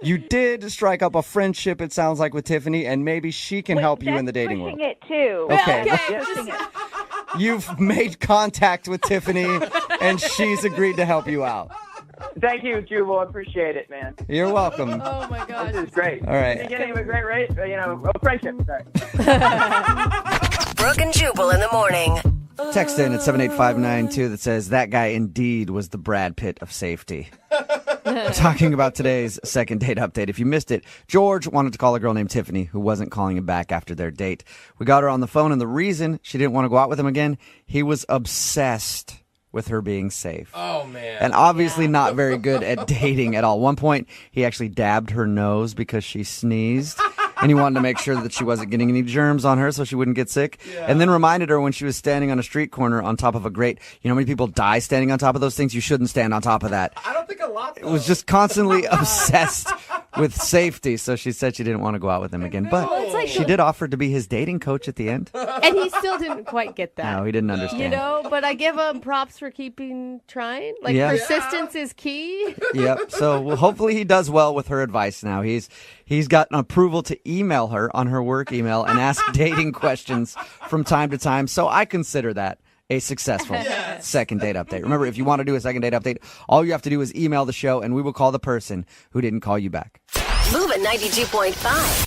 you did strike up a friendship, it sounds like, with Tiffany, and maybe she can help you in the dating world. It too. Okay. You've made contact with Tiffany, and she's agreed to help you out. Thank you, Jubal. I appreciate it, man. You're welcome. Oh my gosh. This is great. All right. Beginning of a great race, friendship. Sorry. Brooke and Jubal in the morning. Text in at 78592 that says, that guy indeed was the Brad Pitt of safety. Talking about today's second date update. If you missed it, George wanted to call a girl named Tiffany who wasn't calling him back after their date. We got her on the phone, and the reason she didn't want to go out with him again, he was obsessed with her being safe. Oh, man. And obviously not very good at dating at all. One point, he actually dabbed her nose because she sneezed. And he wanted to make sure that she wasn't getting any germs on her so she wouldn't get sick. Yeah. And then reminded her when she was standing on a street corner on top of a grate. You know how many people die standing on top of those things? You shouldn't stand on top of that. I don't think a lot, though. It was just constantly obsessed with safety. So she said she didn't want to go out with him again. But like she did offer to be his dating coach at the end. And he still didn't quite get that. No, he didn't understand. You know, but I give him props for keeping trying. Like, persistence is key. Yep. So hopefully he does well with her advice now. He's gotten approval to email her on her work email and ask dating questions from time to time. So I consider that a successful second date update. Remember, if you want to do a second date update, all you have to do is email the show and we will call the person who didn't call you back. Moving 92.5.